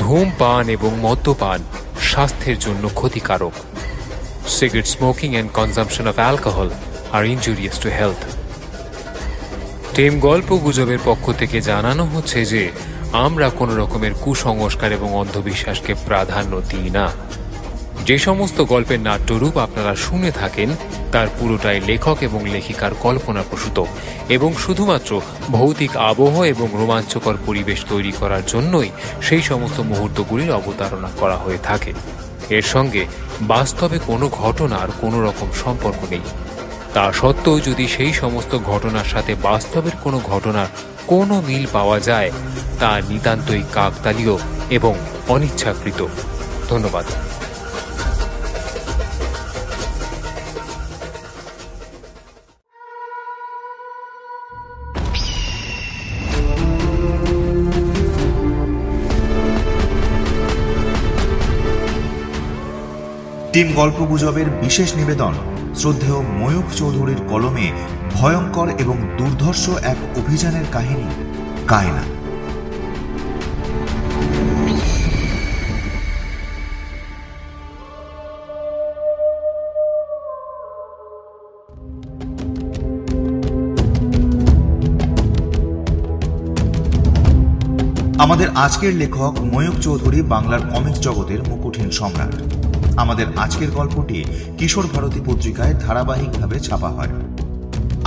ধূমপান এবং মদ্যপান স্বাস্থ্যের জন্য ক্ষতিকারক। Cigarette smoking and consumption of alcohol are injurious to health. Team গল্প গুজবের পক্ষ থেকে জানানো হচ্ছে যে আমরা কোন রকমের কুসংস্কার এবং অন্ধবিশ্বাসকে প্রাধান্য দিই না। যে সমস্ত গল্পের নাট্যরূপ আপনারা শুনে থাকেন তার পুরোটাই লেখক এবং লেখিকার কল্পনাপ্রসূত এবং শুধুমাত্র ভৌতিক আবহ এবং রোমাঞ্চকর পরিবেশ তৈরি করার জন্যই সেই সমস্ত মুহূর্তগুলির অবতারণা করা হয়ে থাকে। এর সঙ্গে বাস্তবে কোনো ঘটনার কোনো রকম সম্পর্ক নেই। তা সত্ত্বেও যদি সেই সমস্ত ঘটনার সাথে বাস্তবের কোনো ঘটনার কোনো মিল পাওয়া যায় তা নিতান্তই কাকতালীয় এবং অনিচ্ছাকৃত। ধন্যবাদ। টিম গল্পগুজবের বিশেষ নিবেদন শ্রদ্ধেয় ময়ূখ চৌধুরীর কলমে ভয়ঙ্কর এবং দুর্ধর্ষ এক অভিযানের কাহিনী কায়না। আমাদের আজকের লেখক ময়ূখ চৌধুরী বাংলার কমিক্স জগতের মুকুটহীন সম্রাট। আমাদের আজকের গল্পটি কিশোর ভারতী পত্রিকায় ধারাবাহিকভাবে ছাপা হয়।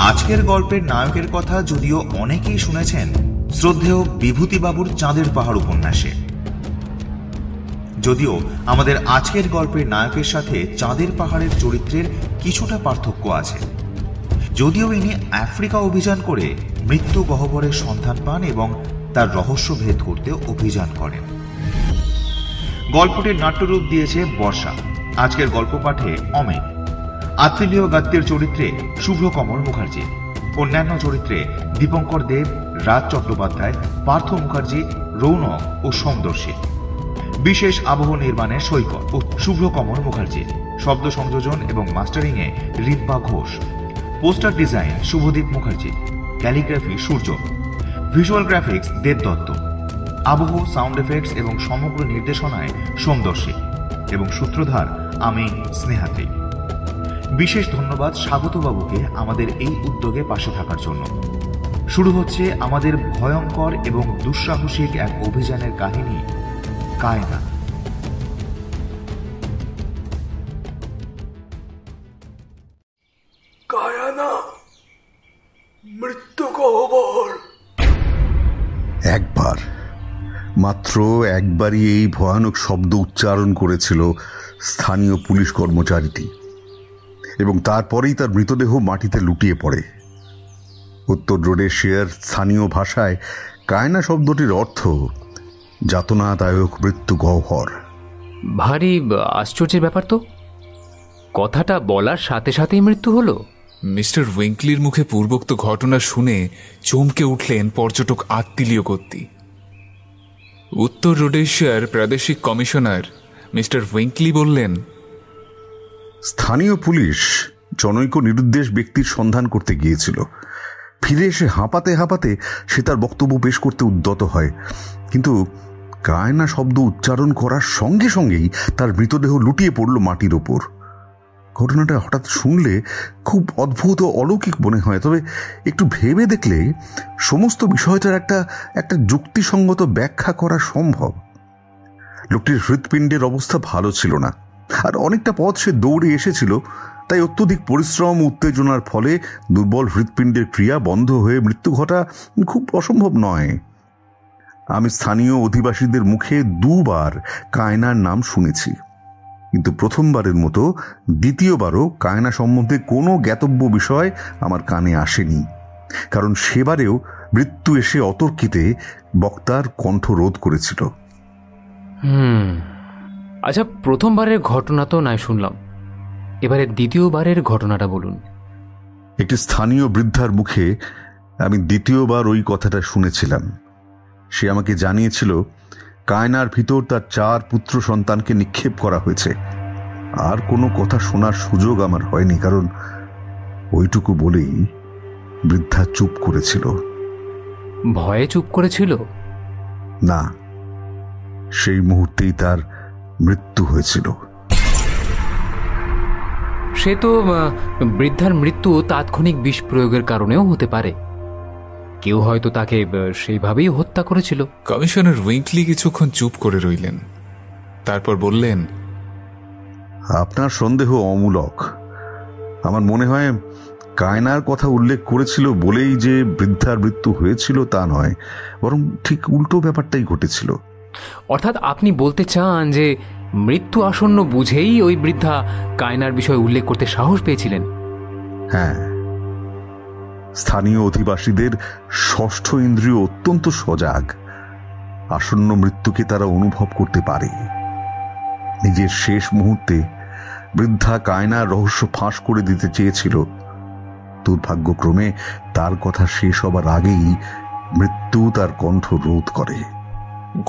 আজকের গল্পের নায়কের কথা যদিও অনেকেই শুনেছেন শ্রদ্ধেয় বিভূতিবাবুর চাঁদের পাহাড় উপন্যাসে, যদিও আমাদের আজকের গল্পের নায়কের সাথে চাঁদের পাহাড়ের চরিত্রের কিছুটা পার্থক্য আছে। যদিও ইনি আফ্রিকা অভিযান করে মৃত্যু গহ্বরের সন্ধান পান এবং তার রহস্য ভেদ করতে অভিযান করেন। গল্পটির নাট্যরূপ দিয়েছে বর্ষা। আজকের গল্প পাঠে অমিত। আত্মীয় গাত্যের চরিত্রে শুভ্রকমল মুখার্জি, অন্যান্য চরিত্রে দীপঙ্কর দেব, রাজ চট্টোপাধ্যায়, পার্থ মুখার্জি, রৌনক ও সোমদর্শী। বিশেষ আবহ নির্মাণে সৈকত ও শুভ্রকমল মুখার্জি। শব্দ সংযোজন এবং মাস্টারিংয়ে Rimpa Ghosh. Poster design Subhadeep Mukherjee. Calligraphy Surya. Visual graphics Deb Dutta. আবহ, সাউন্ড এফেক্টস এবং সমগ্র নির্দেশনায় সোমদর্শী এবং সূত্রধার আমি স্নেহাতি। বিশেষ ধন্যবাদ স্বাগতবাবুকে আমাদের এই উদ্যোগে পাশে থাকার জন্য। শুরু হচ্ছে আমাদের ভয়ঙ্কর এবং দুঃসাহসিক এক অভিযানের কাহিনী কায়না। কায়না, মৃত্যু গহ্বর। একবার, মাত্র একবারই এই ভয়ানক শব্দ উচ্চারণ করেছিল স্থানীয় পুলিশ কর্মচারীটি এবং তারপরেই তার মৃতদেহ মাটিতে লুটিয়ে পড়ে। উত্তর রোডেশিয়ার স্থানীয় ভাষায় কায়না শব্দটির অর্থ যাতনাদায়ক মৃত্যু গহ্বর। ভারী আশ্চর্যের ব্যাপার তো, কথাটা বলার সাথে সাথেই মৃত্যু হলো। মিস্টার উইঙ্কলির মুখে পূর্বোক্ত ঘটনা শুনে চমকে উঠলেন পর্যটক আত্মীয় কর্তী। উত্তর রোডেশিয়ার প্রাদেশিক কমিশনার মিস্টার উইঙ্কলি বললেন, স্থানীয় পুলিশ জনৈক নিরুদ্দেশ ব্যক্তির সন্ধান করতে গিয়েছিল। ফিরে এসে হাঁপাতে হাঁপাতে সে তার বক্তব্য পেশ করতে উদ্যত হয়, কিন্তু কায়না শব্দ উচ্চারণ করার সঙ্গে সঙ্গেই তার মৃতদেহ লুটিয়ে পড়ল মাটির ওপর। ঘটনাটা হঠাৎ শুনলে খুব অদ্ভুত ও অলৌকিক মনে হয়, তবে একটু ভেবে দেখলে সমস্ত বিষয়টার একটা যুক্তিসঙ্গত ব্যাখ্যা করা সম্ভব। লোকটির হৃৎপিণ্ডের অবস্থা ভালো ছিল না, আর অনেকটা পথ সে দৌড়ে এসেছিল, তাই অত্যধিক পরিশ্রম উত্তেজনার ফলে দুর্বল হৃৎপিণ্ডের ক্রিয়া বন্ধ হয়ে মৃত্যু ঘটা খুব অসম্ভব নয়। আমি স্থানীয় অধিবাসীদের মুখে দুবার কায়নার নাম শুনেছি, কিন্তু প্রথমবারের মতো দ্বিতীয়বারও কায়না সম্বন্ধে কোনো জ্ঞাতব্য বিষয় আমার কানে আসেনি, কারণ সেবারেও মৃত্যু এসে অতর্কিতে বক্তার কণ্ঠ রোধ করেছিল। আচ্ছা, প্রথমবারের ঘটনা তো নাই শুনলাম, এবারে দ্বিতীয়বারের ঘটনাটা বলুন। একটি স্থানীয় বৃদ্ধার মুখে আমি দ্বিতীয়বার ওই কথাটা শুনেছিলাম। সে আমাকে জানিয়েছিল কায়নার ভিতর তার 4 পুত্র সন্তানকে নিক্ষেপ করা হয়েছে। আর কোনো কথা শোনার সুযোগ আমার হয়নি, কারণ ওইটুকু বলেই বৃদ্ধা চুপ করেছিল। ভয়ে চুপ করেছিল? না, সেই মুহূর্তেই তার মৃত্যু হয়েছিল। সে তো বৃদ্ধার মৃত্যু তাৎক্ষণিক বিষ প্রয়োগের কারণেও হতে পারে। কেউ হয়তো তাকে সেইভাবেই হত্যা করেছিল। কমিশনার উইঙ্কলি কিছুক্ষণ চুপ করে রইলেন, তারপর বললেন, আপনার সন্দেহ অমূলক। আমার মনে হয় কায়নার কথা উল্লেখ করেছিল বলেই যে বৃদ্ধার মৃত্যু হয়েছিল তা নয়, বরং ঠিক উল্টো ব্যাপারটাই ঘটেছিল। অর্থাৎ আপনি বলতে চান যে মৃত্যু আসন্ন বুঝেই ওই বৃদ্ধা কায়নার বিষয়ে উল্লেখ করতে সাহস পেয়েছিলেন? হ্যাঁ, স্থানীয় অধিবাসীদের ষষ্ঠ ইন্দ্রিয় অত্যন্ত সজাগ। আসন্ন মৃত্যুকে তারা অনুভব করতে পারে। নিজের শেষ মুহূর্তে বৃদ্ধা কায়নার রহস্য ফাঁস করে দিতে চেয়েছিল। দুর্ভাগ্যক্রমে তার কথা শেষ হবার আগেই মৃত্যু তার কণ্ঠ রোধ করে।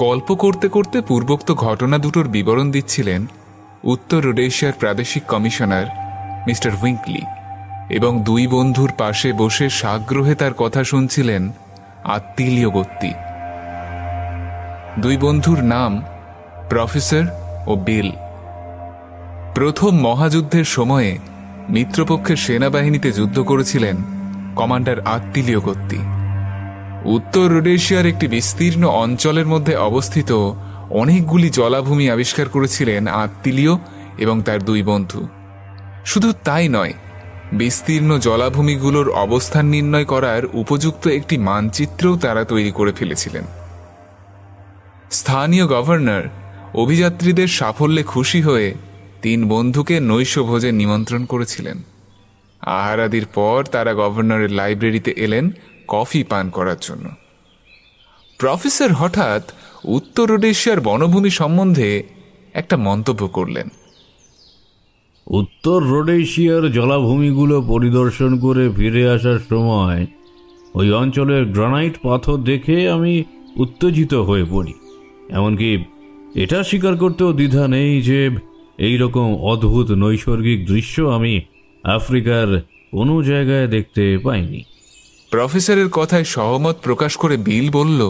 গল্প করতে করতে পূর্বোক্ত ঘটনা দুটোর বিবরণ দিচ্ছিলেন উত্তর রোডেশিয়ার প্রাদেশিক কমিশনার মিস্টার উইঙ্কলি, এবং দুই বন্ধুর পাশে বসে সাগ্রহে তার কথা শুনছিলেন আত্তিলিও গত্তি। দুই বন্ধুর নাম প্রফেসর ও বিল। প্রথম মহাযুদ্ধের সময়ে মিত্রপক্ষের সেনাবাহিনীতে যুদ্ধ করেছিলেন কমান্ডার আত্তিলিও গত্তি। উত্তর রোডেশিয়ার একটি বিস্তীর্ণ অঞ্চলের মধ্যে অবস্থিত অনেকগুলি জলাভূমি আবিষ্কার করেছিলেন আত্তিলিও এবং তার দুই বন্ধু। শুধু তাই নয়, বিস্তীর্ণ জলাভূমিগুলোর অবস্থান নির্ণয় করার উপযুক্ত একটি মানচিত্রও তারা তৈরি করে ফেলেছিলেন। স্থানীয় গভর্নর অভিযাত্রীদের সাফল্যে খুশি হয়ে তিন বন্ধুকে নৈশভোজে নিমন্ত্রণ করেছিলেন। আহারাদির পর তারা গভর্নরের লাইব্রেরিতে এলেন কফি পান করার জন্য। প্রফেসর হঠাৎ উত্তর রোডেশিয়ার বনভূমি সম্বন্ধে একটা মন্তব্য করলেন। উত্তর রোডেশিয়ার জলাভূমিগুলো পরিদর্শন করে ফিরে আসার সময় ওই অঞ্চলের গ্রানাইট পাথর দেখে আমি উত্তেজিত হয়ে পড়ি। এমনকি এটা স্বীকার করতেও দ্বিধা নেই যে এই রকম অদ্ভুত নৈসর্গিক দৃশ্য আমি আফ্রিকার কোনো জায়গায় দেখতে পাইনি। প্রফেসরের কথায় সহমত প্রকাশ করে বিল বলল,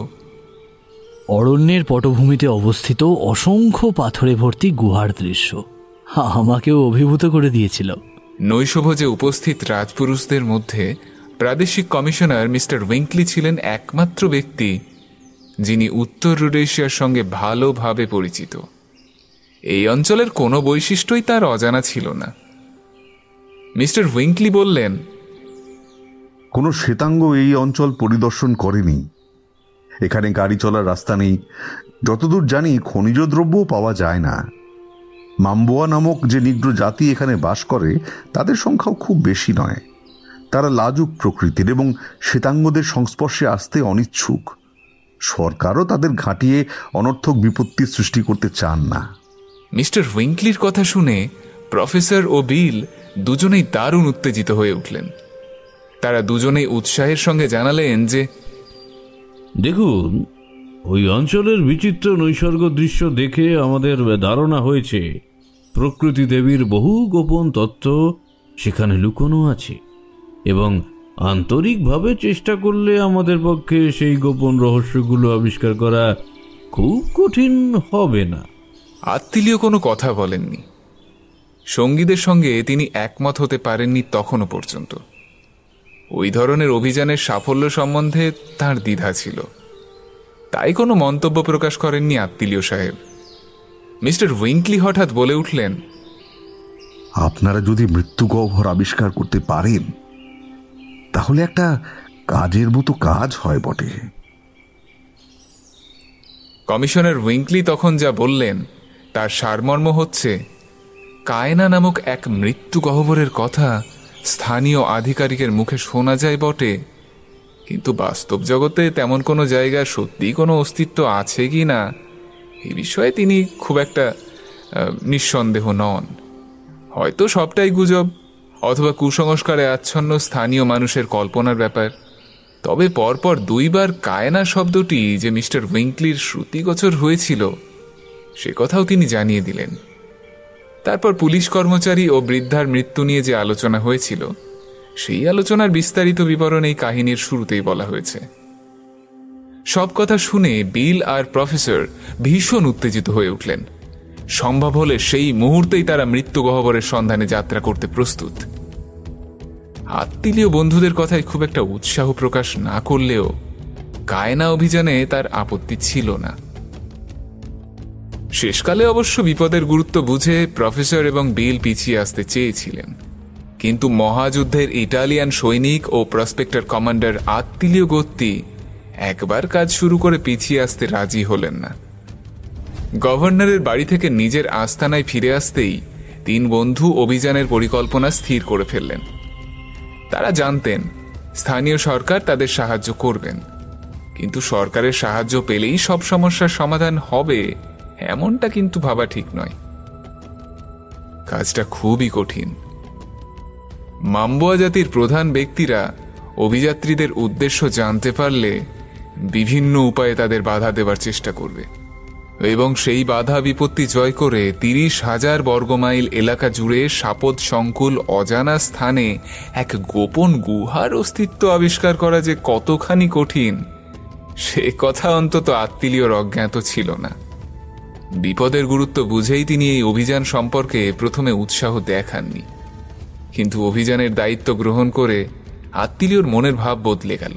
অরণ্যের পটভূমিতে অবস্থিত অসংখ্য পাথরে ভর্তি গুহার দৃশ্য আমাকেও অভিভূত করে দিয়েছিল। নৈশভোজে উপস্থিত রাজপুরুষদের মধ্যে প্রাদেশিক কমিশনার মিস্টার উইঙ্কলি ছিলেন একমাত্র ব্যক্তি যিনি উত্তর রোডেশিয়ার সঙ্গে ভালোভাবে পরিচিত। এই অঞ্চলের কোনো বৈশিষ্ট্যই তার অজানা ছিল না। মিস্টার উইঙ্কলি বললেন, কোনো শ্বেতাঙ্গ এই অঞ্চল পরিদর্শন করেনি। এখানে গাড়ি চলার রাস্তা নেই। যতদূর জানি খনিজ দ্রব্যও পাওয়া যায় না। মাম্বোয়া নামক যে নিগ্র জাতি এখানে বাস করে তাদের সংখ্যাও খুব বেশি নয়। তারা লাজুক প্রকৃতির এবং শ্বেতাঙ্গদের সংস্পর্শে আসতে অনিচ্ছুক। সরকারও তাদের ঘাঁটিয়ে অনর্থক বিপত্তি সৃষ্টি করতে চান না। মিস্টার উইঙ্কলির কথা শুনে প্রফেসর ও বিল দুজনেই দারুণ উত্তেজিত হয়ে উঠলেন। তারা দুজনেই উৎসাহের সঙ্গে জানালেন যে, দেখুন, ওই অঞ্চলের বিচিত্র নৈসর্গ দৃশ্য দেখে আমাদের ধারণা হয়েছে প্রকৃতি দেবীর বহু গোপন তত্ত্ব সেখানে লুকোনো আছে, এবং আন্তরিকভাবে চেষ্টা করলে আমাদের পক্ষে সেই গোপন রহস্যগুলো আবিষ্কার করা খুব কঠিন হবে না। আত্তিলিও কোনো কথা বলেননি। সঙ্গীদের সঙ্গে তিনি একমত হতে পারেননি তখনও পর্যন্ত। ওই ধরনের অভিযানের সাফল্য সম্বন্ধে তাঁর দ্বিধা ছিল, তাই কোনো মন্তব্য প্রকাশ করেননি আত্তিলিও সাহেব। মিস্টার উইঙ্কলি হঠাৎ বলে উঠলেন, আপনারা যদি মৃত্যুগহ্বর আবিষ্কার করতে পারেন তাহলে একটা কাজের মতো কাজ হয় বটে। কমিশনার উইঙ্কলি তখন যা বললেন তার সারমর্ম হচ্ছে, কায়না নামক এক মৃত্যু গহ্বরের কথা স্থানীয় আধিকারিকের মুখে শোনা যায় বটে, কিন্তু বাস্তব জগতে তেমন কোনো জায়গা সত্যিই কোনো অস্তিত্ব আছে কি না এ বিষয়ে তিনি খুব একটা নিঃসন্দেহ নন। হয়তো সবটাই গুজব অথবা কুসংস্কারে আচ্ছন্ন স্থানীয় মানুষের কল্পনার ব্যাপার। তবে পরপর দুইবার কায়না শব্দটি যে মিস্টার উইঙ্কলির শ্রুতিগোচর হয়েছিল সে কথাও তিনি জানিয়ে দিলেন। তারপর পুলিশ কর্মচারী ও বৃদ্ধার মৃত্যু নিয়ে যে আলোচনা হয়েছিল সেই আলোচনার বিস্তারিত বিবরণ এই কাহিনীর শুরুতেই বলা হয়েছে। সব কথা শুনে বিল আর প্রফেসর ভীষণ উত্তেজিত হয়ে উঠলেন। সম্ভব হলে সেই মুহূর্তেই তারা মৃত্যু গহ্বরের সন্ধানে যাত্রা করতে প্রস্তুত। আত্মীয় বন্ধুদের কথায় খুব একটা উৎসাহ প্রকাশ না করলেও কায়না অভিযানে তার আপত্তি ছিল না। শেষকালে অবশ্য বিপদের গুরুত্ব বুঝে প্রফেসর এবং বিল পিছিয়ে আসতে চেয়েছিলেন, কিন্তু মহাযুদ্ধের ইটালিয়ান সৈনিক ও প্রসপেক্টর কমান্ডার আত্মীয় গত্তি একবার কাজ শুরু করে পিছিয়ে আসতে রাজি হলেন না। গভর্নরের বাড়ি থেকে নিজের আস্তানায় ফিরে আসতেই তিন বন্ধু অভিযানের পরিকল্পনা স্থির করে ফেললেন। তারা জানতেন স্থানীয় সরকার তাদের সাহায্য করবেন, কিন্তু সরকারের সাহায্য পেলেই সব সমস্যার সমাধান হবে এমনটা কিন্তু ভাবা ঠিক নয়। কাজটা খুবই কঠিন। মাম্বোয়া জাতির প্রধান ব্যক্তিরা অভিযাত্রীদের উদ্দেশ্য জানতে পারলে বিভিন্ন উপায়ে তাদের বাধা দেবার চেষ্টা করবে এবং সেই বাধা বিপত্তি জয় করে 30,000 বর্গমাইল এলাকা জুড়ে সাপদ সংকুল অজানা স্থানে এক গোপন গুহার অস্তিত্ব আবিষ্কার করা যে কতখানি কঠিন সে কথা অন্তত আত্মীয়র অজ্ঞাত ছিল না। বিপদের গুরুত্ব বুঝেই তিনি এই অভিযান সম্পর্কে প্রথমে উৎসাহ দেখাননি, কিন্তু অভিযানের দায়িত্ব গ্রহণ করে আত্মীয়র মনের ভাব বদলে গেল।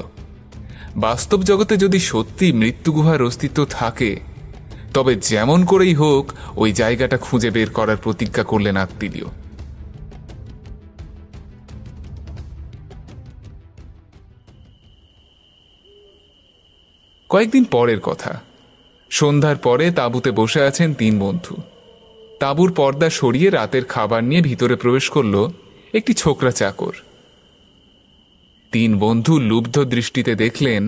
বাস্তব জগতে যদি সত্যি মৃত্যু গুহার অস্তিত্ব থাকে তবে যেমন করেই হোক ওই জায়গাটা খুঁজে বের করার প্রতিজ্ঞা করলেন আত্মীয়। কয়েকদিন পরের কথা। সন্ধ্যার পরে তাঁবুতে বসে আছেন তিন বন্ধু। তাঁবুর পর্দা সরিয়ে রাতের খাবার নিয়ে ভিতরে প্রবেশ করল একটি ছোকরা চাকর। তিন বন্ধু লুব্ধ দৃষ্টিতে দেখলেন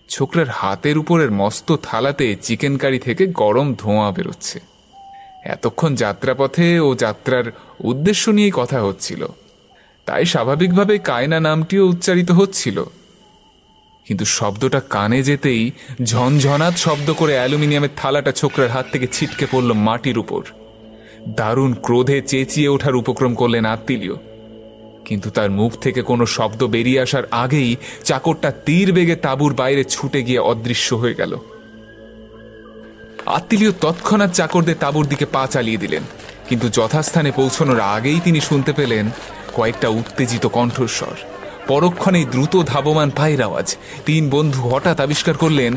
ছোকরার হাতের উপরের মস্ত থালাতে চিকেন কারি থেকে গরম ধোঁয়া বেরোচ্ছে। এতক্ষণ যাত্রাপথে ও যাত্রার উদ্দেশ্য নিয়েই কথা হচ্ছিল, তাই স্বাভাবিকভাবে কায়না নামটিও উচ্চারিত হচ্ছিল। কিন্তু শব্দটা কানে যেতেই ঝনঝনাত শব্দ করে অ্যালুমিনিয়ামের থালাটা ছোকরার হাত থেকে ছিটকে পড়ল মাটির উপর। দারুণ ক্রোধে চেঁচিয়ে ওঠার উপক্রম করলেন আত্মীয়, কিন্তু তার মুখ থেকে কোনো শব্দ বেরিয়ে আসার আগেই চাকরটা তীর বেগে তাঁবুর বাইরে ছুটে গিয়ে অদৃশ্য হয়ে গেল। আত্মীয় তৎক্ষণাৎ চাকরদের তাঁবুর দিকে পা চালিয়ে দিলেন, কিন্তু যথাস্থানে পৌঁছানোর আগেই তিনি শুনতে পেলেন কয়েকটা উত্তেজিত কণ্ঠস্বর, পরক্ষণেই দ্রুত ধাবমান পায়ের আওয়াজ। তিন বন্ধু হঠাৎ আবিষ্কার করলেন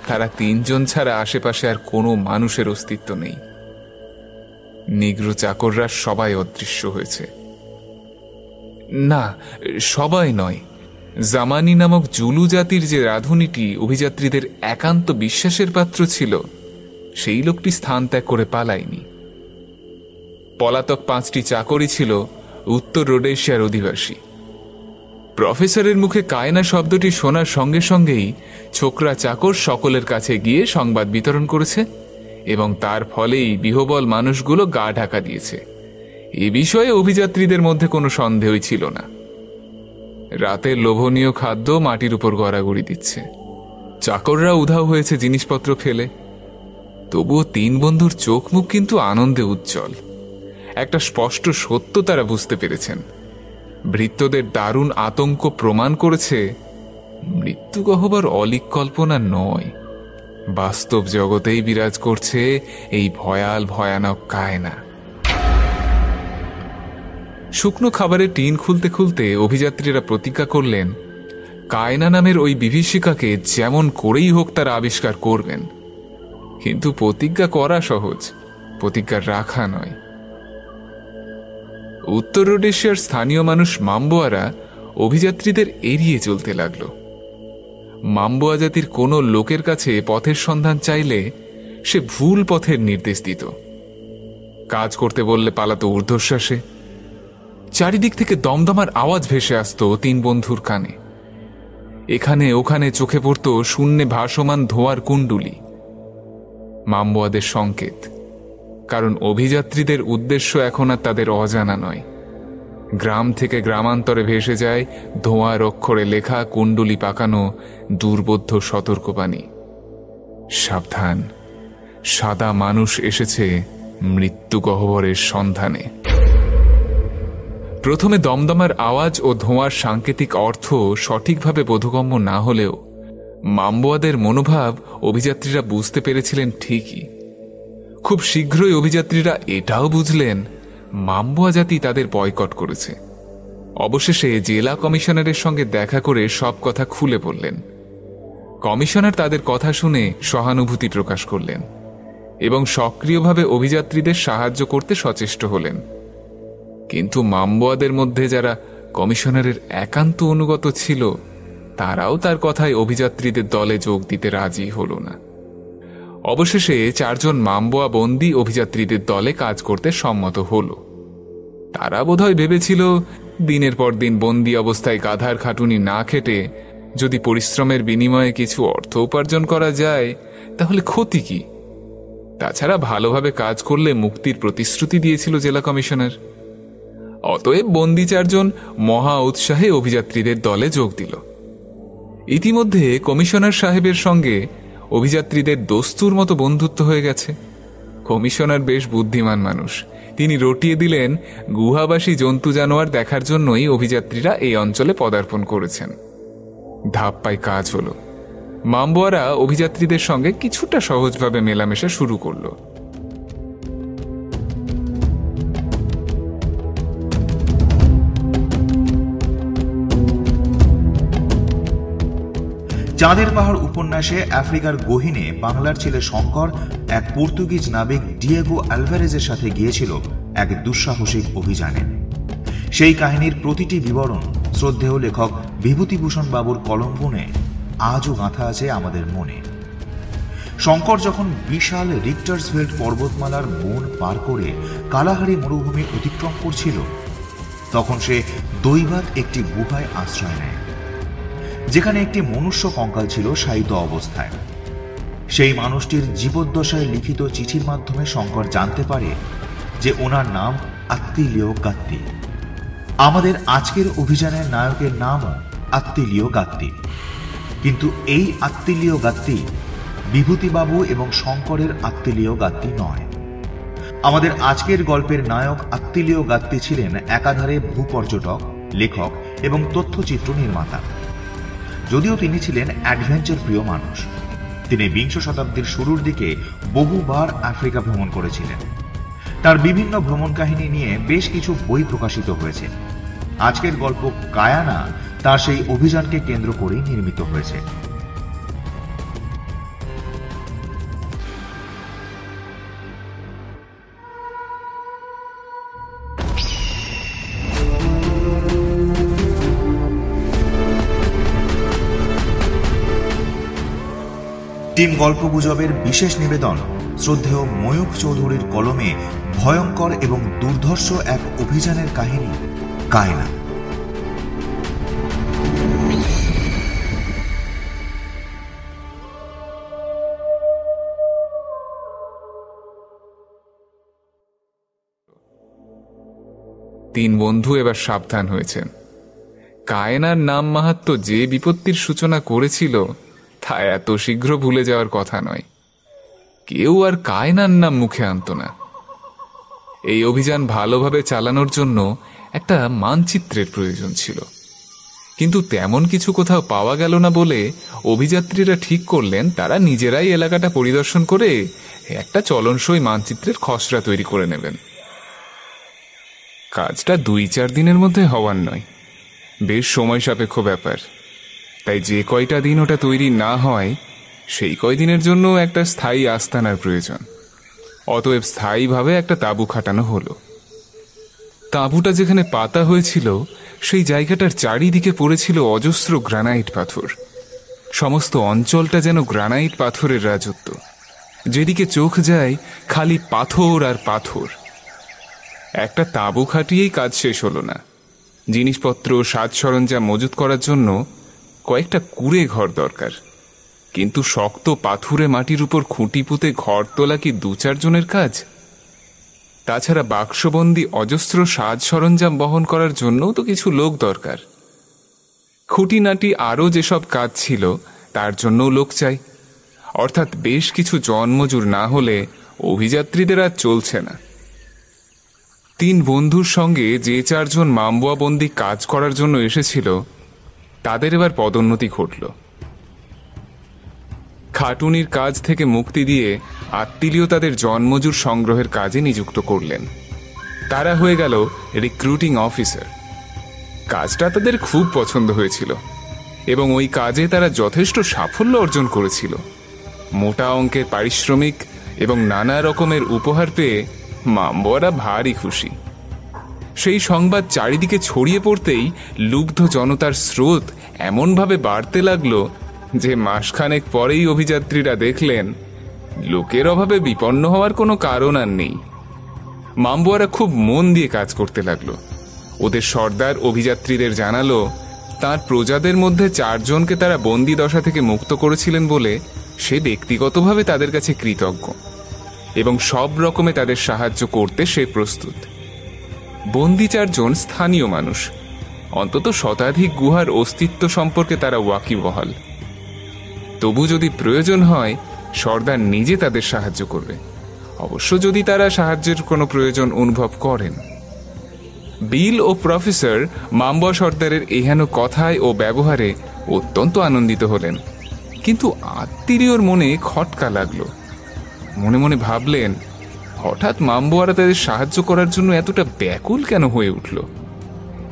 তারা তিনজন ছাড়া আশেপাশে আর কোনো মানুষের অস্তিত্ব নেই। নিগ্রো চাকররা সবাই অদৃশ্য হয়েছে। না, সবাই নয়। জামানি নামক জুলু জাতির যে রাঁধুনিটি অভিযাত্রীদের একান্ত বিশ্বাসের পাত্র ছিল সেই লোকটি স্থান ত্যাগ করে পালায়নি। পলাতক 5টি চাকরই ছিল উত্তর রোডেশিয়ার অধিবাসী। প্রফেসরের মুখে কায়না শব্দটি শোনার সঙ্গে সঙ্গেই ছোকরা চাকর সকলের কাছে গিয়ে সংবাদ বিতরণ করেছে এবং তার ফলেই বিহবল মানুষগুলো গা ঢাকা দিয়েছে। এ বিষয়ে অভিযাত্রীদের মধ্যে কোনো সন্দেহই ছিল না। রাতের লোভনীয় খাদ্য মাটির উপর গড়াগড়ি দিচ্ছে। চাকররা উধাও হয়েছে জিনিসপত্র ফেলে। তবুও তিন বন্ধুর চোখ মুখ কিন্তু আনন্দে উজ্জ্বল। একটা স্পষ্ট সত্য তারা বুঝতে পেরেছেন। ভৃত্যদের দারুণ আতঙ্ক প্রমাণ করেছে মৃত্যু গহ্বর অলীক কল্পনা নয়, বাস্তব জগতেই বিরাজ করছে এই ভয়াল ভয়ানক কায়না। শুকনো খাবারের টিন খুলতে খুলতে অভিযাত্রীরা প্রতিজ্ঞা করলেন কায়না নামের ওই বিভীষিকাকে যেমন করেই হোক তারা আবিষ্কার করবেন। কিন্তু প্রতিজ্ঞা করা সহজ, প্রতিজ্ঞা রাখা নয়। উত্তর রোডেশিয়ার স্থানীয় মানুষ মাম্বোয়ারা অভিযাত্রীদের এড়িয়ে চলতে লাগল। মাম্বোয়া জাতির কোনো লোকের কাছে পথের সন্ধান চাইলে সে ভুল পথের নির্দেশ দিত। কাজ করতে বললে পালাতো ঊর্ধ্বশ্বাসে। চারিদিক থেকে দমদমার আওয়াজ ভেসে আসত তিন বন্ধুর কানে। এখানে ওখানে চোখে পড়ত শূন্যে ভাসমান ধোঁয়ার কুণ্ডুলি। মাম্বোয়াদের সংকেত, কারণ অভিযাত্রীদের উদ্দেশ্য এখন আর তাদের অজানা নয়। গ্রাম থেকে গ্রামান্তরে ভেসে যায় ধোঁয়ার অক্ষরে লেখা কুণ্ডুলি পাকানো দুর্বোধ্য সতর্কবাণী। সাবধান, সাদা মানুষ এসেছে মৃত্যু গহ্বরের সন্ধানে। প্রথমে দমদমার আওয়াজ ও ধোঁয়ার সাংকেতিক অর্থ সঠিকভাবে বোধগম্য না হলেও মাম্বোয়াদের মনোভাব অভিযাত্রীরা বুঝতে পেরেছিলেন ঠিকই। খুব শীঘ্রই অভিযাত্রীরা এটাও বুঝলেন মাম্বোয়া জাতি তাদের বয়কট করেছে। অবশেষে জেলা কমিশনারের সঙ্গে দেখা করে সব কথা খুলে বললেন। কমিশনার তাদের কথা শুনে সহানুভূতি প্রকাশ করলেন এবং সক্রিয়ভাবে অভিযাত্রীদের সাহায্য করতে সচেষ্ট হলেন। কিন্তু মাম্বোয়াদের মধ্যে যারা কমিশনারের একান্ত অনুগত ছিল, তারাও তার কথায় অভিযাত্রীদের দলে যোগ দিতে রাজি হল না। অবশেষে 4 জন মাম্বোয়া বন্দী অভিযাত্রীদের দলে কাজ করতে সম্মত হল। তারা বোধহয় ভেবেছিল দিনের পর দিন বন্দী অবস্থায় গাধার খাটুনি না খেটে যদি পরিশ্রমের বিনিময়ে কিছু অর্থ উপার্জন করা যায় তাহলে ক্ষতি কি। তাছাড়া ভালোভাবে কাজ করলে মুক্তির প্রতিশ্রুতি দিয়েছিল জেলা কমিশনার। অতএব বন্দী 4 জন মহা উৎসাহে অভিযাত্রীদের দলে যোগ দিল। ইতিমধ্যে কমিশনার সাহেবের সঙ্গে অভিযাত্রীদের দস্তুর মতো বন্ধুত্ব হয়ে গেছে। কমিশনার বেশ বুদ্ধিমান মানুষ। তিনি রটিয়ে দিলেন গুহাবাসী জন্তু জানোয়ার দেখার জন্যই অভিযাত্রীরা এই অঞ্চলে পদার্পণ করেছেন। ধাপ পাই কাজ হলো। মাম্বোয়ারা অভিযাত্রীদের সঙ্গে কিছুটা সহজভাবে মেলামেশা শুরু করলো। চাঁদের পাহাড় উপন্যাসে আফ্রিকার গহীনে বাংলার ছেলে শঙ্কর এক পর্তুগিজ নাবিক ডিয়েগো আলভারেজের সাথে গিয়েছিল এক দুঃসাহসিক অভিযানে। সেই কাহিনীর প্রতিটি বিবরণ শ্রদ্ধেয় লেখক বিভূতিভূষণ বাবুর কলম বুনে আজও গাঁথা আছে আমাদের মনে। শঙ্কর যখন বিশাল রিক্টার্সফিল্ড পর্বতমালার বন পার করে কালাহারি মরুভূমি অতিক্রম করছিল, তখন সে দৈবাত একটি গুহায় আশ্রয় নেয়, যেখানে একটি মনুষ্য কঙ্কাল ছিল শায়িত অবস্থায়। সেই মানুষটির জীবদ্দশায় লিখিত চিঠির মাধ্যমে শঙ্কর জানতে পারে যে ওনার নাম আত্তিলিও গাত্তি। আমাদের আজকের অভিযানের নায়কের নামও আত্তিলিও গাত্তি। কিন্তু এই আত্তিলিও গাত্তি বিভূতিবাবু এবং শঙ্করের আত্তিলিও গাত্তি নয়। আমাদের আজকের গল্পের নায়ক আত্তিলিও গাত্তি ছিলেন একাধারে ভূপর্যটক, লেখক এবং তথ্যচিত্র নির্মাতা। যদিও তিনি ছিলেন অ্যাডভেঞ্চার প্রিয় মানুষ, তিনি 20 শতাব্দীর শুরুর দিকে বহুবার আফ্রিকা ভ্রমণ করেছিলেন। তার বিভিন্ন ভ্রমণ কাহিনী নিয়ে বেশ কিছু বই প্রকাশিত হয়েছে। আজকের গল্প কায়ানা তার সেই অভিযানকে কেন্দ্র করেই নির্মিত হয়েছে। টিম গল্পগুজবের বিশেষ নিবেদন শ্রদ্ধেয় ময়ূখ চৌধুরীর কলমে ভয়ঙ্কর এবং দুর্ধর্ষ এক অভিযানের কাহিনী কায়না। তিন বন্ধু এবার সাবধান হয়েছেন। কায়নার নাম মাহাত্ম্য যে বিপত্তির সূচনা করেছিল তা এত শীঘ্র ভুলে যাওয়ার কথা নয়। কেউ আর কায়নার নাম মুখে আনত না। এই অভিযান ভালোভাবে চালানোর জন্য একটা মানচিত্রের প্রয়োজন ছিল, কিন্তু তেমন কিছু কোথাও পাওয়া গেল না বলে অভিযাত্রীরা ঠিক করলেন তারা নিজেরাই এলাকাটা পরিদর্শন করে একটা চলনসই মানচিত্রের খসড়া তৈরি করে নেবেন। কাজটা 2-4 দিনের মধ্যে হওয়ার নয়, বেশ সময় সাপেক্ষ ব্যাপার। তাই যে কয়টা দিন ওটা তৈরি না হয় সেই কয়দিনের জন্য একটা স্থায়ী আস্তানার প্রয়োজন। অতএব স্থায়ীভাবে একটা তাঁবু খাটানো হলো। তাঁবুটা যেখানে পাতা হয়েছিল সেই জায়গাটার চারিদিকে পড়েছিল অজস্র গ্রানাইট পাথর। সমস্ত অঞ্চলটা যেন গ্রানাইট পাথরের রাজত্ব। যেদিকে চোখ যায় খালি পাথর আর পাথর। একটা তাঁবু খাটিয়েই কাজ শেষ হলো না। জিনিসপত্র, সাজ সরঞ্জাম মজুত করার জন্য কয়েকটা কুঁড়ে ঘর দরকার। কিন্তু শক্ত পাথুরে মাটির উপর খুঁটি পুঁতে ঘর তোলা কি 2-4 জনের কাজ? তাছাড়া বাক্সবন্দি অজস্র সাজ সরঞ্জাম বহন করার জন্যও তো কিছু লোক দরকার। খুঁটিনাটি আরও যেসব কাজ ছিল তার জন্যও লোক চাই। অর্থাৎ বেশ কিছু জনমজুর না হলে অভিযাত্রীদের আর চলছে না। 3 বন্ধুর সঙ্গে যে 4 জন মাম্বোয়া বন্দী কাজ করার জন্য এসেছিল তাদের এবার পদোন্নতি ঘটল। খাটুনির কাজ থেকে মুক্তি দিয়ে আত্মীয় তাদের জন্মজুর সংগ্রহের কাজে নিযুক্ত করলেন। তারা হয়ে গেল রিক্রুটিং অফিসার। কাজটা তাদের খুব পছন্দ হয়েছিল এবং ওই কাজে তারা যথেষ্ট সাফল্য অর্জন করেছিল। মোটা অঙ্কের পারিশ্রমিক এবং নানা রকমের উপহার পেয়ে মাম্বোয়ারা ভারী খুশি। সেই সংবাদ চারিদিকে ছড়িয়ে পড়তেই লুব্ধ জনতার স্রোত এমনভাবে বাড়তে লাগলো যে মাসখানেক পরেই অভিযাত্রীরা দেখলেন লোকের অভাবে বিপন্ন হওয়ার কোনো কারণ আর নেই। মাম্বোয়ারা খুব মন দিয়ে কাজ করতে লাগলো। ওদের সর্দার অভিযাত্রীদের জানালো তার প্রজাদের মধ্যে 4 জনকে তারা বন্দি দশা থেকে মুক্ত করেছিলেন বলে সে ব্যক্তিগতভাবে তাদের কাছে কৃতজ্ঞ এবং সব রকমে তাদের সাহায্য করতে সে প্রস্তুত। বন্দি 4 জন স্থানীয় মানুষ, অন্তত শতাধিক গুহার অস্তিত্ব সম্পর্কে তারা ওয়াকিবহাল। তবু যদি প্রয়োজন হয় সর্দার নিজে তাদের সাহায্য করবে, অবশ্য যদি তারা সাহায্যের কোনো প্রয়োজন অনুভব করেন। বিল ও প্রফেসর মাম্বোয়া সর্দারের এহেন কথায় ও ব্যবহারে অত্যন্ত আনন্দিত হলেন, কিন্তু আত্মীয়র মনে খটকা লাগলো। মনে মনে ভাবলেন হঠাৎ মাম্বোয়ারা তাদের সাহায্য করার জন্য এতটা ব্যাকুল কেন হয়ে উঠল?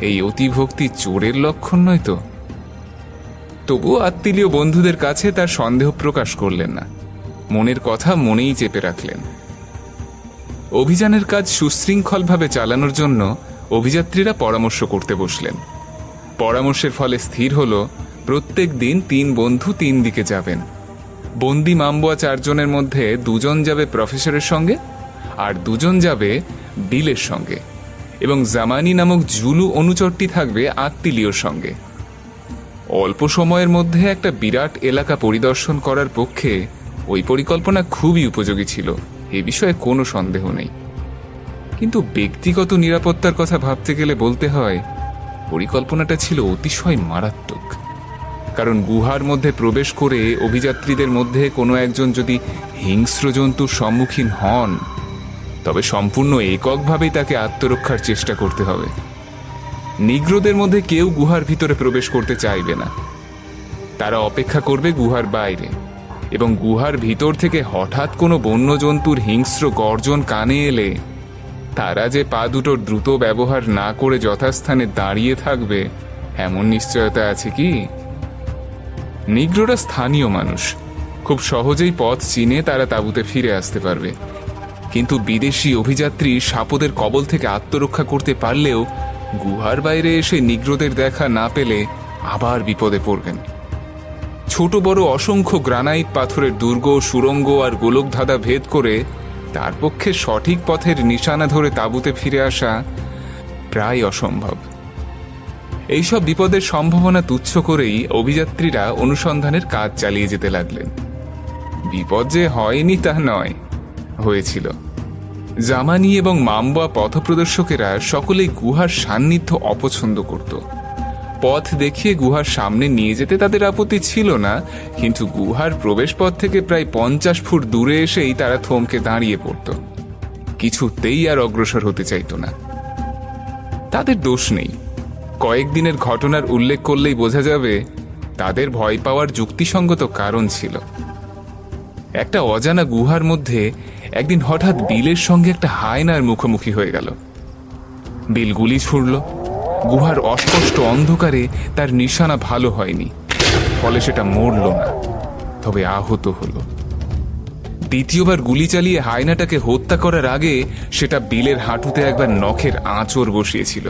এই অতিভক্তি চোরের লক্ষণ নয় তো? তবুও আত্মীয় বন্ধুদের কাছে তার সন্দেহ প্রকাশ করলেন না, মনের কথা মনেই চেপে রাখলেন। অভিযানের কাজ সুশৃঙ্খলভাবে চালানোর জন্য অভিযাত্রীরা পরামর্শ করতে বসলেন। পরামর্শের ফলে স্থির হল প্রত্যেক দিন 3 বন্ধু 3 দিকে যাবেন। বন্দি মাম্বোয়া 4 জনের মধ্যে 2 জন যাবে প্রফেসরের সঙ্গে আর 2 জন যাবে বিলের সঙ্গে, এবং জামানি নামক জুলু অনুচরটি থাকবে আত্মীয়র সঙ্গে। অল্প সময়ের মধ্যে একটা বিরাট এলাকা পরিদর্শন করার পক্ষে ওই পরিকল্পনা খুবই উপযোগী ছিল, এ বিষয়ে কোনো সন্দেহ নেই। কিন্তু ব্যক্তিগত নিরাপত্তার কথা ভাবতে গেলে বলতে হয় পরিকল্পনাটা ছিল অতিশয় মারাত্মক। কারণ গুহার মধ্যে প্রবেশ করে অভিযাত্রীদের মধ্যে কোনো একজন যদি হিংস্র জন্তুর সম্মুখীন হন, তবে সম্পূর্ণ এককভাবেই তাকে আত্মরক্ষার চেষ্টা করতে হবে। নিগ্রোদের মধ্যে কেউ গুহার ভিতরে প্রবেশ করতে চাইবে না, তারা অপেক্ষা করবে গুহার বাইরে, এবং গুহার ভিতর থেকে হঠাৎ কোনো বন্য জন্তুর হিংস্র গর্জন কানে এলে তারা যে পা দুটোর দ্রুত ব্যবহার না করে যথাস্থানে দাঁড়িয়ে থাকবে এমন নিশ্চয়তা আছে কি? নিগ্রোরা স্থানীয় মানুষ, খুব সহজেই পথ চিনে তারা তাঁবুতে ফিরে আসতে পারবে, কিন্তু বিদেশি অভিযাত্রী সাপদের কবল থেকে আত্মরক্ষা করতে পারলেও গুহার বাইরে এসে নিগ্রোদের দেখা না পেলে আবার বিপদে পড়বেন। ছোট বড় অসংখ্য গ্রানাইট পাথরের দুর্গ, সুড়ঙ্গ আর গোলকধাঁধা ভেদ করে তার পক্ষে সঠিক পথের নিশানা ধরে তাঁবুতে ফিরে আসা প্রায় অসম্ভব। এইসব বিপদের সম্ভাবনা তুচ্ছ করেই অভিযাত্রীরা অনুসন্ধানের কাজ চালিয়ে যেতে লাগলেন। বিপদ যে হয়নি তা নয়, হয়েছিল। জামানি এবং মাম্বোয়া পথপ্রদর্শকেরা সকলেই গুহার সান্নিধ্য অপছন্দ করত। পথ দেখিয়ে গুহার সামনে নিয়ে যেতে তাদের আপত্তি ছিল না, কিন্তু গুহার প্রবেশপথ থেকে প্রায় 50 ফুট দূরে এসেই তারা থমকে দাঁড়িয়ে পড়ত, কিছুতেই আর অগ্রসর হতে চাইত না। তাদের দোষ নেই, কয়েকদিনের ঘটনার উল্লেখ করলেই বোঝা যাবে তাদের ভয় পাওয়ার যুক্তিসঙ্গত কারণ ছিল। একটা অজানা গুহার মধ্যে একদিন হঠাৎ বিলের সঙ্গে একটা হায়নার মুখোমুখি হয়ে গেল। বিল গুলি ছুড়ল। গুহার অস্পষ্ট অন্ধকারে তার নিশানা ভালো হয়নি, ফলে সেটা মরল না, তবে আহত হলো। দ্বিতীয়বার গুলি চালিয়ে হায়নাটাকে হত্যা করার আগে সেটা বিলের হাঁটুতে একবার নখের আঁচড় বসিয়েছিল।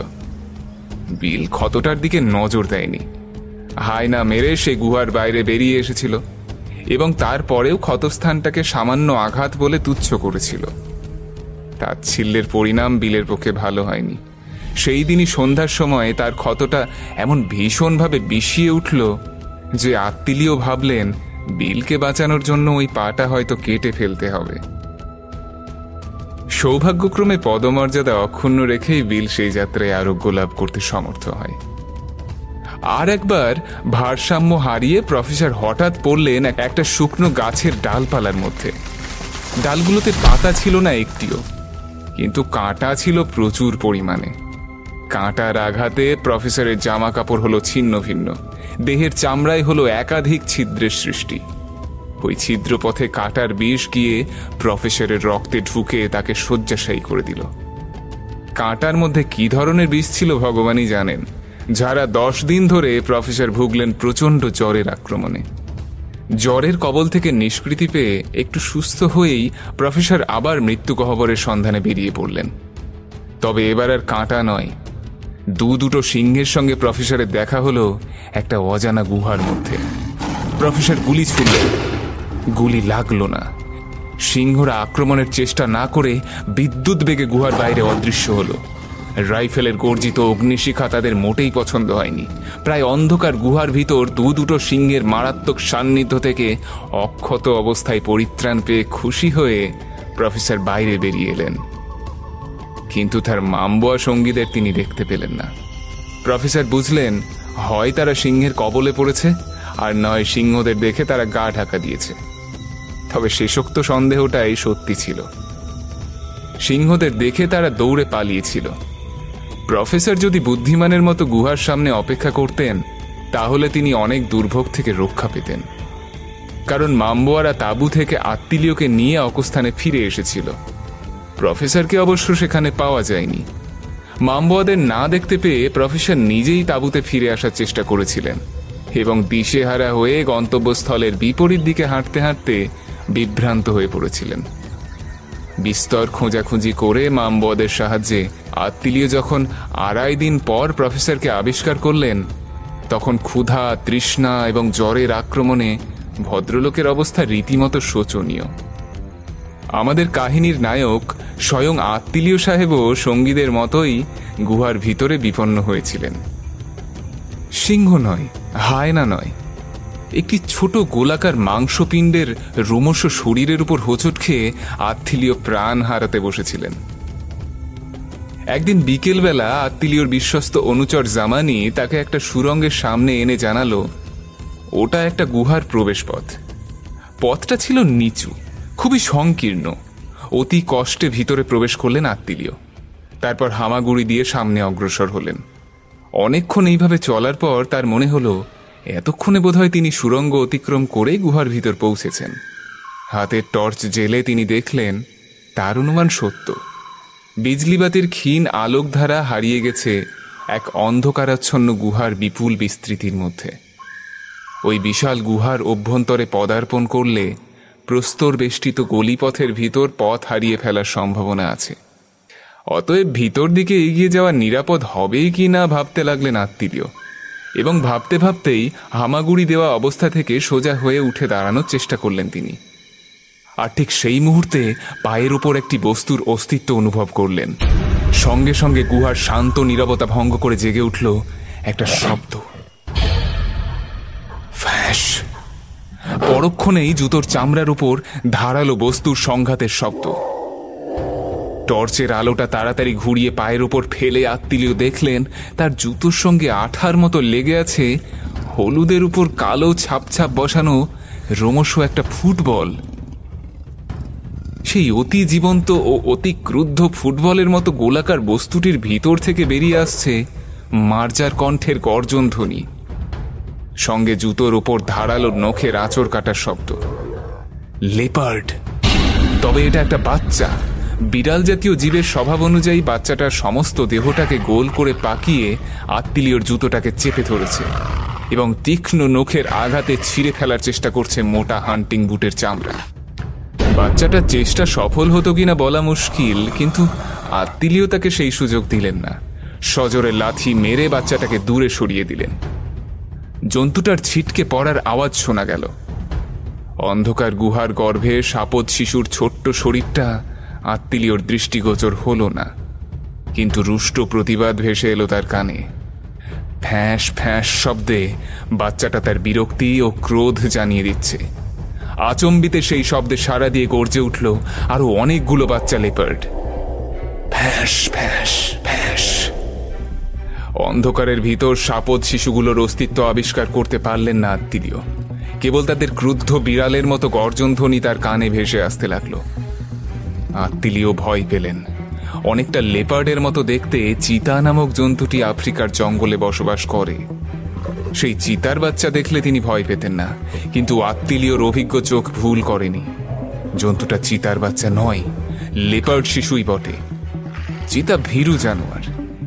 বিল ক্ষতটার দিকে নজর দেয়নি। হায়না মেরে সে গুহার বাইরে বেরিয়ে এসেছিল এবং তারপরেও ক্ষতস্থানটাকে সামান্য আঘাত বলে তুচ্ছ করেছিল। তাচ্ছিল্যের পরিণাম বিলের পক্ষে ভালো হয়নি। সেই দিনই সন্ধ্যার সময় তার ক্ষতটা এমন ভীষণভাবে বিষিয়ে উঠল যে আত্মীয় ভাবলেন বিলকে বাঁচানোর জন্য ওই পাটা হয়তো কেটে ফেলতে হবে। সৌভাগ্যক্রমে পদমর্যাদা অক্ষুণ্ণ রেখেই বিল সেই যাত্রায় আরোগ্য লাভ করতে সমর্থ হয়। আর একবার ভারসাম্য হারিয়ে প্রফেসর হঠাৎ পড়লেন একটা শুকনো গাছের ডালপালার মধ্যে। ডালগুলোতে পাতা ছিল না একটিও, কিন্তু কাঁটা ছিল প্রচুর পরিমাণে। কাঁটার আঘাতে প্রফেসরের জামা কাপড় হলো ছিন্ন ভিন্ন, দেহের চামড়ায় হলো একাধিক ছিদ্রের সৃষ্টি। ওই ছিদ্রপথে কাটার বিষ গিয়ে প্রফেসরের রক্তে ঢুকে তাকে শয্যাশায়ী করে দিল। কাঁটার মধ্যে কি ধরনের বিষ ছিল ভগবানই জানেন। যারা 10 দিন ধরে প্রফেসর ভুগলেন প্রচণ্ড জ্বরের আক্রমণে। জ্বরের কবল থেকে নিষ্কৃতি পেয়ে একটু সুস্থ হয়েই প্রফেসর আবার মৃত্যু গহ্বরের সন্ধানে বেরিয়ে পড়লেন। তবে এবার আর কাঁটা নয়, দুটো সিংহের সঙ্গে প্রফেসরের দেখা হলো একটা অজানা গুহার মধ্যে। প্রফেসর গুলি ছুড়লেন, গুলি লাগলো না। সিংহরা আক্রমণের চেষ্টা না করে বিদ্যুৎ বেগে গুহার বাইরে অদৃশ্য হলো। রাইফেলের গর্জিত অগ্নিশিখা তাদের মোটেই পছন্দ হয়নি। প্রায় অন্ধকার গুহার ভিতর দুটো সিংহের মারাত্মক সান্নিধ্য থেকে অক্ষত অবস্থায় পরিত্রাণ পেয়ে খুশি হয়ে প্রফেসর বাইরে বেরিয়ে এলেন। কিন্তু তার মামবোয়া সঙ্গীদের তিনি দেখতে পেলেন না। প্রফেসর বুঝলেন, হয় তারা সিংহের কবলে পড়েছে, আর নয় সিংহদের দেখে তারা গা ঢাকা দিয়েছে। তবে শেষোক্ত সন্দেহটাই সত্যি ছিল। সিংহদের দেখে তারা দৌড়ে পালিয়েছিল। প্রফেসর যদি বুদ্ধিমানের মতো গুহার সামনে অপেক্ষা করতেন, তাহলে তিনি অনেক দুর্ভোগ থেকে রক্ষা পেতেন। কারণ মামবোয়ারা তাঁবু থেকে আত্মীয়কে নিয়ে অকস্থানে ফিরে এসেছিল। প্রফেসরকে অবশ্য সেখানে পাওয়া যায়নি। মামবোয়াদের না দেখতে পেয়ে প্রফেসর নিজেই তাঁবুতে ফিরে আসার চেষ্টা করেছিলেন এবং দিশেহারা হয়ে গন্তব্যস্থলের বিপরীত দিকে হাঁটতে হাঁটতে বিভ্রান্ত হয়ে পড়েছিলেন। বিস্তর খোঁজাখুঁজি করে মামবোয়াদের সাহায্যে আত্মীয় যখন 2.5 দিন পর প্রফেসরকে আবিষ্কার করলেন, তখন ক্ষুধা, তৃষ্ণা এবং জ্বরের আক্রমণে ভদ্রলোকের অবস্থা রীতিমতো শোচনীয়। আমাদের কাহিনীর নায়ক স্বয়ং আত্মীয় সাহেবও সঙ্গীদের মতোই গুহার ভিতরে বিপন্ন হয়েছিলেন। সিংহ নয়, হায়না নয়, একটি ছোট গোলাকার মাংসপিণ্ডের রোমশ শরীরের উপর হোঁচট খেয়ে আত্মীয় প্রাণ হারাতে বসেছিলেন। একদিন বিকেলবেলা আত্মীয়র বিশ্বস্ত অনুচর জামানি তাকে একটা সুড়ঙ্গের সামনে এনে জানালো ওটা একটা গুহার প্রবেশপথ। পথটা ছিল নিচু, খুবই সংকীর্ণ। অতি কষ্টে ভিতরে প্রবেশ করলেন আত্মীয়। তারপর হামাগুড়ি দিয়ে সামনে অগ্রসর হলেন। অনেকক্ষণ এইভাবে চলার পর তার মনে হলো এতক্ষণে বোধহয় তিনি সুড়ঙ্গ অতিক্রম করে গুহার ভিতর পৌঁছেছেন। হাতের টর্চ জেলে তিনি দেখলেন তার অনুমান সত্য। বিজলিবাতির ক্ষীণ আলোকধারা হারিয়ে গেছে এক অন্ধকারাচ্ছন্ন গুহার বিপুল বিস্তৃতির মধ্যে। ওই বিশাল গুহার অভ্যন্তরে পদার্পণ করলে প্রস্তর বেষ্টিত গলিপথের ভিতর পথ হারিয়ে ফেলার সম্ভাবনা আছে। অতএব ভিতর দিকে এগিয়ে যাওয়া নিরাপদ হবেই কি না ভাবতে লাগলেন আত্মীয়, এবং ভাবতে ভাবতেই হামাগুড়ি দেওয়া অবস্থা থেকে সোজা হয়ে উঠে দাঁড়ানোর চেষ্টা করলেন তিনি। আর ঠিক সেই মুহূর্তে পায়ের উপর একটি বস্তুর অস্তিত্ব অনুভব করলেন। সঙ্গে সঙ্গে গুহার শান্ত নীরবতা ভঙ্গ করে জেগে উঠল একটা শব্দ, ফ্যাশ। পরক্ষণেই জুতোর চামড়ার উপর ধারালো বস্তুর সংঘাতের শব্দ। টর্চের আলোটা তাড়াতাড়ি ঘুরিয়ে পায়ের উপর ফেলে আত্মীয় দেখলেন তার জুতোর সঙ্গে আঠার মতো লেগে আছে হলুদের উপর কালো ছাপ ছাপ বসানো রোমশ একটা ফুটবল। সেই অতি জীবন্ত ও অতি ক্রুদ্ধ ফুটবলের মতো গোলাকার বস্তুটির ভিতর থেকে বেরিয়ে আসছে মার্জার কণ্ঠের গর্জন ধ্বনি, সঙ্গে জুতোর ওপর ধারালো নখের আঁচড় কাটার শব্দ। লেপার্ড, তবে এটা একটা বাচ্চা। বিড়াল জাতীয় জীবের স্বভাব অনুযায়ী বাচ্চাটার সমস্ত দেহটাকে গোল করে পাকিয়ে আত্মীয়র জুতোটাকে চেপে ধরেছে এবং তীক্ষ্ণ নখের আঘাতে ছিঁড়ে ফেলার চেষ্টা করছে মোটা হান্টিং বুটের চামড়া। বাচ্চাটার চেষ্টা সফল হতো কিনা বলা মুশকিল, কিন্তু আত্মীয় তাকে সেই সুযোগ দিলেন না। সজোরে লাথি মেরে বাচ্চাটাকে দূরে সরিয়ে দিলেন। জন্তুটার ছিটকে পড়ার আওয়াজ শোনা গেল। অন্ধকার গুহার গর্ভে সাপদ শিশুর ছোট্ট শরীরটা আত্মীয়র দৃষ্টিগোচর হলো না, কিন্তু রুষ্ট প্রতিবাদ ভেসে এলো তার কানে। ফ্যাঁস ফ্যাঁস শব্দে বাচ্চাটা তার বিরক্তি ও ক্রোধ জানিয়ে দিচ্ছে। আচম্বিতে সেই শব্দে সাড়া দিয়ে গর্জে উঠল আরো অনেকগুলো বাচ্চা লেপার্ড। ফ্যাঁস ফ্যাঁস ফ্যাঁস। অন্ধকারের ভিতর সাপদ শিশুগুলোর অস্তিত্ব আবিষ্কার করতে পারলেন না আত্মীয়। কেবল তাদের ক্রুদ্ধ বিড়ালের মতো গর্জন ধ্বনি তার কানে ভেসে আসতে লাগলো। আত্মীয় ভয় পেলেন। অনেকটা লেপার্ডের মতো দেখতে চিতা নামক জন্তুটি আফ্রিকার জঙ্গলে বসবাস করে। সেই চিতার বাচ্চা দেখলে তিনি ভয় পেতেন না, কিন্তু আত্মিলিওর অভিজ্ঞ চোখ ভুল করেনি। জন্তুটা চিতার বাচ্চা নয়, লেপার্ড শিশুই বটে। চিতা ভীরু জানোয়ার,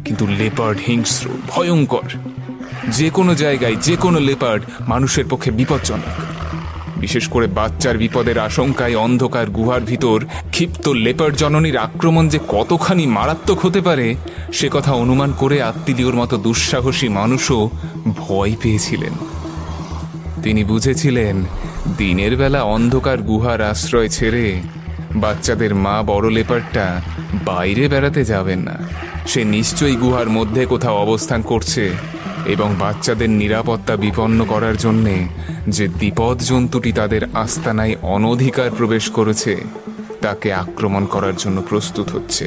কিন্তু লেপার্ড হিংস্র, ভয়ঙ্কর। যে কোনো জায়গায় যে কোনো লেপার্ড মানুষের পক্ষে বিপজ্জনক। বিশেষ করে বাচ্চার বিপদের আশঙ্কায় অন্ধকার গুহার ভিতর ক্ষিপ্ত লেপার্ড জননীর আক্রমণ যে কতখানি মারাত্মক হতে পারে সে কথা অনুমান করে আত্মিলিওর মতো দুঃসাহসী মানুষও ভয় পেয়েছিলেন। তিনি বুঝেছিলেন দিনের বেলা অন্ধকার গুহার আশ্রয় ছেড়ে বাচ্চাদের মা বড় লেপার্ডটা বাইরে বেড়াতে যাবেন না। সে নিশ্চয়ই গুহার মধ্যে কোথাও অবস্থান করছে এবং বাচ্চাদের নিরাপত্তা বিপন্ন করার জন্যে যে বিপদ জন্তুটি তাদের আস্তানায় অনধিকার প্রবেশ করেছে তাকে আক্রমণ করার জন্য প্রস্তুত হচ্ছে।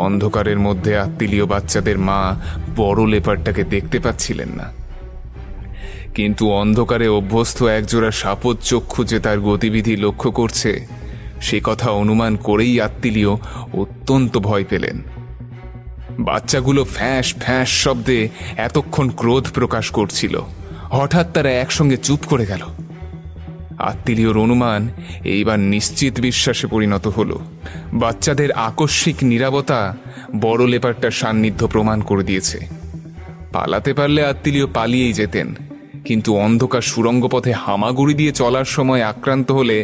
অন্ধকারের মধ্যে আত্মিলিও বাচ্চাদের মা বড় লেপার্ডটাকে দেখতে পাচ্ছিলেন না, কিন্তু অন্ধকারে অভ্যস্ত একজোড়া সাপদ চক্ষু যে তার গতিবিধি লক্ষ্য করছে সে কথা অনুমান করেই আত্মিলিও অত্যন্ত ভয় পেলেন। বাচ্চাগুলো ফ্যাঁস ফ্যাঁস শব্দে এতক্ষণ ক্রোধ প্রকাশ করছিল, হঠাৎ তারা একসঙ্গে চুপ করে গেল। আত্মিলিওর অনুমান এইবার নিশ্চিত বিশ্বাসে পরিণত হল। বাচ্চাদের আকস্মিক নীরবতা বড় লেপারটার সান্নিধ্য প্রমাণ করে দিয়েছে। পালাতে পারলে আত্মিলিও পালিয়েই যেতেন, কিন্তু অন্ধকার সুড়ঙ্গ পথে হামাগুড়ি দিয়ে চলার সময় আক্রান্ত হলে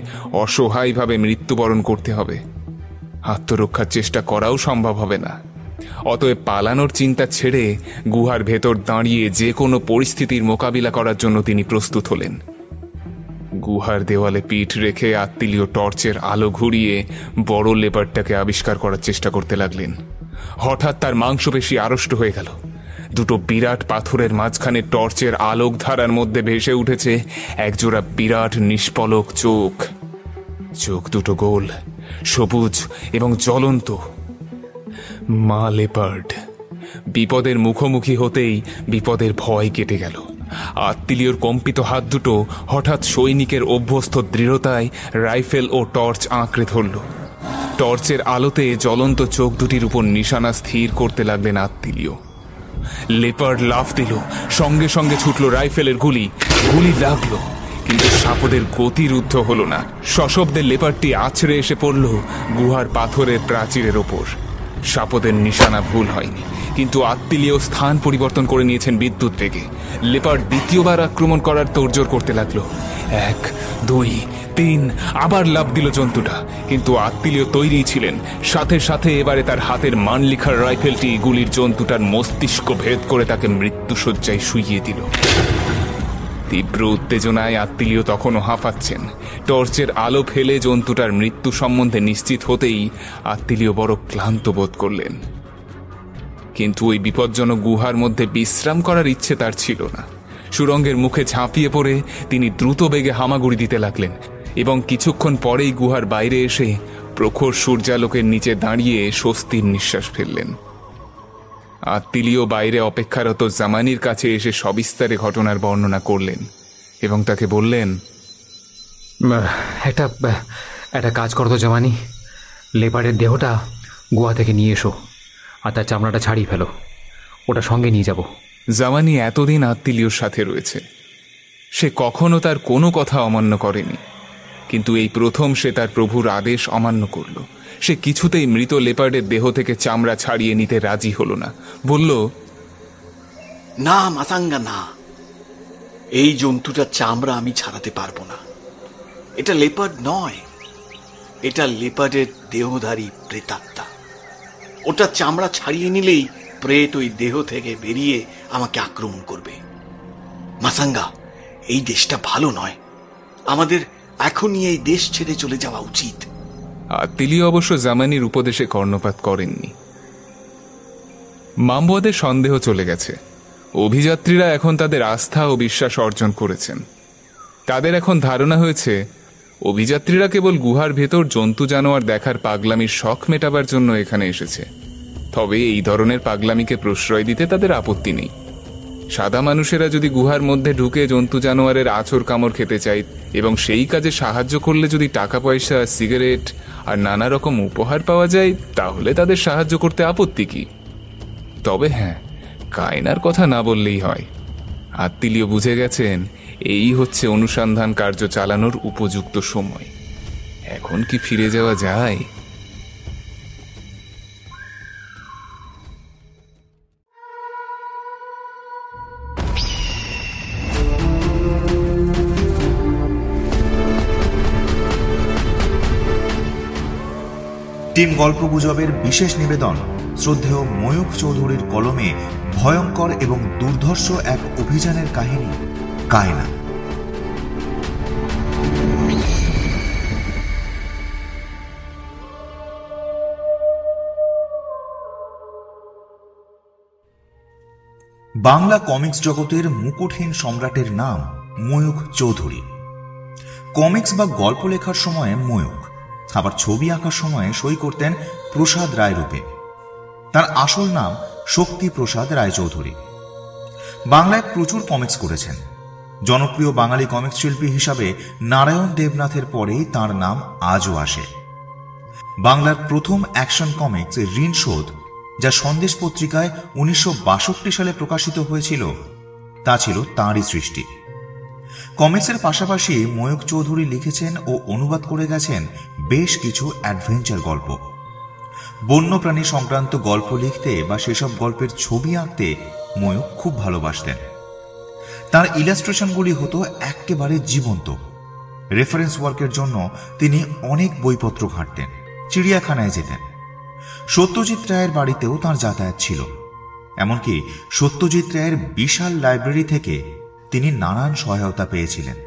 অসহায়ভাবে মৃত্যুবরণ করতে হবে। আত্মরক্ষার চেষ্টা করাও সম্ভব হবে না। অতএব পালানোর চিন্তা ছেড়ে গুহার ভেতর দাঁড়িয়ে যে কোনো পরিস্থিতির মোকাবিলা করার জন্য তিনি প্রস্তুত হলেন। গুহার দেওয়ালে পিঠ রেখে আত্মিলিও টর্চের আলো ঘুরিয়ে বড় লেপারটাকে আবিষ্কার করার চেষ্টা করতে লাগলেন। হঠাৎ তার মাংসপেশি আড়ষ্ট হয়ে গেল। দুটো বিরাট পাথরের মাঝখানে টর্চের আলোক ধারার মধ্যে ভেসে উঠেছে একজোড়া বিরাট নিষ্পলক চোখ। চোখ দুটো গোল, সবুজ এবং জ্বলন্ত। মা লেপার্ড। বিপদের মুখোমুখি হতেই বিপদের ভয় কেটে গেল। আত্মিলিওর কম্পিত হাত দুটো হঠাৎ সৈনিকের অভ্যস্ত দৃঢ়তায় রাইফেল ও টর্চ আঁকড়ে ধরল। টর্চের আলোতে জ্বলন্ত চোখ দুটির উপর নিশানা স্থির করতে লাগলেন আত্মিলিও। লেপার্ড লাফ দিল, সঙ্গে সঙ্গে ছুটল রাইফেলের গুলি। গুলি লাগলো, কিন্তু সাপদের গতিরুদ্ধ হল না। সশব্দে লেপার্ডটি আছড়ে এসে পড়ল গুহার পাথরের প্রাচীরের ওপর। সাপদের নিশানা ভুল হয়নি, কিন্তু আত্মিলিও স্থান পরিবর্তন করে নিয়েছেন বিদ্যুৎ বেগে। লেপার্ড দ্বিতীয়বার আক্রমণ করার তোড়জোড় করতে লাগলো। 1, 2, 3 আবার লাফ দিল জন্তুটা, কিন্তু আত্মিলিও তৈরি ছিলেন। সাথে সাথে এবারে তার হাতের মানলিখার রাইফেলটি গুলির জন্তুটার মস্তিষ্ক ভেদ করে তাকে মৃত্যুশয্যায় শুইয়ে দিল। তীব্র উত্তেজনায় আত্মিলিও তখনও হাঁপাচ্ছেন। টর্চের আলো ফেলে জন্তুটার মৃত্যু সম্বন্ধে নিশ্চিত হতেই আত্মিলিও বড় ক্লান্ত বোধ করলেন। কিন্তু ওই বিপজ্জনক গুহার মধ্যে বিশ্রাম করার ইচ্ছে তার ছিল না। সুড়ঙ্গের মুখে ঝাঁপিয়ে পড়ে তিনি দ্রুত বেগে হামাগুড়ি দিতে লাগলেন এবং কিছুক্ষণ পরেই গুহার বাইরে এসে প্রখর সূর্যালোকের নিচে দাঁড়িয়ে স্বস্তির নিঃশ্বাস ফেললেন। আত্মিলিও বাইরে অপেক্ষারত জামানির কাছে এসে সবিস্তারে ঘটনার বর্ণনা করলেন এবং তাকে বললেন, একটা কাজ করো তো জামানি, লেপারের দেহটা গুহা থেকে নিয়ে এসো আর তার চামড়াটা ছাড়িয়ে ফেলো, ওটা সঙ্গে নিয়ে যাব। জামানি এতদিন আত্মিলিওর সাথে রয়েছে। সে কখনো তার কোনো কথা অমান্য করেনি, কিন্তু এই প্রথম সে তার প্রভুর আদেশ অমান্য করল। সে কিছুতেই মৃত লেপার্ডের দেহ থেকে চামড়া ছাড়িয়ে নিতে রাজি হল না। বলল, না মাসাঙ্গা, না, এই জন্তুটার চামড়া আমি ছাড়াতে পারবো না। এটা লেপার্ড নয়, এটা লেপার্ডের দেহধারী প্রেতাত্মা। ওটা চামড়া ছাড়িয়ে নিলেই প্রেত ওই দেহ থেকে বেরিয়ে আমাকে আক্রমণ করবে। মাসাঙ্গা, এই দেশটা ভালো নয়, আমাদের এখনই এই দেশ ছেড়ে চলে যাওয়া উচিত। আত্মিলিও অবশ্য জামানির উপদেশে কর্ণপাত করেননি। মামবুয়াদের সন্দেহ চলে গেছে। অভিযাত্রীরা এখন তাদের আস্থা ও বিশ্বাস অর্জন করেছেন। তাদের এখন ধারণা হয়েছে অভিযাত্রীরা কেবল গুহার ভেতর জন্তু জানোয়ার দেখার পাগলামির শখ মেটাবার জন্য এখানে এসেছে। তবে এই ধরনের পাগলামিকে প্রশ্রয় দিতে তাদের আপত্তি নেই। সাদা মানুষেরা যদি গুহার মধ্যে ঢুকে জন্তু জানোয়ারের আঁচড় কামড় খেতে চায় এবং সেই কাজে সাহায্য করলে যদি টাকা পয়সা, সিগারেট আর নানা রকম উপহার পাওয়া যায়, তাহলে তাদের সাহায্য করতে আপত্তি কি? তবে হ্যাঁ, কায়নার কথা না বললেই হয়। আত্মীয় বুঝে গেছেন এই হচ্ছে অনুসন্ধান কার্য চালানোর উপযুক্ত সময়। এখন কি ফিরে যাওয়া যায়? টিম গল্পগুজবের বিশেষ নিবেদন শ্রদ্ধেয় ময়ূখ চৌধুরীর কলমে ভয়ঙ্কর এবং দুর্ধর্ষ এক অভিযানের কাহিনী কায়না। বাংলা কমিক্স জগতের মুকুটহীন সম্রাটের নাম ময়ূখ চৌধুরী। কমিক্স বা গল্প লেখার সময় ময়ূখ, আবার ছবি আঁকার সময় সই করতেন প্রসাদ রায় রূপে। তার আসল নাম শক্তি প্রসাদ রায়চৌধুরী। বাংলায় প্রচুর কমিক্স করেছেন। জনপ্রিয় বাঙালি কমিক্স শিল্পী হিসাবে নারায়ণ দেবনাথের পরেই তার নাম আজও আসে। বাংলার প্রথম অ্যাকশন কমিক্স ঋণ শোধ, যা সন্দেশ পত্রিকায় 1962 সালে প্রকাশিত হয়েছিল, তা ছিল তাঁরই সৃষ্টি। কমিক্সের পাশাপাশি ময়ূখ চৌধুরী লিখেছেন ও অনুবাদ করে গেছেন বেশ কিছু অ্যাডভেঞ্চার গল্প। বন্যপ্রাণী সংক্রান্ত গল্প লিখতে বা সেসব গল্পের ছবি আঁকতে ময়ূখ খুব ভালোবাসতেন। তার ইলাস্ট্রেশনগুলি হতো একেবারে জীবন্ত। রেফারেন্স ওয়ার্কের জন্য তিনি অনেক বইপত্র ঘাঁটতেন, চিড়িয়াখানায় যেতেন। সত্যজিৎ রায়ের বাড়িতেও তাঁর যাতায়াত ছিল। এমনকি সত্যজিৎ রায়ের বিশাল লাইব্রেরি থেকে তিনি নানান সহায়তা পেয়েছিলেন।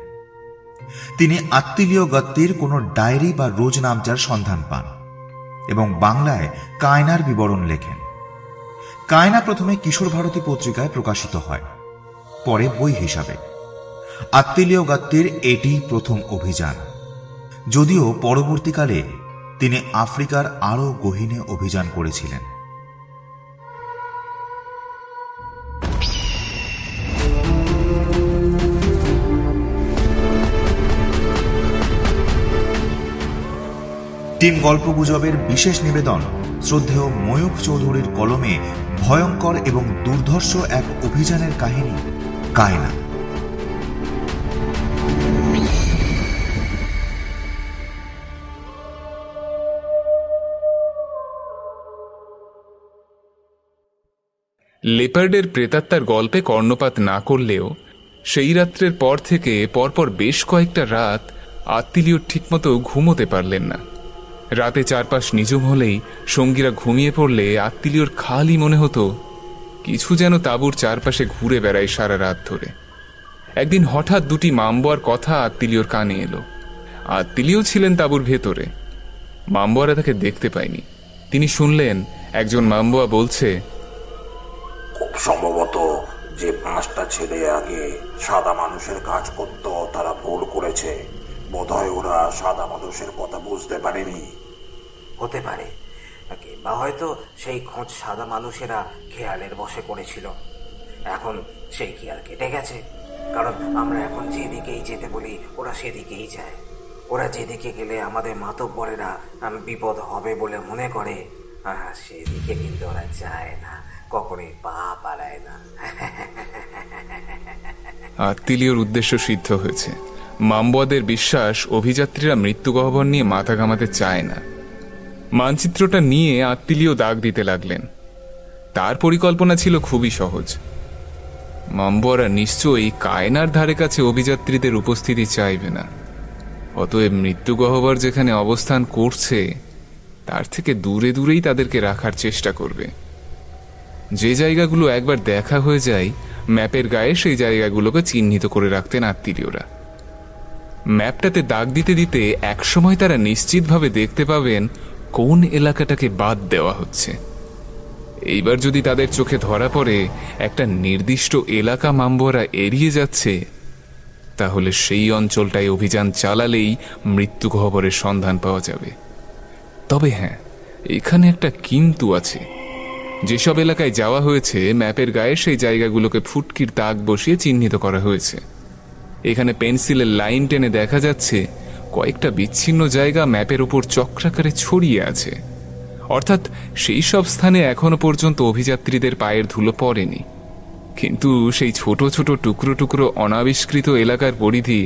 তিনি আত্মীয় গত্তির কোনো ডায়েরি বা রোজনামচার সন্ধান পান এবং বাংলায় কায়নার বিবরণ লেখেন। কায়না প্রথমে কিশোর ভারতী পত্রিকায় প্রকাশিত হয়, পরে বই হিসাবে। আত্মীয় গত্তির এটি প্রথম অভিযান, যদিও পরবর্তীকালে তিনি আফ্রিকার আরও গহীনে অভিযান করেছিলেন। টিম গল্পগুজবের বিশেষ নিবেদন শ্রদ্ধেয় ময়ূখ চৌধুরীর কলমে ভয়ঙ্কর এবং দুর্ধর্ষ এক অভিযানের কাহিনী কায়না। লেপার্ডের প্রেতাত্মার গল্পে কর্ণপাত না করলেও সেই রাত্রের পর থেকে পরপর বেশ কয়েকটা রাত আত্মীয় ঠিকমতো ঘুমোতে পারলেন না। রাতে চারপাশ নিঝুম হলেই সঙ্গীরা ঘুমিয়ে পড়লে আত্মীয়র খালি মনে হতো কিছু যেন তাঁবুর চারপাশে ঘুরে বেড়ায় সারা রাত ধরে। একদিন হঠাৎ দুটি মামবোয়ার কথা আত্মীয়র কানে এলো। আত্মীয় ছিলেন তাঁবুর ভেতরে। মামবোয়ারা তাকে দেখতে পায়নি। তিনি শুনলেন একজন মামবোয়া বলছে, খুব সম্ভবত যে 5টা ছেলে আগে সাদা মানুষের কাজ করত তারা ভুল করেছে। বোধহয় ওরা সাদা মানুষের কথা বুঝতে পারেনি। হতে পারে, কিংবা হয়তো সেই খোঁজ সাদা মানুষেরা খেয়ালের বশে করেছিল। এখন সেই খেয়াল কেটে গেছে, কারণ আমরা এখন যেদিকেই যেতে বলি ওরা সেদিকেই যায়। ওরা যেদিকে গেলে আমাদের মাতব্বরেরা বিপদ হবে বলে মনে করে, সেদিকে কিন্তু ওরা যায় না, কখনোই পা বাড়ায় না। আত্মীয়র উদ্দেশ্য সিদ্ধ হয়েছে। মামবোয়াদের বিশ্বাস অভিযাত্রীরা মৃত্যু গহ্বর নিয়ে মাথা ঘামাতে চায় না। মানচিত্রটা নিয়ে আত্মীয় দাগ দিতে লাগলেন। তার পরিকল্পনা ছিল খুবই সহজ। মামবোয়ারা নিশ্চয়ই কায়নার ধারে কাছে অভিযাত্রীদের উপস্থিতি চাইবে না। অতএব মৃত্যু গহ্বর যেখানে অবস্থান করছে তার থেকে দূরে দূরেই তাদেরকে রাখার চেষ্টা করবে। যে জায়গাগুলো একবার দেখা হয়ে যায়, ম্যাপের গায়ে সেই জায়গাগুলোকে চিহ্নিত করে রাখতেন আত্মীয়রা। ম্যাপটাতে দাগ দিতে দিতে একসময় তারা নিশ্চিতভাবে দেখতে পাবেন কোন এলাকাটাকে বাদ দেওয়া হচ্ছে। এইবার যদি তাদের চোখে ধরা পড়ে একটা নির্দিষ্ট এলাকা মামবোয়ারা এড়িয়ে যাচ্ছে, তাহলে সেই অঞ্চলটায় অভিযান চালালেই মৃত্যু গহ্বরের সন্ধান পাওয়া যাবে। তবে হ্যাঁ, এখানে একটা কিন্তু আছে। যেসব এলাকায় যাওয়া হয়েছে ম্যাপের গায়ে সেই জায়গাগুলোকে ফুটকির দাগ বসিয়ে চিহ্নিত করা হয়েছে। এখানে পেন্সিলের লাইন টেনে দেখা যাচ্ছে কয়েকটা বিচ্ছিন্ন জায়গা ম্যাপের উপর চক্রাকারে ছড়িয়ে আছে। অর্থাৎ সেই সব স্থানে এখনো পর্যন্ত অভিযাত্রীদের পায়ের ধুলো পড়েনি, কিন্তু সেই ছোট ছোট টুকরো টুকরো অনাবিষ্কৃত এলাকার পরিধি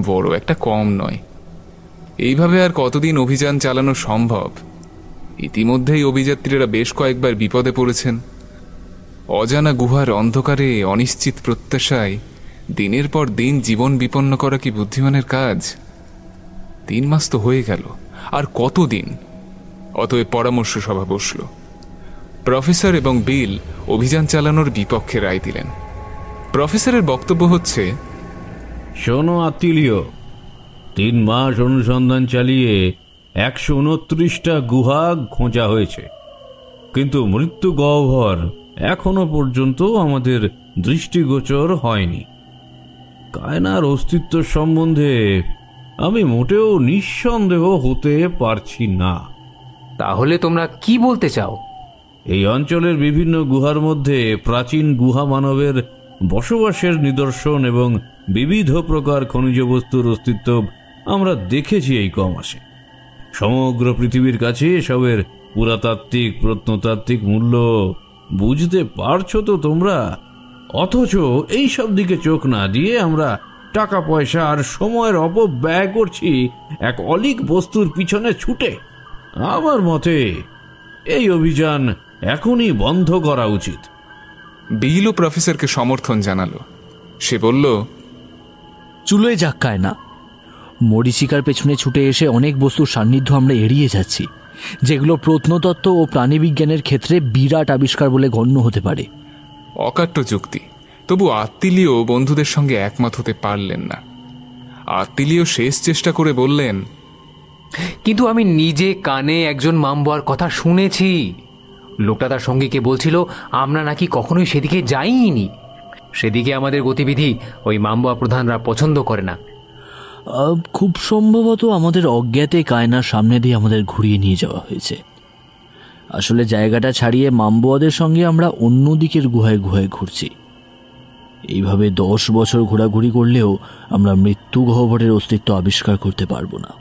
বড় একটা কম নয়। এইভাবে আর কতদিন অভিযান চালানো সম্ভব? ইতিমধ্যেই অভিযাত্রীরা বেশ কয়েকবার বিপদে পড়েছেন। অজানা গুহার অন্ধকারে অনিশ্চিত প্রত্যাশায় দিনের পর দিন জীবন বিপন্ন করা কি বুদ্ধিমানের কাজ? 3 মাস তো হয়ে গেল, আর কতদিন? অতএব পরামর্শ সভা বসল। প্রফেসর এবং বিল অভিযান চালানোর বিপক্ষে রায় দিলেন। প্রফেসরের বক্তব্য হচ্ছে, শোনো আত্মীয়, 3 মাস অনুসন্ধান চালিয়ে 129টা গুহা খোঁজা হয়েছে, কিন্তু মৃত্যু গহ্বর এখনো পর্যন্ত আমাদের দৃষ্টিগোচর হয়নি। কায়নার অস্তিত্ব সম্বন্ধে আমি মোটেও নিঃসন্দেহ হতে পারছি না। তাহলে তোমরা কি বলতে চাও? এই অঞ্চলের বিভিন্ন গুহার মধ্যে প্রাচীন গুহা মানবের বসবাসের নিদর্শন এবং বিবিধ প্রকার খনিজ বস্তুর অস্তিত্ব আমরা দেখেছি এই কমাসে। সমগ্র পৃথিবীর কাছে এসবের পুরাতাত্ত্বিক প্রত্নতাত্ত্বিক মূল্য বুঝতে পারছো তো তোমরা? অথচ এই সব দিকে চোখ না দিয়ে আমরা টাকা পয়সা আর সময়ের অপব্যয় করছি এক অলীক বস্তুর পিছনে ছুটে। আমার মতে এই অভিযান এখনই বন্ধ করা উচিত। বিলও প্রফেসরকে সমর্থন জানালো। সে বলল, চুলোয় যাক কায়না, মরীচিকার পেছনে ছুটে এসে অনেক বস্তুর সান্নিধ্য আমরা এড়িয়ে যাচ্ছি, যেগুলো প্রত্নতত্ত্ব ও প্রাণীবিজ্ঞানের ক্ষেত্রে বিরাট আবিষ্কার বলে গণ্য হতে পারে। অকাট্য যুক্তি, তবু আত্মীয় বন্ধুদের সঙ্গে একমত হতে পারলেন না। আত্মীয় শেষ চেষ্টা করে বললেন, কিন্তু আমি নিজে কানে একজন মামবোয়ার কথা শুনেছি। লোকটা তার সঙ্গীকে বলছিল আমরা নাকি কখনোই সেদিকে যাইনি। সেদিকে আমাদের গতিবিধি ওই মামবোয়া প্রধানরা পছন্দ করে না। খুব সম্ভবত আমাদের অজ্ঞাতে কায়নার সামনে দিয়ে আমাদের ঘুরিয়ে নিয়ে যাওয়া হয়েছে। আসলে জায়গাটা ছাড়িয়ে মামবোয়াদের সঙ্গে আমরা অন্য দিকের গুহায় গুহায় ঘুরছি। এইভাবে 10 বছর ঘোরাঘুরি করলেও আমরা মৃত্যু গহ্বরের অস্তিত্ব আবিষ্কার করতে পারবো না।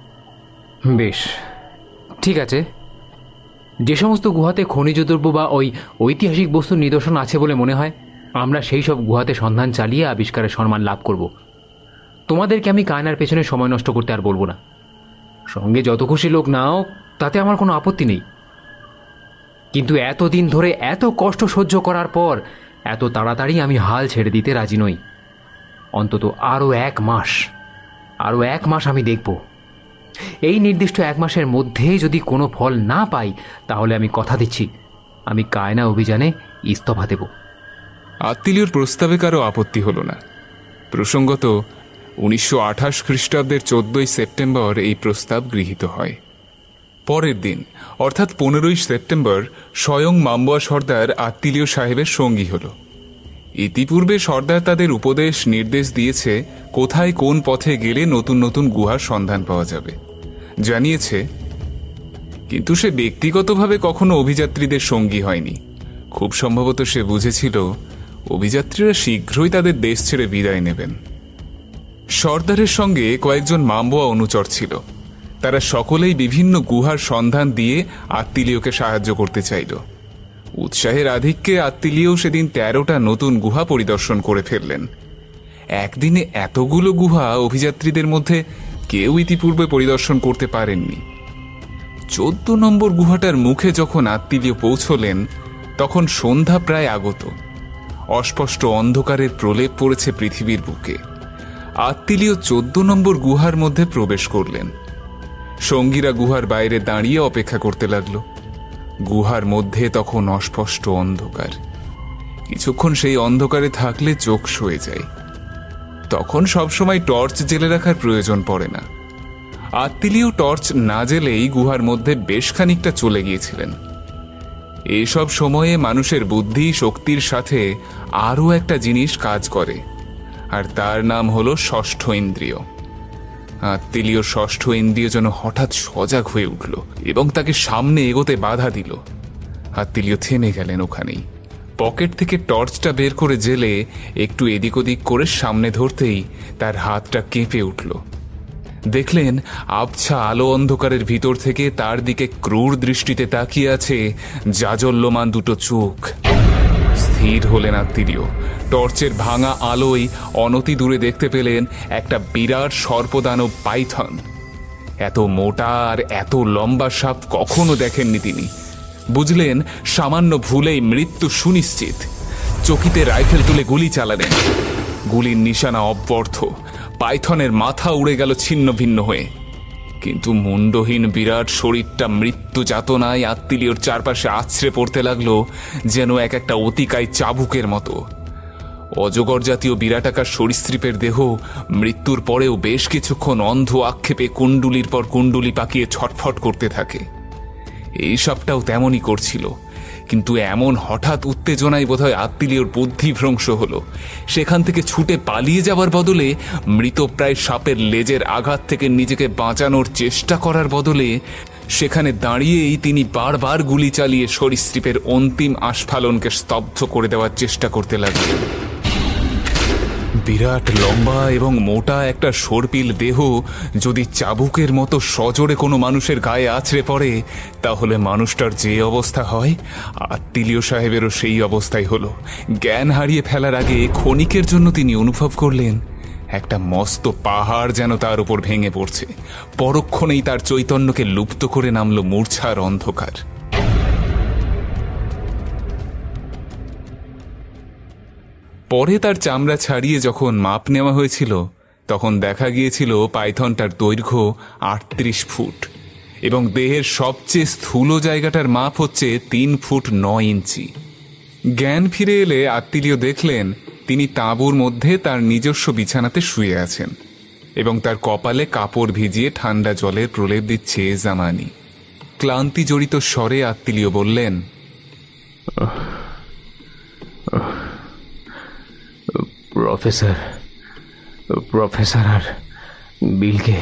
বেশ, ঠিক আছে। যে সমস্ত গুহাতে খনিজ দ্রব্য বা ওই ঐতিহাসিক বস্তুর নিদর্শন আছে বলে মনে হয়, আমরা সেই সব গুহাতে সন্ধান চালিয়ে আবিষ্কারের সম্মান লাভ করব। তোমাদেরকে আমি কায়নার পেছনে সময় নষ্ট করতে আর বলবো না। সঙ্গে যত খুশি লোক নাও, তাতে আমার কোনো আপত্তি নেই। কিন্তু এতদিন ধরে এত কষ্ট সহ্য করার পর এত তাড়াতাড়ি আমি হাল ছেড়ে দিতে রাজি নই। অন্তত আরও 1 মাস আমি দেখব। এই নির্দিষ্ট 1 মাসের মধ্যে যদি কোনো ফল না পাই, তাহলে আমি কথা দিচ্ছি আমি কায়না অভিযানে ইস্তফা দেব। আত্মীয়র প্রস্তাবে কারো আপত্তি হল না। প্রসঙ্গত 1928 খ্রিস্টাব্দের 14 সেপ্টেম্বর এই প্রস্তাব গৃহীত হয়। পরের দিন অর্থাৎ 15 সেপ্টেম্বর স্বয়ং মামবোয়া সর্দার আত্মীয় সাহেবের সঙ্গী হল। ইতিপূর্বে সর্দার তাদের উপদেশ নির্দেশ দিয়েছে কোথায় কোন পথে গেলে নতুন নতুন গুহার সন্ধান পাওয়া যাবে, জানিয়েছে। কিন্তু সে ব্যক্তিগতভাবে কখনো অভিযাত্রীদের সঙ্গী হয়নি। খুব সম্ভবত সে বুঝেছিল অভিযাত্রীরা শীঘ্রই তাদের দেশ ছেড়ে বিদায় নেবেন। সর্দারের সঙ্গে কয়েকজন মামবোয়া অনুচর ছিল। তারা সকলেই বিভিন্ন গুহার সন্ধান দিয়ে আত্মীয়কে সাহায্য করতে চাইল। উৎসাহের আধিক্যে আত্মীয় সেদিন 13টা নতুন গুহা পরিদর্শন করে ফেললেন। একদিনে এতগুলো গুহা অভিযাত্রীদের মধ্যে কেউ ইতিপূর্বে পরিদর্শন করতে পারেননি। 14 নম্বর গুহাটার মুখে যখন আত্মীয় পৌঁছলেন, তখন সন্ধ্যা প্রায় আগত। অস্পষ্ট অন্ধকারের প্রলেপ পড়েছে পৃথিবীর বুকে। আত্মীয় 14 নম্বর গুহার মধ্যে প্রবেশ করলেন। সঙ্গীরা গুহার বাইরে দাঁড়িয়ে অপেক্ষা করতে লাগলো। গুহার মধ্যে তখন অস্পষ্ট অন্ধকার। কিছুক্ষণ সেই অন্ধকারে থাকলে চোখ সয়ে যায়। তখন সবসময় টর্চ জেলে রাখার প্রয়োজন পড়ে না। আত্মীয় টর্চ না জেলেই গুহার মধ্যে বেশ খানিকটা চলে গিয়েছিলেন। এসব সময়ে মানুষের বুদ্ধি শক্তির সাথে আরও একটা জিনিস কাজ করে, আর তার নাম হলো ষষ্ঠ ইন্দ্রিয়। আত্মীয় ষষ্ঠ ইন্দ্রিয় যেন হঠাৎ সজাগ হয়ে উঠল এবং তাকে সামনে এগোতে বাধা দিল। আত্মীয় থেমে গেলেন ওখানেই। পকেট থেকে টর্চটা বের করে জেলে একটু এদিক ওদিক করে সামনে ধরতেই তার হাতটা কেঁপে উঠল। দেখলেন আবছা আলো অন্ধকারের ভিতর থেকে তার দিকে ক্রূর দৃষ্টিতে তাকিয়ে আছে জাজল্যমান দুটো চোখ। স্থির হলেন আত্মীয়। টর্চের ভাঙা আলোয় অনতি দূরে দেখতে পেলেন একটা বিরাট সর্পদানব পাইথন। এত মোটা আর এত লম্বা সাপ কখনো দেখেননি তিনি। বুঝলেন সামান্য ভুলেই মৃত্যু সুনিশ্চিত। চকিতে রাইফেল তুলে গুলি চালালেন। গুলির নিশানা অব্যর্থ। পাইথনের মাথা উড়ে গেল ছিন্ন ভিন্ন হয়ে। কিন্তু মুন্ডহীন বিরাট শরীরটা মৃত্যু যাতনায় আত্মীয়র চারপাশে আছড়ে পড়তে লাগলো, যেন এক একটা অতিকায় চাবুকের মতো। অজগর জাতীয় বিরাটাকার সরীসৃপের দেহ মৃত্যুর পরেও বেশ কিছুক্ষণ অন্ধ আক্ষেপে কুণ্ডুলির পর কুণ্ডুলি পাকিয়ে ছটফট করতে থাকে। এই সাপটাও তেমনই করছিল। কিন্তু এমন হঠাৎ উত্তেজনায় বোধহয় আত্মীয়র বুদ্ধিভ্রংশ হলো। সেখান থেকে ছুটে পালিয়ে যাবার বদলে, মৃতপ্রায় সাপের লেজের আঘাত থেকে নিজেকে বাঁচানোর চেষ্টা করার বদলে সেখানে দাঁড়িয়েই তিনি বারবার গুলি চালিয়ে সরীসৃপের অন্তিম আস্ফালনকে স্তব্ধ করে দেওয়ার চেষ্টা করতে লাগলেন। বিরাট লম্বা এবং মোটা একটা সর্পিল দেহ যদি চাবুকের মতো সজোরে কোনো মানুষের গায়ে আছড়ে পড়ে, তাহলে মানুষটার যে অবস্থা হয়, আত্মীয় সাহেবেরও সেই অবস্থাই হলো। জ্ঞান হারিয়ে ফেলার আগে ক্ষণিকের জন্য তিনি অনুভব করলেন একটা মস্ত পাহাড় যেন তার উপর ভেঙে পড়ছে। পরক্ষণেই তার চৈতন্যকে লুপ্ত করে নামল মূর্ছার অন্ধকার। পরে তার চামড়া ছাড়িয়ে যখন মাপ নেওয়া হয়েছিল, তখন দেখা গিয়েছিল পাইথনটার দৈর্ঘ্য 38 ফুট এবং দেহের সবচেয়ে স্থূল জায়গাটার মাপ হচ্ছে 3 ফুট 9 ইঞ্চি। জ্ঞান ফিরে এলে আত্মীয় দেখলেন তিনি তাঁবুর মধ্যে তার নিজস্ব বিছানাতে শুয়ে আছেন এবং তার কপালে কাপড় ভিজিয়ে ঠান্ডা জলের প্রলেপ দিচ্ছে জামানি। ক্লান্তি জড়িত স্বরে আত্মীয় বললেন, প্রফেসর আর বিলকে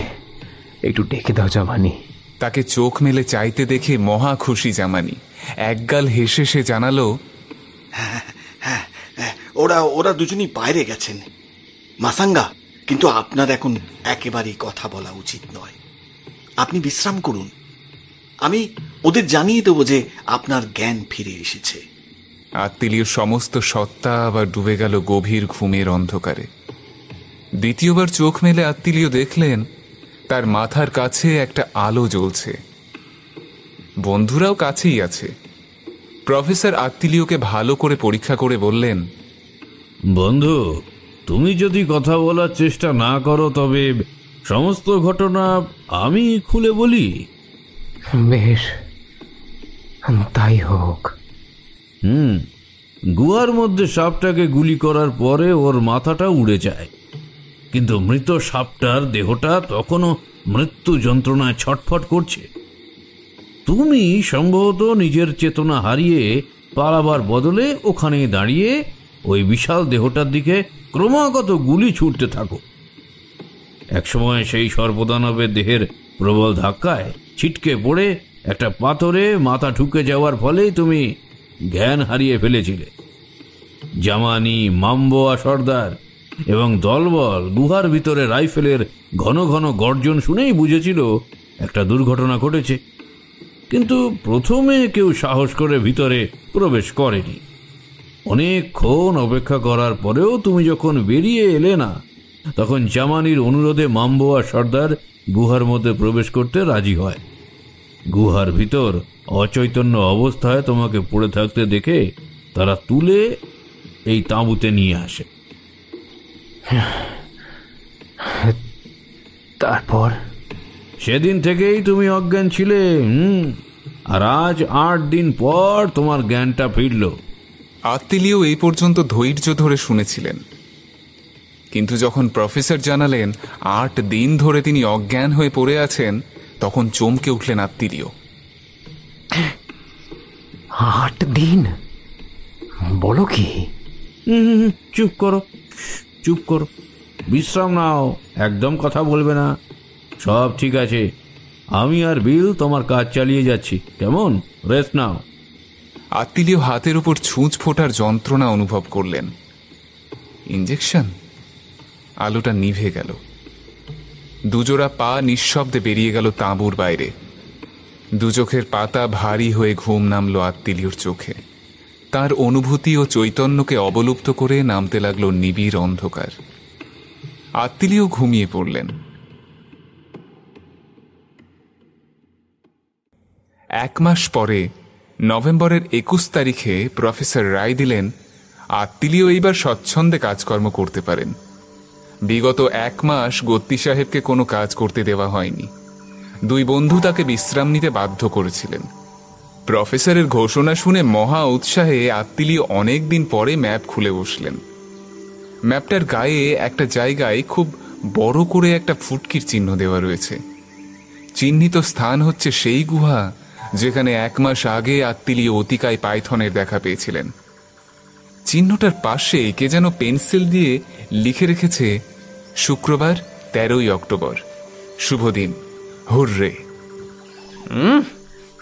একটু ডেকে দাও জামানি। তাকে চোখ মেলে চাইতে দেখে মহা খুশি জামানি। একগাল হেসে সে জানালো, হ্যাঁ, ওরা দুজনই বাইরে গেছেন মাসাঙ্গা, কিন্তু আপনার এখন একেবারেই কথা বলা উচিত নয়। আপনি বিশ্রাম করুন। আমি ওদের জানিয়ে দেবো যে আপনার জ্ঞান ফিরে এসেছে। আত্মীয় সমস্ত সত্তা আবার ডুবে গেল গভীর ঘুমের অন্ধকারে। দ্বিতীয়বার চোখ মেলে আত্মীয় দেখলেন তার মাথার কাছে একটা আলো জ্বলছে। বন্ধুরাও কাছেই আছে। প্রফেসর আত্মীয়কে ভালো করে পরীক্ষা করে বললেন, বন্ধু, তুমি যদি কথা বলার চেষ্টা না করো তবে সমস্ত ঘটনা আমি খুলে বলি। বেশ, তাই হোক। গুহার মধ্যে সাপটাকে গুলি করার পরে ওর মাথাটা উড়ে যায়, কিন্তু মৃত সাপটার দেহটা তখনও মৃত্যু যন্ত্রণায় ছটফট করছে। তুমি সম্ভবত নিজের চেতনা হারিয়ে পালাবার বদলে ওখানে দাঁড়িয়ে ওই বিশাল দেহটার দিকে ক্রমাগত গুলি ছুটতে থাকো। একসময় সেই সর্বদানবের দেহের প্রবল ধাক্কায় ছিটকে পড়ে একটা পাথরে মাথা ঢুকে যাওয়ার ফলেই তুমি জ্ঞান হারিয়ে ফেলেছিলে। জামানি, মাম্বোয়া সর্দার এবং দলবল গুহার ভিতরে রাইফেলের ঘন ঘন গর্জন শুনেই বুঝেছিল একটা দুর্ঘটনা ঘটেছে, কিন্তু প্রথমে কেউ সাহস করে ভিতরে প্রবেশ করেনি। অনেকক্ষণ অপেক্ষা করার পরেও তুমি যখন বেরিয়ে এলে না, তখন জামানির অনুরোধে মাম্বোয়া সর্দার গুহার মধ্যে প্রবেশ করতে রাজি হয়। গুহার ভিতর অচৈতন্য অবস্থায় তোমাকে পড়ে থাকতে দেখে তারা তুলে এই তাঁবুতে নিয়ে আসে। তারপর সেদিন থেকেই তুমি অজ্ঞান ছিলে, আর আজ 8 দিন পর তোমার জ্ঞানটা ফিরল। আত্মীয় এই পর্যন্ত ধৈর্য ধরে শুনেছিলেন, কিন্তু যখন প্রফেসর জানালেন 8 দিন ধরে তিনি অজ্ঞান হয়ে পড়ে আছেন, তখন চমকে উঠলেন আত্মীয়। 8 দিন? বলো কি? চুপ করো, চুপ করো, বিশ্রাম নাও, একদম কথা বলবে না। সব ঠিক আছে, আমি আর বিল তোমার কাজ চালিয়ে যাচ্ছি, কেমন? রেস্ট নাও। আত্মীয় হাতের উপর ছুঁচ ফোটার যন্ত্রণা অনুভব করলেন। ইঞ্জেকশন? আলোটা নিভে গেল। দুজোড়া পা নিঃশব্দে বেরিয়ে গেল তাঁবুর বাইরে। দু চোখের পাতা ভারী হয়ে ঘুম নামল আত্মীয়র চোখে। তার অনুভূতি ও চৈতন্যকে অবলুপ্ত করে নামতে লাগলো নিবিড় অন্ধকার। আত্মিলিও ঘুমিয়ে পড়লেন। 1 মাস পরে নভেম্বরের 21 তারিখে প্রফেসর রায় দিলেন আত্মিলিও এইবার স্বচ্ছন্দে কাজকর্ম করতে পারেন। বিগত 1 মাস গত্তি সাহেবকে কোনো কাজ করতে দেওয়া হয়নি। 2 বন্ধু তাকে বিশ্রাম নিতে বাধ্য করেছিলেন। প্রফেসরের ঘোষণা শুনে মহা উৎসাহে আত্মিলিও অনেকদিন পরে ম্যাপ খুলে বসলেন। ম্যাপটার গায়ে একটা জায়গায় খুব বড় করে একটা ফুটকির চিহ্ন দেওয়া রয়েছে। চিহ্নিত স্থান হচ্ছে সেই গুহা যেখানে 1 মাস আগে আত্মিলিও অতিকায় পাইথনের দেখা পেয়েছিলেন। চিহ্নটার পাশে কে যেন পেন্সিল দিয়ে লিখে রেখেছে শুক্রবার 13ই অক্টোবর, শুভ দিন, হুররে।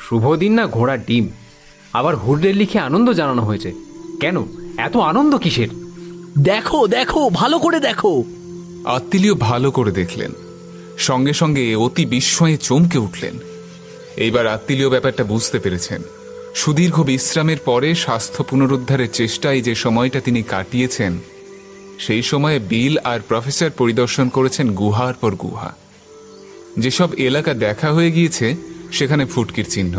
শুভ দিন না ঘোড়ার ডিম, আবার হুররে লিখে আনন্দ জানানো হয়েছে। কেন এত আনন্দ কিসের? দেখো দেখো, ভালো করে দেখো। আত্মিলিও ভালো করে দেখলেন, সঙ্গে সঙ্গে অতি বিস্ময়ে চমকে উঠলেন। এইবার আত্মিলিও ব্যাপারটা বুঝতে পেরেছেন। সুদীর্ঘ বিশ্রামের পরে স্বাস্থ্য পুনরুদ্ধারের চেষ্টায় যে সময়টা তিনি কাটিয়েছেন, সেই সময়ে বিল আর প্রফেসর পরিদর্শন করেছেন গুহার পর গুহা। যেসব এলাকা দেখা হয়ে গিয়েছে সেখানে ফুটকির চিহ্ন।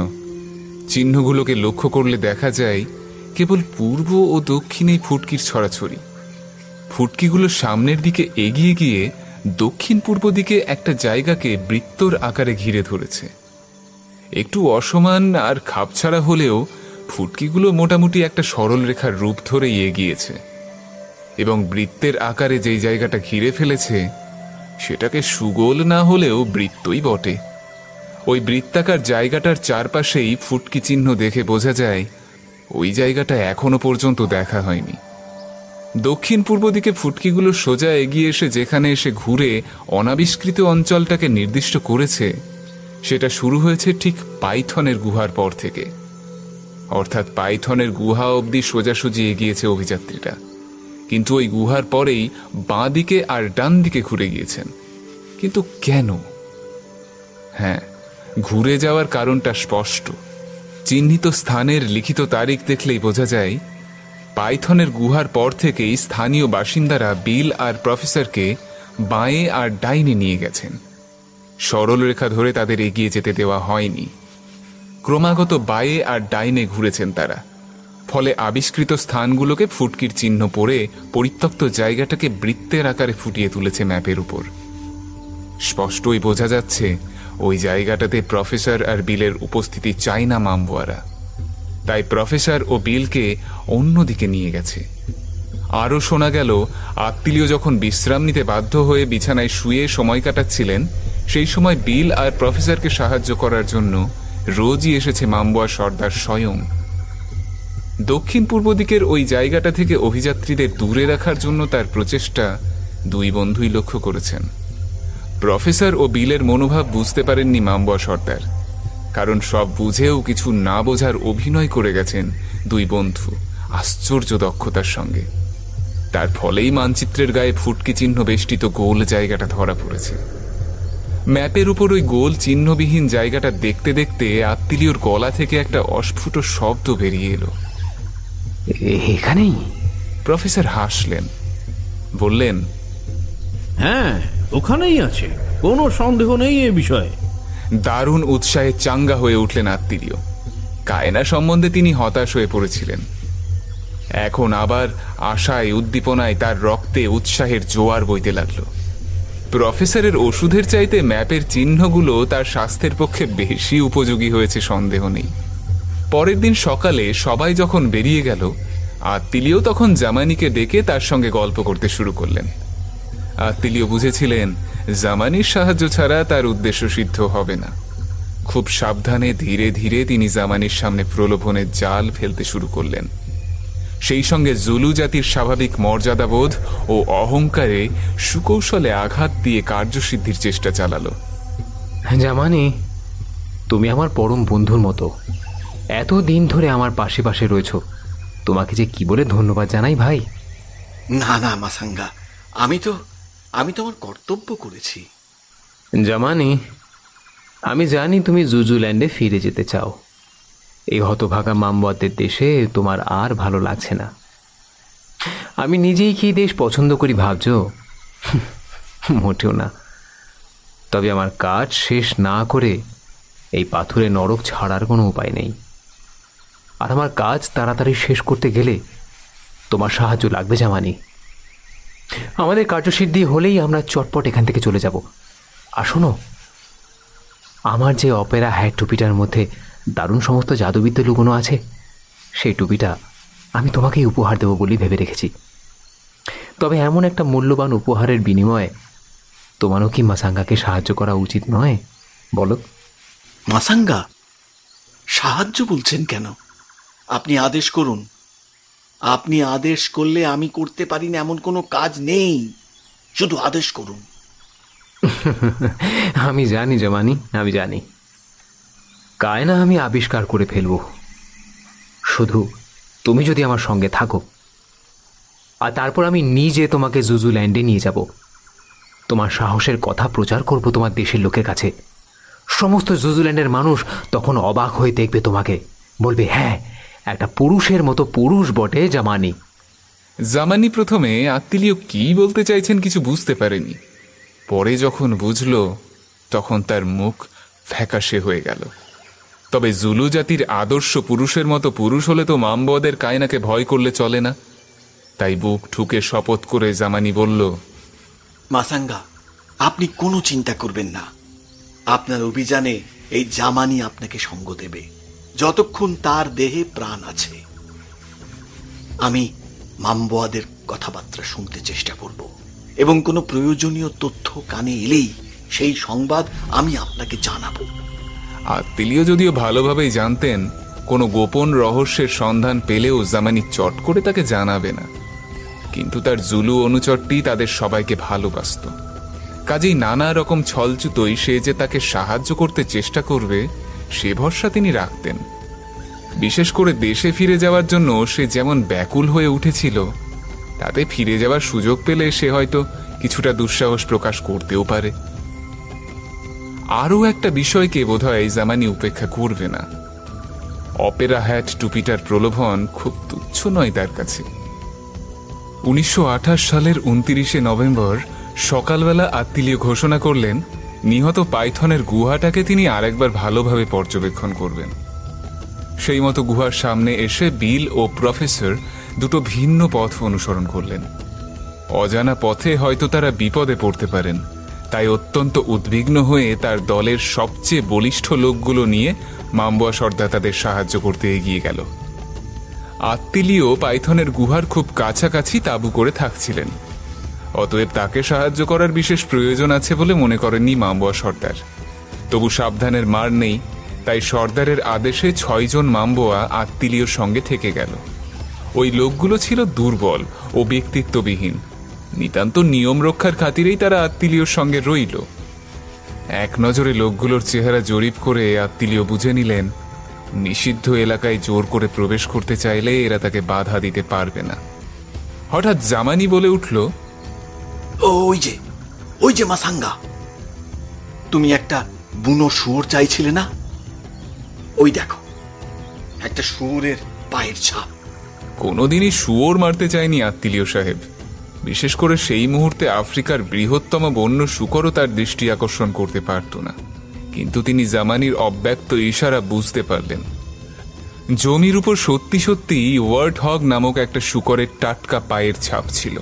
চিহ্নগুলোকে লক্ষ্য করলে দেখা যায় কেবল পূর্ব ও দক্ষিণেই ফুটকির ছড়াছড়ি। ফুটকিগুলো সামনের দিকে এগিয়ে গিয়ে দক্ষিণ পূর্ব দিকে একটা জায়গাকে বৃত্তর আকারে ঘিরে ধরেছে। একটু অসমান আর খাপছাড়া হলেও ফুটকিগুলো মোটামুটি একটা সরল রেখার রূপ ধরেই এগিয়েছে এবং বৃত্তের আকারে যেই জায়গাটা ঘিরে ফেলেছে সেটাকে সুগোল না হলেও বৃত্তই বটে। ওই বৃত্তাকার জায়গাটার চারপাশেই ফুটকি চিহ্ন দেখে বোঝা যায় ওই জায়গাটা এখনো পর্যন্ত দেখা হয়নি। দক্ষিণ পূর্ব দিকে ফুটকিগুলো সোজা এগিয়ে এসে যেখানে এসে ঘুরে অনাবিষ্কৃত অঞ্চলটাকে নির্দিষ্ট করেছে সেটা শুরু হয়েছে ঠিক পাইথনের গুহার পর থেকে। অর্থাৎ পাইথনের গুহা অবধি সোজাসুজি এগিয়েছে অভিযাত্রীরা, কিন্তু ওই গুহার পরেই বাঁ দিকে আর ডান দিকে ঘুরে গিয়েছেন। কিন্তু কেন? হ্যাঁ, ঘুরে যাওয়ার কারণটা স্পষ্ট। চিহ্নিত স্থানের লিখিত তারিখ দেখলেই বোঝা যায় পাইথনের গুহার পর থেকেই স্থানীয় বাসিন্দারা বিল আর প্রফেসরকে বাঁয়ে আর ডাইনে নিয়ে গেছেন। সরল রেখা ধরে তাদের এগিয়ে যেতে দেওয়া হয়নি। ক্রমাগত বাঁয়ে আর ডাইনে ঘুরেছেন তারা। ফলে আবিষ্কৃত স্থানগুলোকে ফুটকির চিহ্ন পড়ে পরিত্যক্ত জায়গাটাকে বৃত্তের আকারে ফুটিয়ে তুলেছে ম্যাপের উপর। স্পষ্টই বোঝা যাচ্ছে ওই জায়গাটাতে প্রফেসর আর বিলের উপস্থিতি চাই না মামবুয়ারা। তাই প্রফেসর ও বিলকে অন্যদিকে নিয়ে গেছে। আরও শোনা গেল আত্মিলিও যখন বিশ্রাম নিতে বাধ্য হয়ে বিছানায় শুয়ে সময় কাটাচ্ছিলেন, সেই সময় বিল আর প্রফেসরকে সাহায্য করার জন্য রোজই এসেছে মামবুয়া সর্দার স্বয়ং। দক্ষিণ পূর্ব দিকের ওই জায়গাটা থেকে অভিযাত্রীদের দূরে রাখার জন্য তার প্রচেষ্টা 2 বন্ধুই লক্ষ্য করেছেন। প্রফেসর ও বিলের মনোভাব বুঝতে পারেননি মামবুয়া সর্দার, কারণ সব বুঝেও কিছু না বোঝার অভিনয় করে গেছেন 2 বন্ধু আশ্চর্য দক্ষতার সঙ্গে। তার ফলেই মানচিত্রের গায়ে ফুটকি চিহ্ন বেষ্টিত গোল জায়গাটা ধরা পড়েছে। ম্যাপের উপর ওই গোল চিহ্নবিহীন জায়গাটা দেখতে দেখতে আত্মিলিওর গলা থেকে একটা অস্ফুট শব্দ বেরিয়ে এলো। এখানেই? প্রফেসর হাসলেন, বললেন, হ্যাঁ, ওখানেই আছে, কোনো সন্দেহ নেই এ বিষয়ে। দারুণ উৎসাহে চাঙ্গা হয়ে উঠলেন আত্মিলিও। কায়না সম্বন্ধে তিনি হতাশ হয়ে পড়েছিলেন। এখন আবার আশায় উদ্দীপনায় তার রক্তে উৎসাহের জোয়ার বইতে লাগলো। প্রফেসরের ওষুধের চাইতে ম্যাপের চিহ্নগুলো তার স্বাস্থ্যের পক্ষে বেশি উপযোগী হয়েছে সন্দেহ নেই। পরের দিন সকালে সবাই যখন বেরিয়ে গেল, আত্মিলিও তখন জামানিকে ডেকে তার সঙ্গে গল্প করতে শুরু করলেন। আত্মিলিও বুঝেছিলেন জামানির সাহায্য ছাড়া তার উদ্দেশ্য সিদ্ধ হবে না। খুব সাবধানে ধীরে ধীরে তিনি জামানির সামনে প্রলোভনের জাল ফেলতে শুরু করলেন। সেই সঙ্গে জুলু জাতির স্বাভাবিক মর্যাদাবোধ ও অহংকারে সুকৌশলে আঘাত দিয়ে কার্যসিদ্ধির চেষ্টা চালালো। জামানি, তুমি আমার পরম বন্ধুর মতো, এতদিন ধরে আমার পাশে পাশে রয়েছ। তোমাকে যে কি বলে ধন্যবাদ জানাই ভাই। না না মাসাঙ্গা, আমি তো আমার কর্তব্য করেছি। জামানি, আমি জানি তুমি জুজুল্যান্ডে ফিরে যেতে চাও, এই হতভাগা মামবাদের দেশে তোমার আর ভালো লাগছে না। আমি নিজেই কি দেশ পছন্দ করি ভাবছো? মোটেও না। তবে আমার কাজ শেষ না করে এই পাথুরে নরক ছাড়ার কোনো উপায় নেই। আর আমার কাজ তাড়াতাড়ি শেষ করতে গেলে তোমার সাহায্য লাগবে জামানি। আমাদের কার্যসিদ্ধি হলেই আমরা চটপট এখান থেকে চলে যাব। আর শোনো, আমার যে অপেরা হ্যাট টুপিটার মধ্যে দারুণ সমস্ত জাদুবিদ্যা লুকোনো আছে, সেই টুপিটা আমি তোমাকেই উপহার দেবো বলেই ভেবে রেখেছি। তবে এমন একটা মূল্যবান উপহারের বিনিময়ে তোমারও কি মাসাঙ্গাকে সাহায্য করা উচিত নয় বলো? মাসাঙ্গা সাহায্য বলছেন কেন? আপনি আদেশ করুন। আপনি আদেশ করলে আমি করতে পারি না এমন কোনো কাজ নেই, শুধু আদেশ করুন। আমি জানি জামানি, আমি জানি কায়না আমি আবিষ্কার করে ফেলব, শুধু তুমি যদি আমার সঙ্গে থাকো। আর তারপর আমি নিজে তোমাকে জুজুল্যান্ডে নিয়ে যাব। তোমার সাহসের কথা প্রচার করব তোমার দেশের লোকের কাছে। সমস্ত জুজুল্যান্ডের মানুষ তখন অবাক হয়ে দেখবে তোমাকে, বলবে হ্যাঁ, একটা পুরুষের মতো পুরুষ বটে জামানি। জামানি প্রথমে আত্মীয় কি বলতে চাইছেন কিছু বুঝতে পারেনি। পরে যখন বুঝল তখন তার মুখ ফ্যাকাশে হয়ে গেল। তবে জুলু জাতির আদর্শ পুরুষের মতো পুরুষ হলে তো মামবদের কায়নাকে ভয় করলে চলে না। তাই বুক ঠুকে শপথ করে জামানি বলল, মাসাঙ্গা আপনি কোনো চিন্তা করবেন না। আপনার অভিযানে এই জামানি আপনাকে সঙ্গ দেবে যতক্ষণ তার দেহে প্রাণ আছে। আমি মামবোয়াদের কথাবার্তা শুনতে চেষ্টা করব এবং কোনো প্রয়োজনীয় তথ্য কানে এলেই সেই সংবাদ আমি আপনাকে জানাবো। আত্মীয় যদিও ভালোভাবেই জানতেন কোনো গোপন রহস্যের সন্ধান পেলেও জামানি চট করে তাকে জানাবে না, কিন্তু তার জুলু অনুচরটি তাদের সবাইকে ভালোবাসত। কাজেই নানা রকম ছলচুতোই সে যে তাকে সাহায্য করতে চেষ্টা করবে সে ভরসা তিনি রাখতেন। বিশেষ করে দেশে ফিরে যাওয়ার জন্য সে যেমন ব্যাকুল হয়ে উঠেছিল, তাতে ফিরে যাওয়ার সুযোগ পেলে সে হয়তো কিছুটা দুঃসাহস প্রকাশ করতেও পারে। আরও একটা বিষয়কে বোধহয় জামানি উপেক্ষা করবে না। অপেরা হ্যাট টুপিটার প্রলোভন খুব তুচ্ছ নয় তার কাছে। 1928 সালের 29শে নভেম্বর সকালবেলা আত্মীয় ঘোষণা করলেন নিহত পাইথনের গুহাটাকে তিনি আরেকবার ভালোভাবে পর্যবেক্ষণ করবেন। সেই মতো গুহার সামনে এসে বিল ও প্রফেসর দুটো ভিন্ন পথ অনুসরণ করলেন। অজানা পথে হয়তো তারা বিপদে পড়তে পারেন, তাই অত্যন্ত উদ্বিগ্ন হয়ে তার দলের সবচেয়ে বলিষ্ঠ লোকগুলো নিয়ে মামবোয়া সর্দার তাদের সাহায্য করতে এগিয়ে গেল। আত্মীয় পাইথনের গুহার খুব কাছাকাছি তাঁবু করে থাকছিলেন, অতএব তাকে সাহায্য করার বিশেষ প্রয়োজন আছে বলে মনে করেননি মামবোয়া সর্দার। তবু সাবধানের মার নেই, তাই সর্দারের আদেশে 6 জন মামবোয়া আত্মীয়র সঙ্গে থেকে গেল। ওই লোকগুলো ছিল দুর্বল ও ব্যক্তিত্ববিহীন। নিতান্ত নিয়ম রক্ষার খাতিরেই তারা আত্মীয়র সঙ্গে রইল। এক নজরে লোকগুলোর চেহারা জরিপ করে আত্মীয় বুঝে নিলেন নিষিদ্ধ এলাকায় জোর করে প্রবেশ করতে চাইলে এরা তাকে বাধা দিতে পারবে না। হঠাৎ জামানি বলে উঠল, ওই যে মাসাঙ্গা, তুমি একটা বুনো শুয়োর চাইছিলে না? ওই দেখো, একটা শুয়োরের পায়ের ছাপ। কোনোদিনই শুয়োর মারতে চায়নি আত্মীয় সাহেব। বিশেষ করে সেই মুহূর্তে আফ্রিকার বৃহত্তম বন্য শূকরও তার দৃষ্টি আকর্ষণ করতে পারত না, কিন্তু তিনি জামানির অব্যক্ত ইশারা বুঝতে পারলেন। জমির উপর সত্যি সত্যি ওয়ার্ড হগ নামক একটা শূকরের টাটকা পায়ের ছাপ ছিল।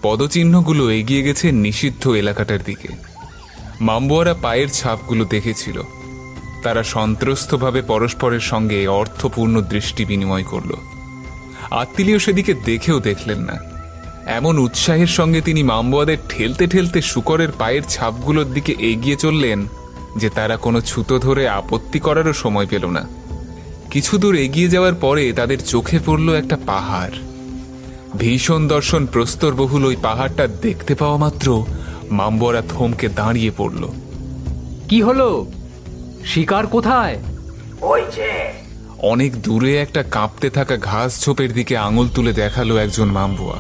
পদচিহ্নগুলো এগিয়ে গেছে নিষিদ্ধ এলাকাটার দিকে। মামবোয়ারা পায়ের ছাপগুলো দেখেছিল। তারা সন্ত্রস্তভাবে পরস্পরের সঙ্গে অর্থপূর্ণ দৃষ্টি বিনিময় করল। আত্মীয় সেদিকে দেখেও দেখলেন না। এমন উৎসাহের সঙ্গে তিনি মামবোয়াদের ঠেলতে ঠেলতে শূকরের পায়ের ছাপগুলোর দিকে এগিয়ে চললেন যে তারা কোনো ছুতো ধরে আপত্তি করারও সময় পেল না। কিছু দূর এগিয়ে যাওয়ার পরে তাদের চোখে পড়ল একটা পাহাড়। ভীষণ দর্শন প্রস্তরবহুল ওই পাহাড়টা দেখতে পাওয়া মাত্র মামবোয়ারা থমকে দাঁড়িয়ে পড়ল। কি হলো? শিকার কোথায়? ওই যে অনেক দূরে একটা কাঁপতে থাকা ঘাস ঝোপের দিকে আঙুল তুলে দেখালো একজন মামবোয়া।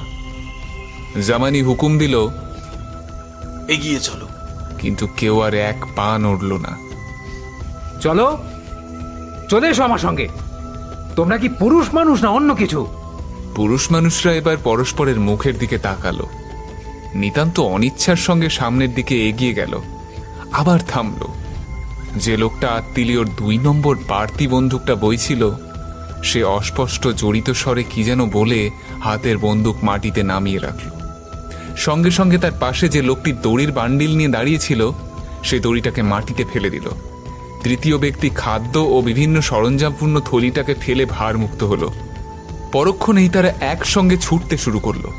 জামানি হুকুম দিল, এগিয়ে চলো। কিন্তু কেউ আর এক পা নড়ল না। চলো, চলে এসো আমার সঙ্গে। তোমরা কি পুরুষ মানুষ না অন্য কিছু? পুরুষ মানুষরা এবার পরস্পরের মুখের দিকে তাকালো। নিতান্ত অনিচ্ছার সঙ্গে সামনের দিকে এগিয়ে গেল, আবার থামল। যে লোকটা আত্মীয়র 2 নম্বর বাড়তি বন্দুকটা বইছিল সে অস্পষ্ট জড়িত স্বরে কি যেন বলে হাতের বন্দুক মাটিতে নামিয়ে রাখল। সঙ্গে সঙ্গে তার পাশে যে লোকটি দড়ির বান্ডিল নিয়ে দাঁড়িয়েছিল সে দড়িটাকে মাটিতে ফেলে দিল। তৃতীয় ব্যক্তি খাদ্য ও বিভিন্ন সরঞ্জামপূর্ণ থলিটাকে ফেলে ভারমুক্ত হলো। পরক্ষণেই তারা একসঙ্গে ছুটতে শুরু করলো।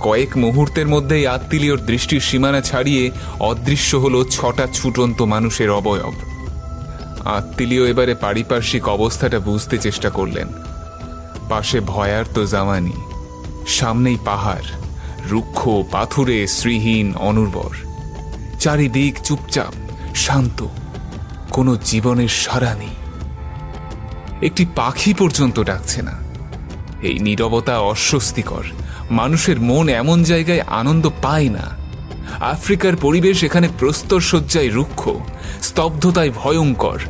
কয়েক মুহূর্তের মধ্যেই আত্মীয়র দৃষ্টির সীমানা ছাড়িয়ে অদৃশ্য হলো 6টা ছুটন্ত মানুষের অবয়ব। আত্মীয় এবারে পারিপার্শ্বিক অবস্থাটা বুঝতে চেষ্টা করলেন। পাশে ভয়ার্ত জামানি, সামনেই পাহাড়, রুক্ষ, পাথুরে, শ্রীহীন, অনুর্বর। চারিদিক চুপচাপ, শান্ত, কোনো জীবনের সাড়া নেই। একটি পাখি পর্যন্ত ডাকছে না। এই নীরবতা অস্বস্তিকর। মানুষের মন এমন জায়গায় আনন্দ পায় না। আফ্রিকার পরিবেশ এখানে প্রস্তরসজ্জায় রুক্ষ, স্তব্ধতায় ভয়ঙ্কর।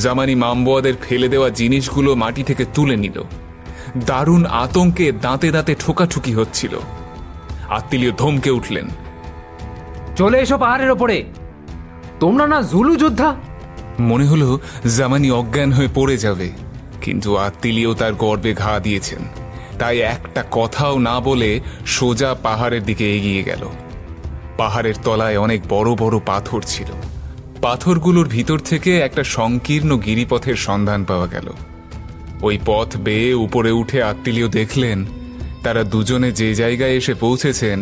জামানি মাম্বোয়াদের ফেলে দেওয়া জিনিসগুলো মাটি থেকে তুলে নিল। দারুণ আতঙ্কে দাঁতে দাঁতে ঠোকাঠুকি হচ্ছিল। আত্মীয় ধমকে উঠলেন, চলে এসো পাহাড়ের ওপরে। তোমরা না জুলু যোদ্ধা? মনে হলো জামানি অজ্ঞান হয়ে পড়ে যাবে, কিন্তু আত্মীয় তার গর্বে ঘা দিয়েছেন, তাই একটা কথাও না বলে সোজা পাহাড়ের দিকে এগিয়ে গেল। পাহাড়ের তলায় অনেক বড় বড় পাথর ছিল। পাথরগুলোর ভিতর থেকে একটা সংকীর্ণ গিরিপথের সন্ধান পাওয়া গেল। ওই পথ বেয়ে উপরে উঠে আত্মীয় দেখলেন তারা দুজনে যে জায়গায় এসে পৌঁছেছেন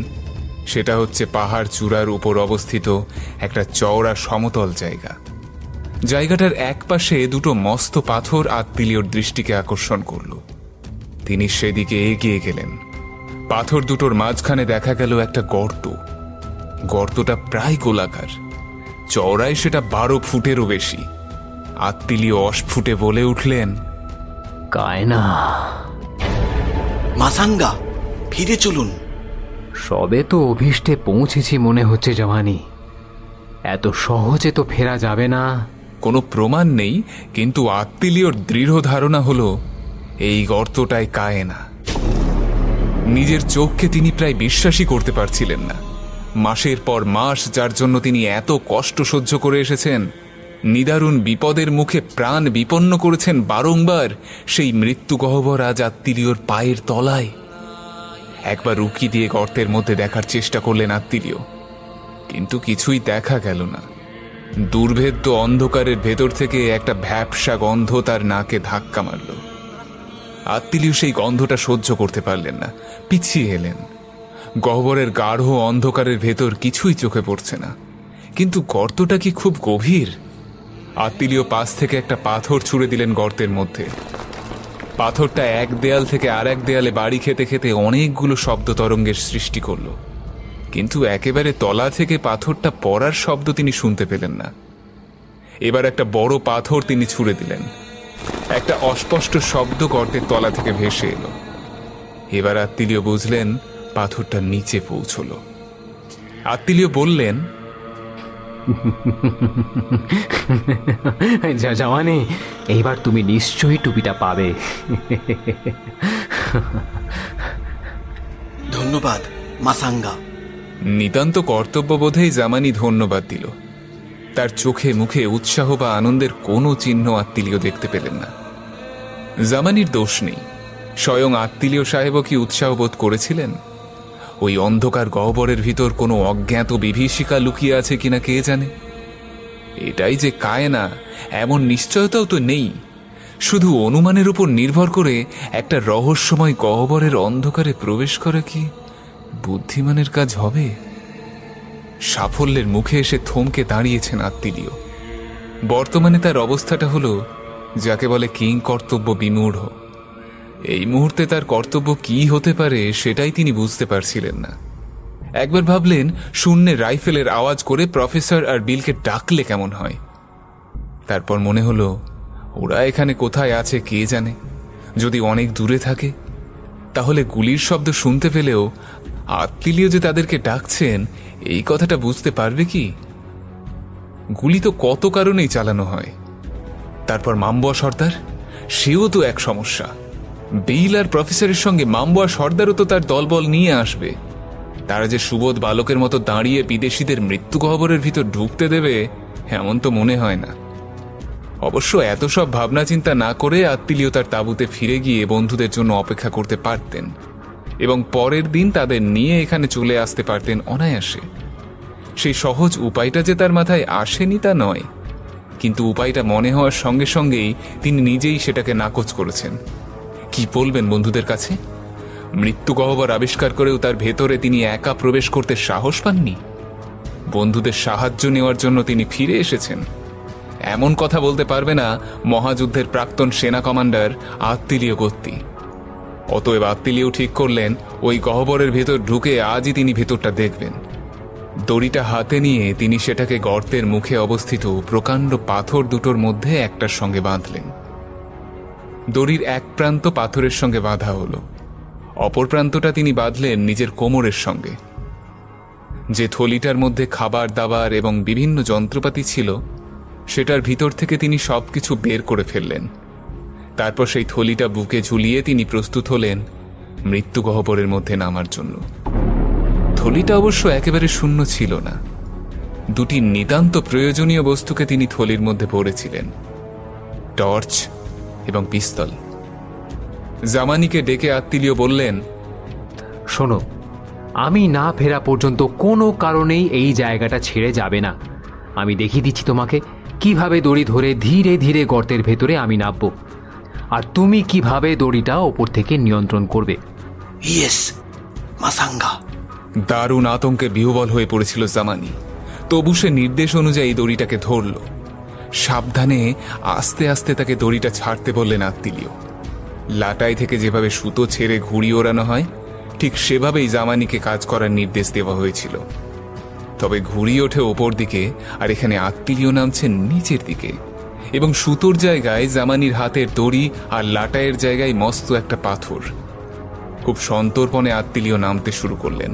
সেটা হচ্ছে পাহাড় চূড়ার উপর অবস্থিত একটা চওড়া সমতল জায়গা। জায়গাটার এক পাশে 2টো মস্ত পাথর আত্মীয়র দৃষ্টিকে আকর্ষণ করল। তিনি সেদিকে এগিয়ে গেলেন। পাথর দুটোর মাঝখানে দেখা গেল একটা গর্ত। গর্তটা প্রায় গোলাকার, চওড়ায় সেটা 12 ফুটেরও বেশি। আত্মীয় অস্ফুটে বলে উঠলেন, কায়না। মাসাঙ্গা, ফিরে চলুন। সবে তো অভীষ্টে পৌঁছেছি মনে হচ্ছে জামানি। এত সহজে তো ফেরা যাবে না। কোনো প্রমাণ নেই, কিন্তু আত্মীয়র দৃঢ় ধারণা হলো এই গর্তটায় কায়না। নিজের চোখকে তিনি প্রায় বিশ্বাসই করতে পারছিলেন না। মাসের পর মাস যার জন্য তিনি এত কষ্ট সহ্য করে এসেছেন, নিদারুণ বিপদের মুখে প্রাণ বিপন্ন করেছেন বারংবার, সেই মৃত্যু গহ্বর আজ আত্মীয়র পায়ের তলায়। একবার উকি দিয়ে গর্তের মধ্যে দেখার চেষ্টা করলেন আত্মীয়, কিন্তু কিছুই দেখা গেল না। দুর্ভেদ্য অন্ধকারের ভেতর থেকে একটা ভ্যাপসা গন্ধ তার নাকে ধাক্কা মারল। আত্মীয় সেই গন্ধটা সহ্য করতে পারলেন না, পিছিয়ে এলেন। গহ্বরের গাঢ় অন্ধকারের ভেতর কিছুই চোখে পড়ছে না, কিন্তু গর্তটা কি খুব গভীর? আত্মীয় পাশ থেকে একটা পাথর ছুঁড়ে দিলেন গর্তের মধ্যে। পাথরটা এক দেয়াল থেকে আর এক দেয়ালে বাড়ি খেতে খেতে অনেকগুলো শব্দ তরঙ্গের সৃষ্টি করল, কিন্তু একেবারে তলা থেকে পাথরটা পড়ার শব্দ তিনি শুনতে পেলেন না। এবার একটা বড় পাথর তিনি ছুঁড়ে দিলেন। একটা অস্পষ্ট শব্দ গর্তের তলা থেকে ভেসে এলো। এবার আত্মীয় বুঝলেন পাথরটা নিচে পৌঁছল। আত্মীয় বললেন, জামানি, এইবার তুমি নিশ্চয়ই টুপিটা পাবে। ধন্যবাদ মাসাঙ্গা। নিতান্ত কর্তব্যবোধেই জামানি ধন্যবাদ দিল। তার চোখে মুখে উৎসাহ বা আনন্দের কোনো চিহ্ন আত্মীয় দেখতে পেলেন না। জামানির দোষ নেই, স্বয়ং আত্মীয় সাহেবও কি উৎসাহ বোধ করেছিলেন? ওই অন্ধকার গহ্বরের ভিতর কোনো অজ্ঞাত বিভীষিকা লুকিয়ে আছে কিনা কে জানে। এটাই যে কায়না এমন নিশ্চয়তাও তো নেই। শুধু অনুমানের উপর নির্ভর করে একটা রহস্যময় গহ্বরের অন্ধকারে প্রবেশ করা কি বুদ্ধিমানের কাজ হবে? সাফল্যের মুখে এসে থমকে দাঁড়িয়েছেন আত্মীয়। বর্তমানে তার অবস্থাটা হলো যাকে বলে কিং কর্তব্য বিমূঢ়। এই মুহূর্তে তার কর্তব্য কি হতে পারে সেটাই তিনি বুঝতে পারছিলেন না। একবার ভাবলেন শূন্যে রাইফেলের আওয়াজ করে প্রফেসর আর বিলকে ডাকলে কেমন হয়। তারপর মনে হলো ওরা এখানে কোথায় আছে কে জানে। যদি অনেক দূরে থাকে তাহলে গুলির শব্দ শুনতে পেলেও আত্মীয় যে তাদেরকে ডাকছেন এই কথাটা বুঝতে পারবে কি? গুলি তো কত কারণেই চালানো হয়, তারপর মামবুয়া সর্দার, সেও তো এক সমস্যা। বিল আর প্রফেসরের সঙ্গে মামবুয়া সর্দারও তো তার দলবল নিয়ে আসবে। তারা যে সুবোধ বালকের মতো দাঁড়িয়ে বিদেশিদের মৃত্যু গহ্বরের ভিতর ঢুকতে দেবে এমন তো মনে হয় না। অবশ্য এত সব ভাবনা চিন্তা না করে আত্মীয় তার তাঁবুতে ফিরে গিয়ে বন্ধুদের জন্য অপেক্ষা করতে পারতেন এবং পরের দিন তাদের নিয়ে এখানে চলে আসতে পারতেন অনায়াসে। সেই সহজ উপায়টা যে তার মাথায় আসেনি তা নয়, কিন্তু উপায়টা মনে হওয়ার সঙ্গে সঙ্গেই তিনি নিজেই সেটাকে নাকচ করেছেন। কি বলবেন বন্ধুদের কাছে? মৃত্যু গহ্বর আবিষ্কার করেও তার ভেতরে তিনি একা প্রবেশ করতে সাহস পাননি। বন্ধুদের সাহায্য নেওয়ার জন্য তিনি ফিরে এসেছেন, এমন কথা বলতে পারবে না মহাযুদ্ধের প্রাক্তন সেনা কমান্ডার আত্মীয় গত্তি। অতএব আত্মীয় ঠিক করলেন ওই গহ্বরের ভেতর ঢুকে আজই তিনি ভেতরটা দেখবেন। দড়িটা হাতে নিয়ে তিনি সেটাকে গর্তের মুখে অবস্থিত প্রকাণ্ড পাথর দুটোর মধ্যে একটার সঙ্গে বাঁধলেন। দড়ির এক প্রান্ত পাথরের সঙ্গে বাঁধা হলো, অপর প্রান্তটা তিনি বাঁধলেন নিজের কোমরের সঙ্গে। যে থলিটার মধ্যে খাবার দাবার এবং বিভিন্ন যন্ত্রপাতি ছিল সেটার ভিতর থেকে তিনি সবকিছু বের করে ফেললেন। তারপর সেই থলিটা বুকে ঝুলিয়ে তিনি প্রস্তুত হলেন মৃত্যু গহ্বরের মধ্যে নামার জন্য। থলিটা অবশ্য একেবারে শূন্য ছিল না। দুটি নিতান্ত প্রয়োজনীয় বস্তুকে তিনি থলির মধ্যে ভরেছিলেন, টর্চ এবং পিস্তল। জামানিকে ডেকে আত্মীয় বললেন, শোনো, আমি না ফেরা পর্যন্ত কোনো কারণেই এই জায়গাটা ছেড়ে যাবে না। আমি দেখিয়ে দিচ্ছি তোমাকে কিভাবে দড়ি ধরে ধীরে ধীরে গর্তের ভেতরে আমি নামবো, আর তুমি কিভাবে দড়িটা ওপর থেকে নিয়ন্ত্রণ করবে। ইয়েস মাসাঙ্গা। দারুণ আতঙ্কে বিহ্বল হয়ে পড়েছিল জামানি। তবু সে নির্দেশ অনুযায়ী দড়িটাকে ধরল। সাবধানে আস্তে আস্তে তাকে দড়িটা ছাড়তে বললেন আত্মীয়। লাটাই থেকে যেভাবে সুতো ছেড়ে ঘুড়ি ওড়ানো হয় ঠিক সেভাবেই জামানিকে কাজ করার নির্দেশ দেওয়া হয়েছিল। তবে ঘুড়ি ওঠে ওপর দিকে আর এখানে আত্মীয় নামছেন নিচের দিকে, এবং সুতোর জায়গায় জামানির হাতের দড়ি আর লাটাইয়ের জায়গায় মস্ত একটা পাথর। খুব সন্তর্পণে আত্মীয় নামতে শুরু করলেন।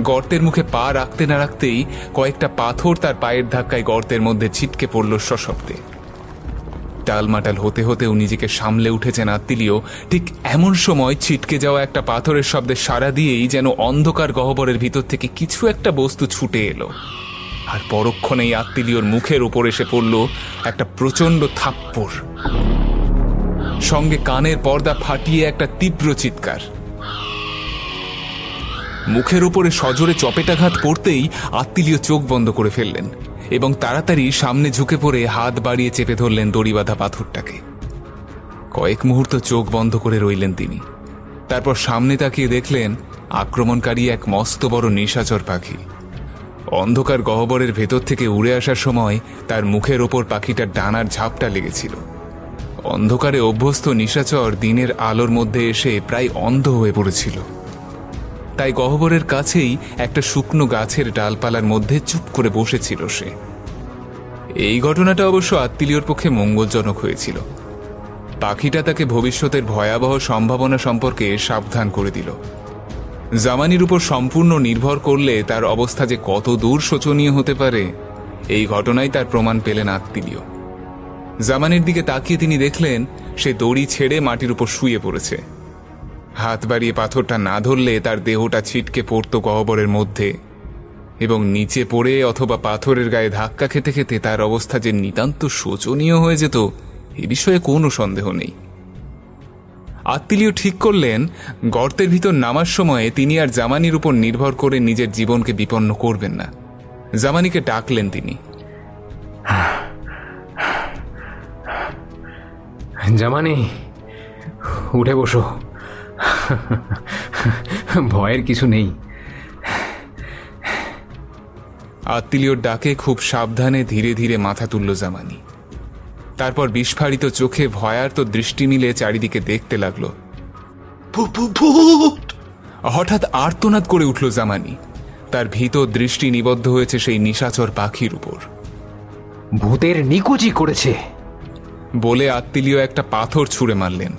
গর্তের মুখে পা রাখতে না রাখতেই কয়েকটা পাথর তার পায়ের ধাক্কায় গর্তের মধ্যে ছিটকে পড়ল সশব্দে। টালমাটাল হতে হতেও নিজেকে সামলে উঠেছেন আত্মীয়। ঠিক এমন সময় ছিটকে যাওয়া একটা পাথরের শব্দে সাড়া দিয়েই যেন অন্ধকার গহ্বরের ভিতর থেকে কিছু একটা বস্তু ছুটে এলো, আর পরক্ষণেই আত্মীয়র মুখের উপর এসে পড়ল একটা প্রচন্ড থাপ্পড়, সঙ্গে কানের পর্দা ফাটিয়ে একটা তীব্র চিৎকার। মুখের উপরে সজোরে চপেটাঘাত পড়তেই আত্মীয় চোখ বন্ধ করে ফেললেন এবং তাড়াতাড়ি সামনে ঝুঁকে পড়ে হাত বাড়িয়ে চেপে ধরলেন দড়ি বাঁধা পাথরটাকে। কয়েক মুহূর্ত চোখ বন্ধ করে রইলেন তিনি। তারপর সামনে তাকিয়ে দেখলেন আক্রমণকারী এক মস্ত বড় নিশাচর পাখি। অন্ধকার গহ্বরের ভেতর থেকে উড়ে আসার সময় তার মুখের ওপর পাখিটার ডানার ঝাপটা লেগেছিল। অন্ধকারে অভ্যস্ত নিশাচর দিনের আলোর মধ্যে এসে প্রায় অন্ধ হয়ে পড়েছিল। তাই গহ্বরের কাছেই একটা শুকনো গাছের ডালপালার মধ্যে চুপ করে বসেছিল সে। এই ঘটনাটা অবশ্য আত্মীয়র পক্ষে মঙ্গলজনক হয়েছিল। পাখিটা তাকে ভবিষ্যতের ভয়াবহ সম্ভাবনা সম্পর্কে সাবধান করে দিল। জামানির উপর সম্পূর্ণ নির্ভর করলে তার অবস্থা যে কত দূর শোচনীয় হতে পারে এই ঘটনায় তার প্রমাণ পেলেন আত্মীয়। জামানির দিকে তাকিয়ে তিনি দেখলেন সে দড়ি ছেড়ে মাটির উপর শুয়ে পড়েছে। হাত বাড়িয়ে পাথরটা না ধরলে তার দেহটা ছিটকে পড়ত গহ্বরের মধ্যে এবং নিচে পড়ে অথবা পাথরের গায়ে ধাক্কা খেতে খেতে তার অবস্থা যে নিতান্ত শোচনীয় হয়ে যেত এ বিষয়ে কোনো সন্দেহ নেই। আত্মীয় ঠিক করলেন গর্তের ভিতর নামার সময়ে তিনি আর জামানির উপর নির্ভর করে নিজের জীবনকে বিপন্ন করবেন না। জামানিকে ডাকলেন তিনি। জামানি, উঠে বসো, ভয়ের কিছু নেই। আত্মীয়র ডাকে খুব সাবধানে ধীরে ধীরে মাথা তুলল জামানি। তারপর বিস্ফারিত চোখে ভয়ার্ত দৃষ্টি মিলে চারিদিকে দেখতে লাগলো। হঠাৎ আর্তনাদ করে উঠল জামানি। তার ভীত দৃষ্টি নিবদ্ধ হয়েছে সেই নিশাচর পাখির উপর। ভূতের নিকুচি করেছে বলে আত্মীয় একটা পাথর ছুঁড়ে মারলেন।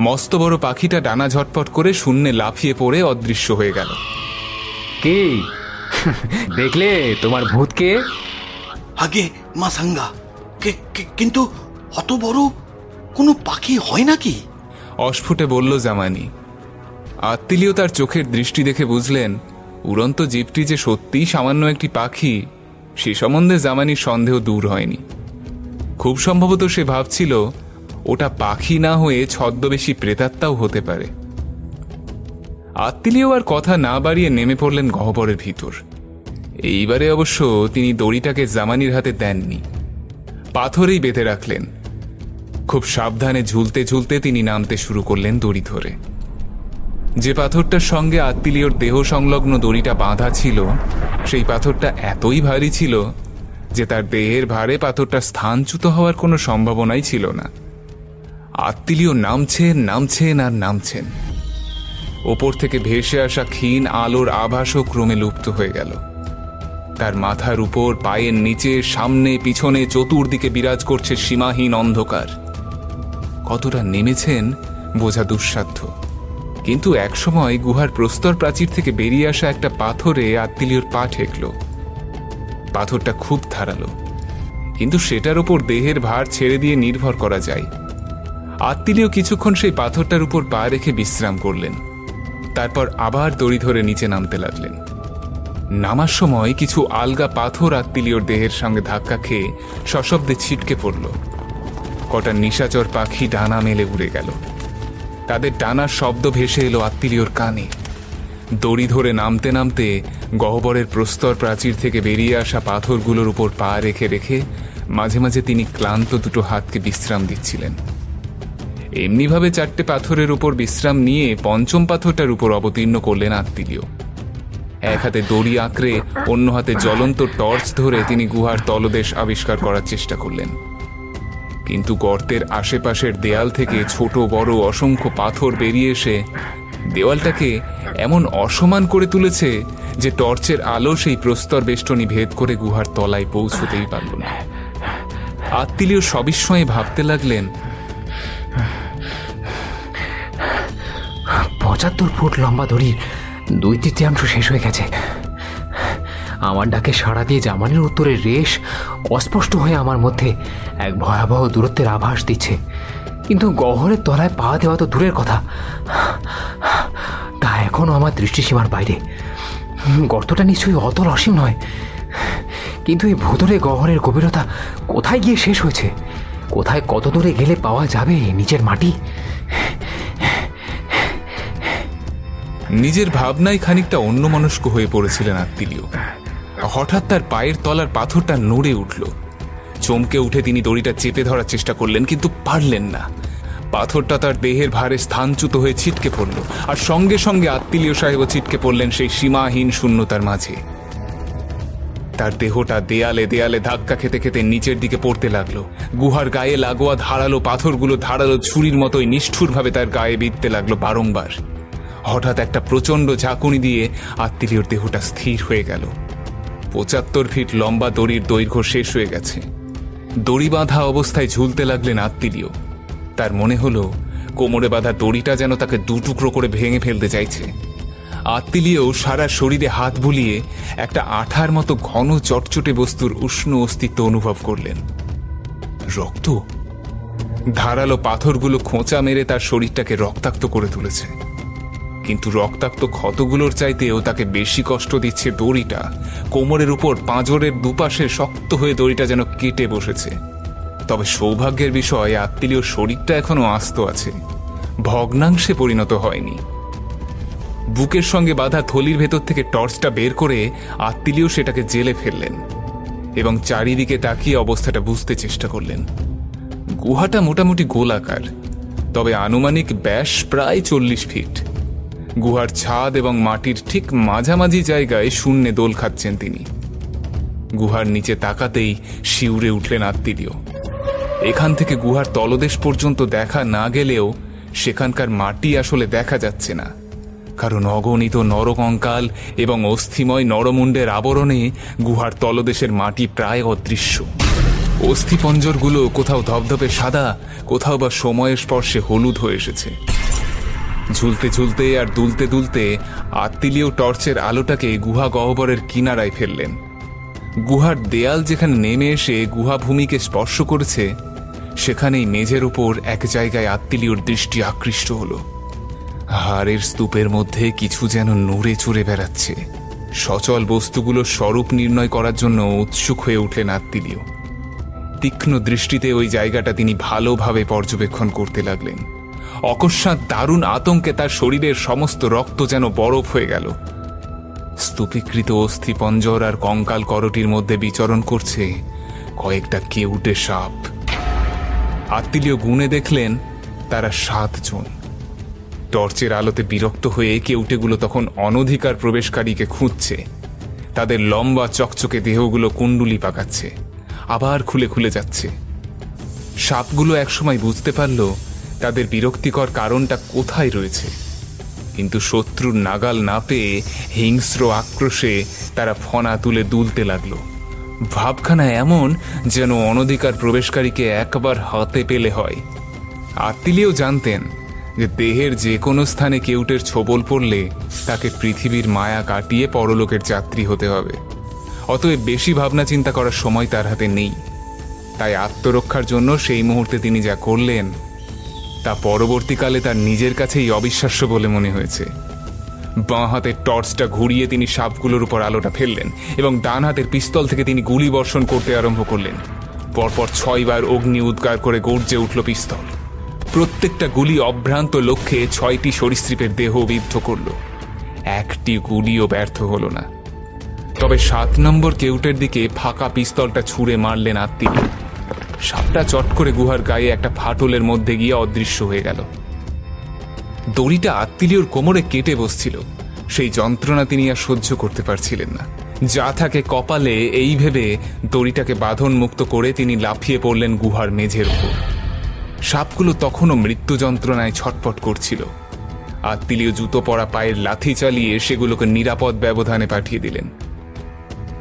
মস্ত বড় পাখিটা ডানা ঝটপট করে শূন্যে লাফিয়ে পড়ে অদৃশ্য হয়ে গেল। কে দেখলে তোমার ভূতকে? আগে মাসাঙ্গা, কিন্তু অত বড় কোনো পাখি হয় নাকি? অস্ফুটে বলল জামানি। আত্মীয় তার চোখের দৃষ্টি দেখে বুঝলেন উড়ন্ত জীবটি যে সত্যিই সামান্য একটি পাখি, সে সম্বন্ধে জামানির সন্দেহ দূর হয়নি। খুব সম্ভবত সে ভাবছিল ওটা পাখি না হয়ে ছদ্মবেশী প্রেতাত্মাও হতে পারে। আত্মীয় আর কথা না বাড়িয়ে নেমে পড়লেন গহ্বরের ভিতর। এইবারে অবশ্য তিনি দড়িটাকে জামানির হাতে দেননি, পাথরেই বেঁধে রাখলেন। খুব সাবধানে ঝুলতে ঝুলতে তিনি নামতে শুরু করলেন দড়ি ধরে। যে পাথরটার সঙ্গে আত্মীয়র দেহ সংলগ্ন দড়িটা বাঁধা ছিল, সেই পাথরটা এতই ভারী ছিল যে তার দেহের ভারে পাথরটা স্থানচ্যুত হওয়ার কোনো সম্ভাবনাই ছিল না। আত্মীয় নামছেন নামছেন আর নামছেন। ওপর থেকে ভেসে আসা ক্ষীণ আলোর আভাসও ক্রমে লুপ্ত হয়ে গেল। তার মাথার উপর, পায়ের নিচে, সামনে পিছনে চতুর্দিকে বিরাজ করছে সীমাহীন অন্ধকার। কতটা নেমেছেন বোঝা দুঃসাধ্য, কিন্তু একসময় গুহার প্রস্তর প্রাচীর থেকে বেরিয়ে আসা একটা পাথরে আত্মীয়র পা ঠেকল। পাথরটা খুব ধারালো, কিন্তু সেটার উপর দেহের ভার ছেড়ে দিয়ে নির্ভর করা যায়। আত্মীয় কিছুক্ষণ সেই পাথরটার উপর পা রেখে বিশ্রাম করলেন, তারপর আবার দড়ি ধরে নিচে নামতে লাগলেন। নামার সময় কিছু আলগা পাথর আত্মীয়র দেহের সঙ্গে ধাক্কা খেয়ে সশব্দে ছিটকে পড়ল। কটা নিশাচর পাখি ডানা মেলে উড়ে গেল। তাদের ডানার শব্দ ভেসে এলো আত্মীয়র কানে। দড়ি ধরে নামতে নামতে গহ্বরের প্রস্তর প্রাচীর থেকে বেরিয়ে আসা পাথরগুলোর উপর পা রেখে রেখে মাঝে মাঝে তিনি ক্লান্ত দুটো হাতকে বিশ্রাম দিচ্ছিলেন। এমনিভাবে 4টে পাথরের উপর বিশ্রাম নিয়ে পঞ্চম পাথরটার উপর অবতীর্ণ করলেন আত্মীয়। এক হাতে দড়ি আঁকড়ে অন্য হাতে জ্বলন্ত টর্চ ধরে তিনি গুহার তলদেশ আবিষ্কার করার চেষ্টা করলেন, কিন্তু গর্তের আশেপাশের দেয়াল থেকে ছোট বড় অসংখ্য পাথর বেরিয়ে এসে দেওয়ালটাকে এমন অসমান করে তুলেছে যে টর্চের আলো সেই প্রস্তর বেষ্টনী ভেদ করে গুহার তলায় পৌঁছতেই পারল না। আত্মীয় সবিস্ময়ে ভাবতে লাগলেন, 75 ফুট লম্বা দড়ির 2/3 শেষ হয়ে গেছে। আমার ডাকে সাড়া দিয়ে জামানির উত্তরের রেশ অস্পষ্ট হয়ে আমার মধ্যে এক ভয়াবহ দূরত্বের আভাস দিচ্ছে, কিন্তু গহ্বরের তলায় পা দেওয়া তো দূরের কথা, তা এখনো আমার দৃষ্টিসীমার বাইরে। গর্তটা নিশ্চয়ই অতল অসীম নয়, কিন্তু এই ভূতরে গহ্বরের গভীরতা কোথায় গিয়ে শেষ হয়েছে? কোথায় কত দূরে গেলে পাওয়া যাবে নিচের মাটি? নিজের ভাবনায় খানিকটা অন্যমনস্ক হয়ে পড়েছিলেন আত্মীয়। হঠাৎ তার পায়ের তলার পাথরটা নড়ে উঠল। চমকে উঠে তিনি দড়িটা চেপে ধরার চেষ্টা করলেন, কিন্তু পারলেন না। পাথরটা তার দেহের ভারে স্থানচ্যুত হয়ে ছিটকে পড়ল, আর সঙ্গে সঙ্গে আত্মীয় সাহেবও ছিটকে পড়লেন সেই সীমাহীন শূন্যতার মাঝে। তার দেহটা দেয়ালে দেয়ালে ধাক্কা খেতে খেতে নিচের দিকে পড়তে লাগলো। গুহার গায়ে লাগোয়া ধারালো পাথরগুলো ধারালো ছুরির মতোই নিষ্ঠুরভাবে তার গায়ে বিঁধতে লাগলো বারংবার। হঠাৎ একটা প্রচণ্ড ঝাঁকুনি দিয়ে আত্মীয়র দেহটা স্থির হয়ে গেল। 75 ফিট লম্বা দড়ির দৈর্ঘ্য শেষ হয়ে গেছে। দড়ি বাঁধা অবস্থায় ঝুলতে লাগলেন আত্মীয়। তার মনে হলো কোমরে বাঁধা দড়িটা যেন তাকে 2 টুকরো করে ভেঙে ফেলতে চাইছে। আত্মীয় সারা শরীরে হাত বুলিয়ে একটা আঠার মতো ঘন চটচটে বস্তুর উষ্ণ অস্তিত্ব অনুভব করলেন। রক্ত! ধারালো পাথরগুলো খোঁচা মেরে তার শরীরটাকে রক্তাক্ত করে তুলেছে, কিন্তু রক্তাক্ত ক্ষতগুলোর চাইতেও তাকে বেশি কষ্ট দিচ্ছে দড়িটা। কোমরের উপর পাঁজরের দুপাশে শক্ত হয়ে দড়িটা যেন কেটে বসেছে। তবে সৌভাগ্যের বিষয়, আত্মীয় শরীরটা এখনো আস্ত আছে, ভগ্নাংশে পরিণত হয়নি। বুকের সঙ্গে বাঁধা থলির ভেতর থেকে টর্চটা বের করে আত্মীয় সেটাকে জেলে ফেললেন এবং চারিদিকে তাকিয়ে অবস্থাটা বুঝতে চেষ্টা করলেন। গুহাটা মোটামুটি গোলাকার, তবে আনুমানিক ব্যাস প্রায় 40 ফিট। গুহার ছাদ এবং মাটির ঠিক মাঝামাঝি জায়গায় শূন্যে দোল খাচ্ছেন তিনি। গুহার নিচে তাকাতেই শিউরে উঠলেন আত্মীয়। এখান থেকে গুহার তলদেশ পর্যন্ত দেখা না গেলেও সেখানকার মাটি আসলে দেখা যাচ্ছে না, কারণ অগণিত নরকঙ্কাল এবং অস্থিময় নরমুণ্ডের আবরণে গুহার তলদেশের মাটি প্রায় অদৃশ্য। অস্থিপঞ্জরগুলো কোথাও ধবধবে সাদা, কোথাও বা সময়ের স্পর্শে হলুদ হয়ে এসেছে। ঝুলতে ঝুলতে আর দুলতে দুলতে আত্মীয় টর্চের আলোটাকে গুহা গহ্বরের কিনারায় ফেললেন। গুহার দেয়াল যেখানে নেমে এসে গুহা ভূমিকে স্পর্শ করেছে, সেখানেই মেঝের উপর এক জায়গায় আত্মিলিওর দৃষ্টি আকৃষ্ট হলো। হাড়ের স্তূপের মধ্যে কিছু যেন নড়ে চড়ে বেড়াচ্ছে। সচল বস্তুগুলোর স্বরূপ নির্ণয় করার জন্য উৎসুক হয়ে উঠলেন আত্মিলিও। তীক্ষ্ণ দৃষ্টিতে ওই জায়গাটা তিনি ভালোভাবে পর্যবেক্ষণ করতে লাগলেন। অকস্মাৎ দারুণ আতঙ্কে তার শরীরের সমস্ত রক্ত যেন বরফ হয়ে গেল। স্তূপীকৃত অস্থিপঞ্জর আর কঙ্কাল করটির মধ্যে বিচরণ করছে কয়েকটা কেউটে সাপ। আত্মিলিও গুণে দেখলেন তারা 7 জন। টর্চের আলোতে বিরক্ত হয়ে কেউটেগুলো তখন অনধিকার প্রবেশকারীকে খুঁজছে। তাদের লম্বা চকচকে দেহগুলো কুণ্ডুলি পাকাচ্ছে, আবার খুলে খুলে যাচ্ছে। সাপগুলো একসময় বুঝতে পারল তাদের বিরক্তিকর কারণটা কোথায় রয়েছে, কিন্তু শত্রুর নাগাল না পেয়ে হিংস্র আক্রোশে তারা ফনা তুলে দুলতে লাগলো। ভাবখানা এমন যেন অনধিকার প্রবেশকারীকে একবার হাতে পেলে হয়। আত্মিলিও জানতেন যে দেহের যে কোনো স্থানে কেউটের ছোবল পড়লে তাকে পৃথিবীর মায়া কাটিয়ে পরলোকের যাত্রী হতে হবে। অতএব বেশি ভাবনা চিন্তা করার সময় তার হাতে নেই। তাই আত্মরক্ষার জন্য সেই মুহূর্তে তিনি যা করলেন তা পরবর্তীকালে তার নিজের কাছেই অবিশ্বাস্য বলে মনে হয়েছে। বাঁ হাতের টর্চটা ঘুরিয়ে তিনি সাপগুলোর উপর আলোটা ফেললেন এবং ডান হাতের পিস্তল থেকে তিনি গুলি বর্ষণ করতে আরম্ভ করলেন। পরপর 6 বার অগ্নি উদ্গার করে গর্জে উঠল পিস্তল। প্রত্যেকটা গুলি অভ্রান্ত লক্ষ্যে 6টি সরীসৃপের দেহ বিদ্ধ করল। একটি গুলিও ব্যর্থ হল না। তবে 7 নম্বর কেউটের দিকে ফাঁকা পিস্তলটা ছুঁড়ে মারলেন আত্মিলিও। সাপটা চট করে গুহার গায়ে একটা ফাটলের মধ্যে গিয়ে অদৃশ্য হয়ে গেল। দড়িটা আত্মিলিওর কোমরে কেটে বসছিল। সেই যন্ত্রণা তিনি আর সহ্য করতে পারছিলেন না। যা থাকে কপালে এই ভেবে দড়িটাকে বাঁধন মুক্ত করে তিনি লাফিয়ে পড়লেন গুহার মেঝের উপর। সাপগুলো তখনও মৃত্যু যন্ত্রণায় ছটপট করছিল। আত্মিলিও জুতো পরা পায়ের লাথি চালিয়ে সেগুলোকে নিরাপদ ব্যবধানে পাঠিয়ে দিলেন।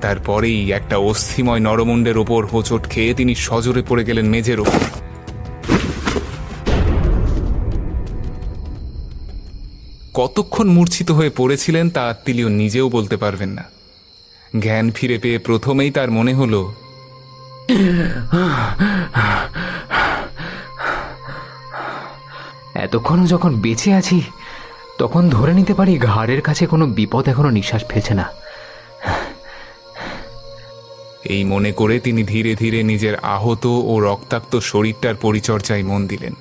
তারপরেই একটা অস্থিময় নরমুণ্ডের ওপর হোঁচট খেয়ে তিনি সজোরে পড়ে গেলেন মেঝের ওপর। কতক্ষণ মূর্ছিত হয়ে পড়েছিলেন তা আত্মিলিও নিজেও বলতে পারবেন না। জ্ঞান ফিরে পেয়ে প্রথমেই তার মনে হলো এতক্ষণ যখন বেঁচে আছি তখন ধরে নিতে পারি ঘাড়ের কাছে কোনো বিপদ এখনো নিঃশ্বাস ফেলছে না। এই মনে করে তিনি ধীরে ধীরে নিজের আহত ও রক্তাক্ত শরীরটার পরিচর্যায় মন দিলেন।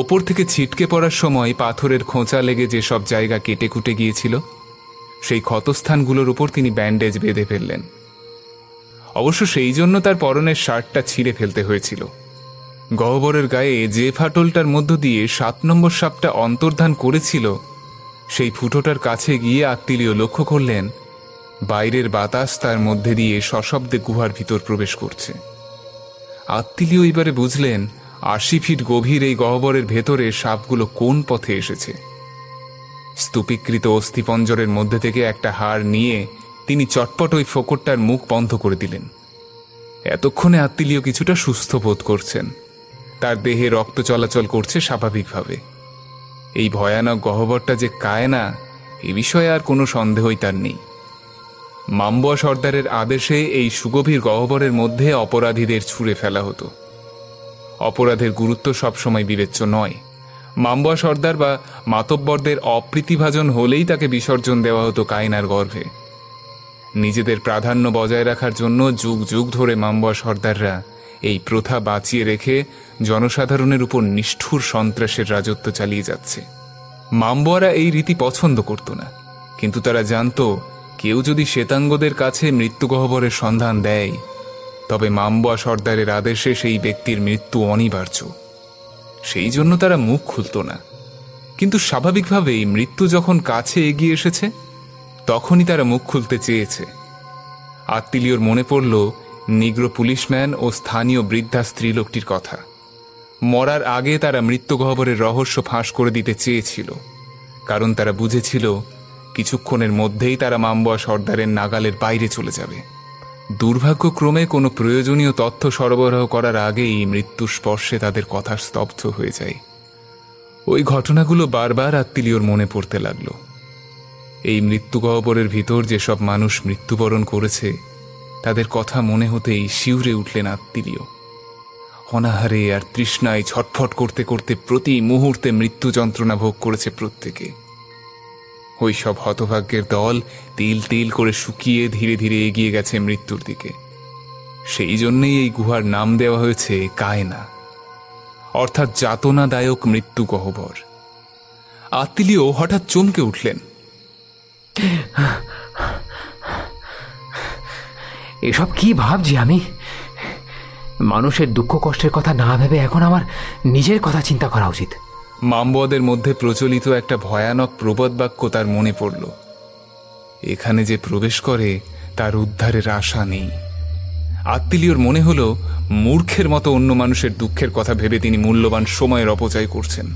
ওপর থেকে ছিটকে পড়ার সময় পাথরের খোঁচা লেগে যেসব জায়গা কেটে কুটে গিয়েছিল সেই ক্ষতস্থানগুলোর উপর তিনি ব্যান্ডেজ বেঁধে ফেললেন। অবশ্য সেই জন্য তার পরনের শার্টটা ছিঁড়ে ফেলতে হয়েছিল। গহ্বরের গায়ে যে ফাটলটার মধ্য দিয়ে 7 নম্বর সাপটা অন্তর্ধান করেছিল সেই ফুটোটার কাছে গিয়ে আত্মিলিও লক্ষ্য করলেন বাইরের বাতাস তার মধ্যে দিয়ে সশব্দে গুহার ভিতর প্রবেশ করছে। আত্মিলিও এবারে বুঝলেন 80 ফিট গভীর এই গহ্বরের ভেতরে সাপগুলো কোন পথে এসেছে। স্তূপীকৃত অস্থিপঞ্জরের মধ্যে থেকে একটা হাড় নিয়ে তিনি চটপট ওই ফোকরটার মুখ বন্ধ করে দিলেন। এতক্ষণে আত্মিলিও কিছুটা সুস্থ বোধ করছেন। তার দেহে রক্ত চলাচল করছে স্বাভাবিকভাবে। এই ভয়ানক গহ্বরটা যে কায়না এ বিষয়ে আর কোনো সন্দেহই তার নেই। মাম্বুয়া সর্দারের আদেশে এই সুগভীর গহ্বরের মধ্যে অপরাধীদের ছুঁড়ে ফেলা হতো। অপরাধের গুরুত্ব সবসময় বিবেচ্য নয়। মাম্বুয়া সর্দার বা মাতব্বরদের অপ্রীতিভাজন হলেই তাকে বিসর্জন দেওয়া হতো কায়নার গর্ভে। নিজেদের প্রাধান্য বজায় রাখার জন্য যুগ যুগ ধরে মাম্বুয়া সর্দাররা এই প্রথা বাঁচিয়ে রেখে জনসাধারণের উপর নিষ্ঠুর সন্ত্রাসের রাজত্ব চালিয়ে যাচ্ছে। মাম্বুয়ারা এই রীতি পছন্দ করত না, কিন্তু তারা জানত কেউ যদি শ্বেতাঙ্গদের কাছে মৃত্যু গহ্বরের সন্ধান দেয় তবে মাম্বুয়া সর্দারের আদেশে সেই ব্যক্তির মৃত্যু অনিবার্য। সেই জন্য তারা মুখ খুলত না। কিন্তু স্বাভাবিকভাবেই মৃত্যু যখন কাছে এগিয়ে এসেছে তখনই তারা মুখ খুলতে চেয়েছে। আত্মিলিওর মনে পড়ল নিগ্রো পুলিশম্যান ও স্থানীয় বৃদ্ধা স্ত্রীলোকটির কথা। মরার আগে তারা মৃত্যু গহ্বরের রহস্য ফাঁস করে দিতে চেয়েছিল, কারণ তারা বুঝেছিল কিছুক্ষণের মধ্যেই তারা মাম্বুয়া সর্দারের নাগালের বাইরে চলে যাবে। দুর্ভাগ্যক্রমে কোনো প্রয়োজনীয় তথ্য সরবরাহ করার আগেই মৃত্যুর স্পর্শে তাদের কথা স্তব্ধ হয়ে যায়। ওই ঘটনাগুলো বারবার আত্মিলিওর মনে পড়তে লাগল। এই মৃত্যু গহ্বরের ভিতর যেসব মানুষ মৃত্যুবরণ করেছে তাদের কথা মনে হতেই শিউরে উঠলেন আত্মিলিও। অনাহারে আর তৃষ্ণায় ছটফট করতে করতে প্রতি মুহূর্তে মৃত্যু যন্ত্রণা ভোগ করেছে প্রত্যেকে। ওই সব হতভাগ্যের দল তিল তিল করে শুকিয়ে ধীরে ধীরে এগিয়ে গেছে মৃত্যুর দিকে। সেই জন্যই এই গুহার নাম দেওয়া হয়েছে কায়না, অর্থাৎ যাতনাদায়ক মৃত্যু গহ্বর। আত্মীয় হঠাৎ চমকে উঠলেন। এসব কি ভাবছি আমি? মানুষের দুঃখ কষ্টের কথা না ভেবে এখন আমার নিজের কথা চিন্তা করা উচিত। মামবদের মধ্যে প্রচলিত একটা ভয়ানক প্রবাদ বাক্য তার মনে পড়ল। এখানে যে প্রবেশ করে তার উদ্ধারের আশা নেই। আত্মীয়র মনে হলো মূর্খের মতো অন্য মানুষের দুঃখের কথা ভেবে তিনি মূল্যবান সময়ের অপচয় করছেন।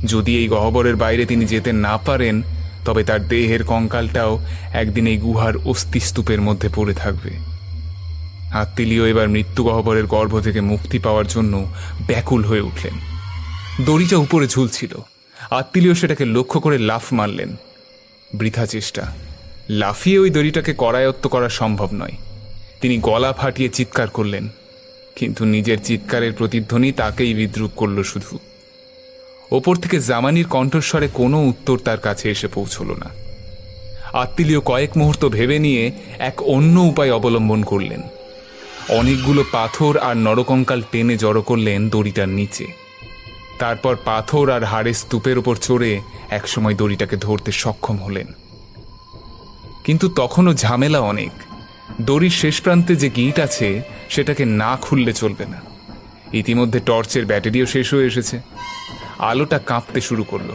যদি এই গহ্বরের বাইরে তিনি যেতে না পারেন, তবে তার দেহের কঙ্কালটাও একদিন এই গুহার অস্থিস্তূপের মধ্যে পড়ে থাকবে। আত্মীয় এবার মৃত্যু গহ্বরের গর্ভ থেকে মুক্তি পাওয়ার জন্য ব্যাকুল হয়ে উঠলেন। দড়িটা উপরে ঝুলছিল। আত্মীয় সেটাকে লক্ষ্য করে লাফ মারলেন। বৃথা চেষ্টা। লাফিয়ে ওই দড়িটাকে করায়ত্ত করা সম্ভব নয়। তিনি গলা ফাটিয়ে চিৎকার করলেন, কিন্তু নিজের চিৎকারের প্রতিধ্বনি তাকেই বিদ্রুপ করল শুধু। ওপর থেকে জামানির কণ্ঠস্বরে কোনো উত্তর তার কাছে এসে পৌঁছল না। আত্মীয় কয়েক মুহূর্ত ভেবে নিয়ে এক অন্য উপায় অবলম্বন করলেন। অনেকগুলো পাথর আর নরকঙ্কাল টেনে জড়ো করলেন দড়িটার নিচে। তারপর পাথর আর হাড়ের স্তূপের উপর চড়ে একসময় দড়িটাকে ধরতে সক্ষম হলেন। কিন্তু তখনও ঝামেলা অনেক। দড়ির শেষ প্রান্তে যে গিঁট আছে সেটাকে না খুললে চলবে না। ইতিমধ্যে টর্চের ব্যাটারিও শেষ হয়ে এসেছে। আলোটা কাঁপতে শুরু করলো।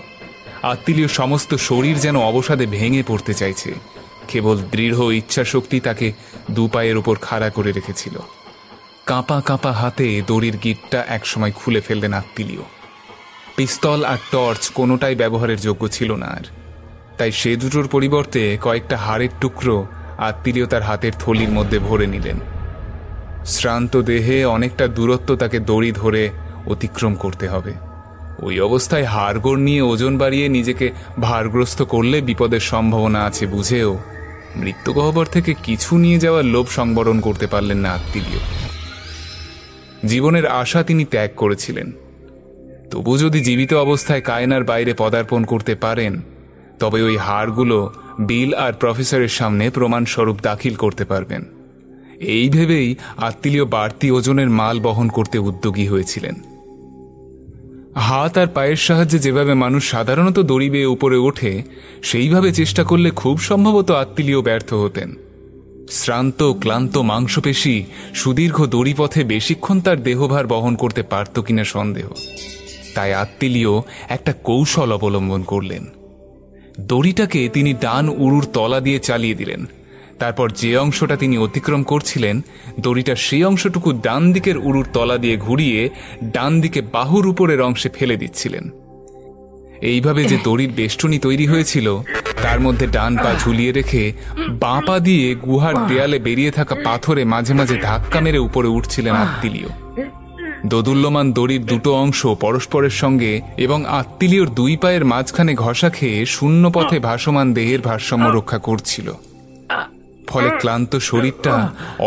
আত্মীয় সমস্ত শরীর যেন অবসাদে ভেঙে পড়তে চাইছে। কেবল দৃঢ় ইচ্ছা শক্তি তাকে দু পায়ের উপর খাড়া করে রেখেছিল। কাঁপা কাঁপা হাতে দড়ির গিঁটটা একসময় খুলে ফেললেন আত্মীয়। পিস্তল আর টর্চ কোনোটাই ব্যবহারের যোগ্য ছিল না আর। তাই সে দুটোর পরিবর্তে কয়েকটা হাড়ের টুকরো আত্মীয় তার হাতের থলির মধ্যে ভরে নিলেন। শ্রান্ত দেহে অনেকটা দূরত্ব তাকে দড়ি ধরে অতিক্রম করতে হবে। ওই অবস্থায় হাড়গোড় নিয়ে ওজন বাড়িয়ে নিজেকে ভারগ্রস্ত করলে বিপদের সম্ভাবনা আছে বুঝেও মৃত্যু গহ্বর থেকে কিছু নিয়ে যাওয়ার লোভ সংবরণ করতে পারলেন না আত্মীয়। জীবনের আশা তিনি ত্যাগ করেছিলেন। তবু যদি জীবিত অবস্থায় কায়নার বাইরে পদার্পণ করতে পারেন, তবে ওই হাড়গুলো বিল আর প্রফেসরের সামনে প্রমাণস্বরূপ দাখিল করতে পারবেন। এই ভেবেই আত্মীয় বাড়তি ওজনের মাল বহন করতে উদ্যোগী হয়েছিলেন। হাত আর পায়ের সাহায্যে যেভাবে মানুষ সাধারণত দড়ি বেয়ে উপরে ওঠে, সেইভাবে চেষ্টা করলে খুব সম্ভবত আত্মীয় ব্যর্থ হতেন। শ্রান্ত ক্লান্ত মাংসপেশি সুদীর্ঘ দড়িপথে বেশিক্ষণ তার দেহভার বহন করতে পারত কিনা সন্দেহ। তাই আত্মীয় একটা কৌশল অবলম্বন করলেন। দড়িটাকে তিনি ডান উরুর তলা দিয়ে চালিয়ে দিলেন। তারপর যে অংশটা তিনি অতিক্রম করছিলেন, দড়িটা সেই অংশটুকু ডান দিকের উরুর তলা দিয়ে ঘুরিয়ে ডান দিকে বাহুর উপরের অংশে ফেলে দিচ্ছিলেন। এইভাবে যে দড়ির বেষ্টনী তৈরি হয়েছিল, তার মধ্যে ডান পা ঝুলিয়ে রেখে বাঁ পা দিয়ে গুহার দেয়ালে বেরিয়ে থাকা পাথরে মাঝে মাঝে ধাক্কা মেরে উপরে উঠছিলেন আত্মীয়। দোদুল্যমান দড়ির দুটো অংশ পরস্পরের সঙ্গে এবং আত্মীয়র দুই পায়ের মাঝখানে ঘষা খেয়ে শূন্য পথে ভাসমান দেহের ভারসাম্য রক্ষা করছিল। ফলে ক্লান্ত শরীরটা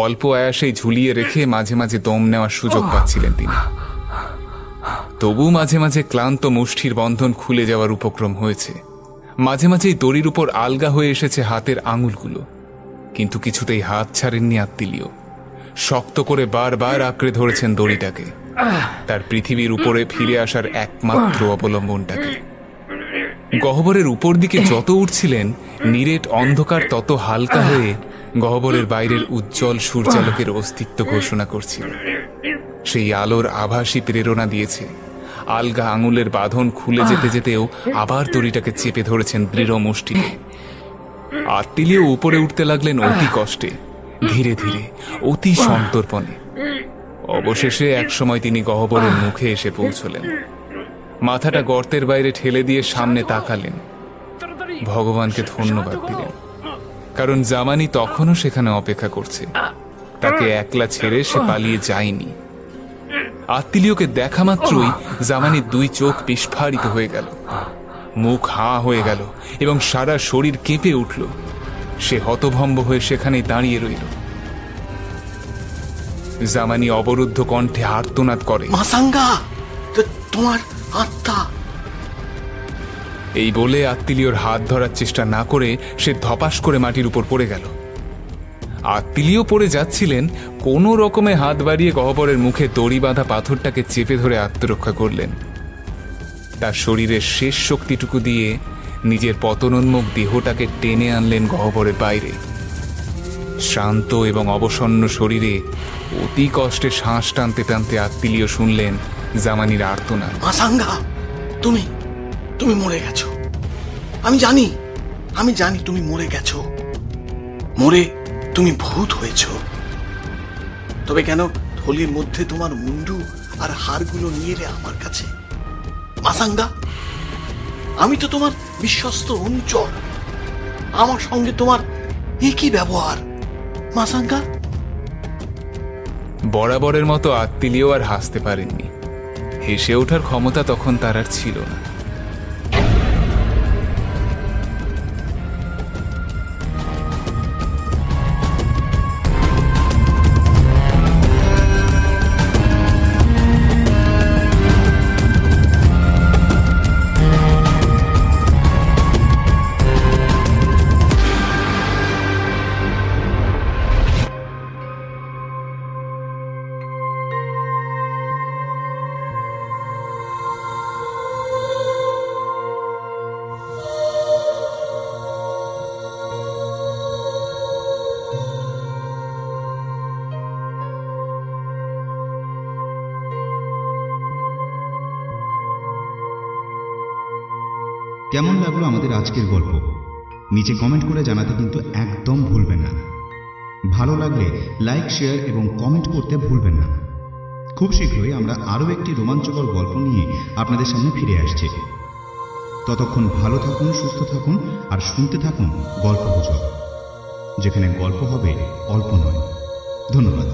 অল্প আয়াসেই ঝুলিয়ে রেখে মাঝে মাঝে দম নেওয়ার সুযোগ পাচ্ছিলেন তিনি। তবু মাঝে মাঝে ক্লান্ত মুষ্টির বন্ধন খুলে যাওয়ার উপক্রম হয়েছে। মাঝে মাঝেই দড়ির উপর আলগা হয়ে এসেছে হাতের আঙুলগুলো, কিন্তু কিছুতেই হাত ছাড়েননি আত্মীয়। শক্ত করে বারবার আঁকড়ে ধরেছেন দড়িটাকে, তার পৃথিবীর উপরে ফিরে আসার একমাত্র অবলম্বনটাকে। গহ্বরের উপর দিকে যত উঠছিলেন, নিরেট অন্ধকার তত হালকা হয়ে গহ্বরের বাইরের উজ্জ্বল সূর্যালোকের অস্তিত্ব ঘোষণা করছিল। সেই আলোর আভাসই প্রেরণা দিয়েছে। আলগা আঙুলের বাঁধন খুলে যেতে যেতেও আবার দড়িটাকে চেপে ধরেছেন দৃঢ় মুষ্টিতে। আত্মীয় উপরে উঠতে লাগলেন অতি কষ্টে, ধীরে ধীরে, অতি সন্তর্পণে। অবশেষে একসময় তিনি গহ্বরের মুখে এসে পৌঁছলেন। মাথাটা গর্তের বাইরে ঠেলে দিয়ে সামনে তাকালেন। ভগবানকে ধন্যবাদ দিলেন, কারণ জামানি তখনও সেখানে অপেক্ষা করছে। তাকে একলা ছেড়ে সে পালিয়ে যায়নি। আত্মীয়কে দেখা মাত্রই জামানির দুই চোখ বিস্ফারিত হয়ে গেল, মুখ হাঁ হয়ে গেল এবং সারা শরীর কেঁপে উঠল। সে হতভম্ব হয়ে সেখানেই দাঁড়িয়ে রইল। জামানি অবরুদ্ধ কণ্ঠে আর্তনাদ করে, মাসাঙ্গা, তোমার আত্মা। এই বলে আত্মিলিওর হাত ধরার চেষ্টা না করে সে ধপাস করে মাটির উপর পড়ে গেল। আত্মিলিও পড়ে যাচ্ছিলেন, কোনো রকমে হাত বাড়িয়ে গহ্বরের মুখে দড়ি বাঁধা পাথরটাকে চেপে ধরে আত্মরক্ষা করলেন। তার শরীরের শেষ শক্তিটুকু দিয়ে নিজের পতনোন্মুখ দেহটাকে টেনে আনলেন গহ্বরের বাইরে। শ্রান্ত এবং অবসন্ন শরীরে অতি কষ্টে শ্বাস টানতে টানতে আত্মিলিও শুনলেন জামানির আর্তনাদ। মাসাঙ্গা, তুমি মরে গেছো। আমি জানি তুমি মরে গেছো। মরে তুমি ভূত হয়েছো। তবে কেন থলির মধ্যে তোমার মুন্ডু আর হাড়গুলো নিয়ে এলে আমার কাছে? মাসাঙ্গা, আমি তো তোমার বিশ্বস্ত অনুচর। আমার সঙ্গে তোমার একই ব্যবহার। মাসাঙ্গা। বরাবরের মতো আত্মিলিও আর হাসতে পারেননি। হেসে ওঠার ক্ষমতা তখন তার আর ছিল না। কেমন লাগলো আমাদের আজকের গল্প নিচে কমেন্ট করে জানাতে কিন্তু একদম ভুলবেন না। ভালো লাগলে লাইক, শেয়ার এবং কমেন্ট করতে ভুলবেন না। খুব শীঘ্রই আমরা আরও একটি রোমাঞ্চকর গল্প নিয়ে আপনাদের সামনে ফিরে আসছি। ততক্ষণ ভালো থাকুন, সুস্থ থাকুন আর শুনতে থাকুন গল্পগুজব, যেখানে গল্প হবে অল্প নয়। ধন্যবাদ।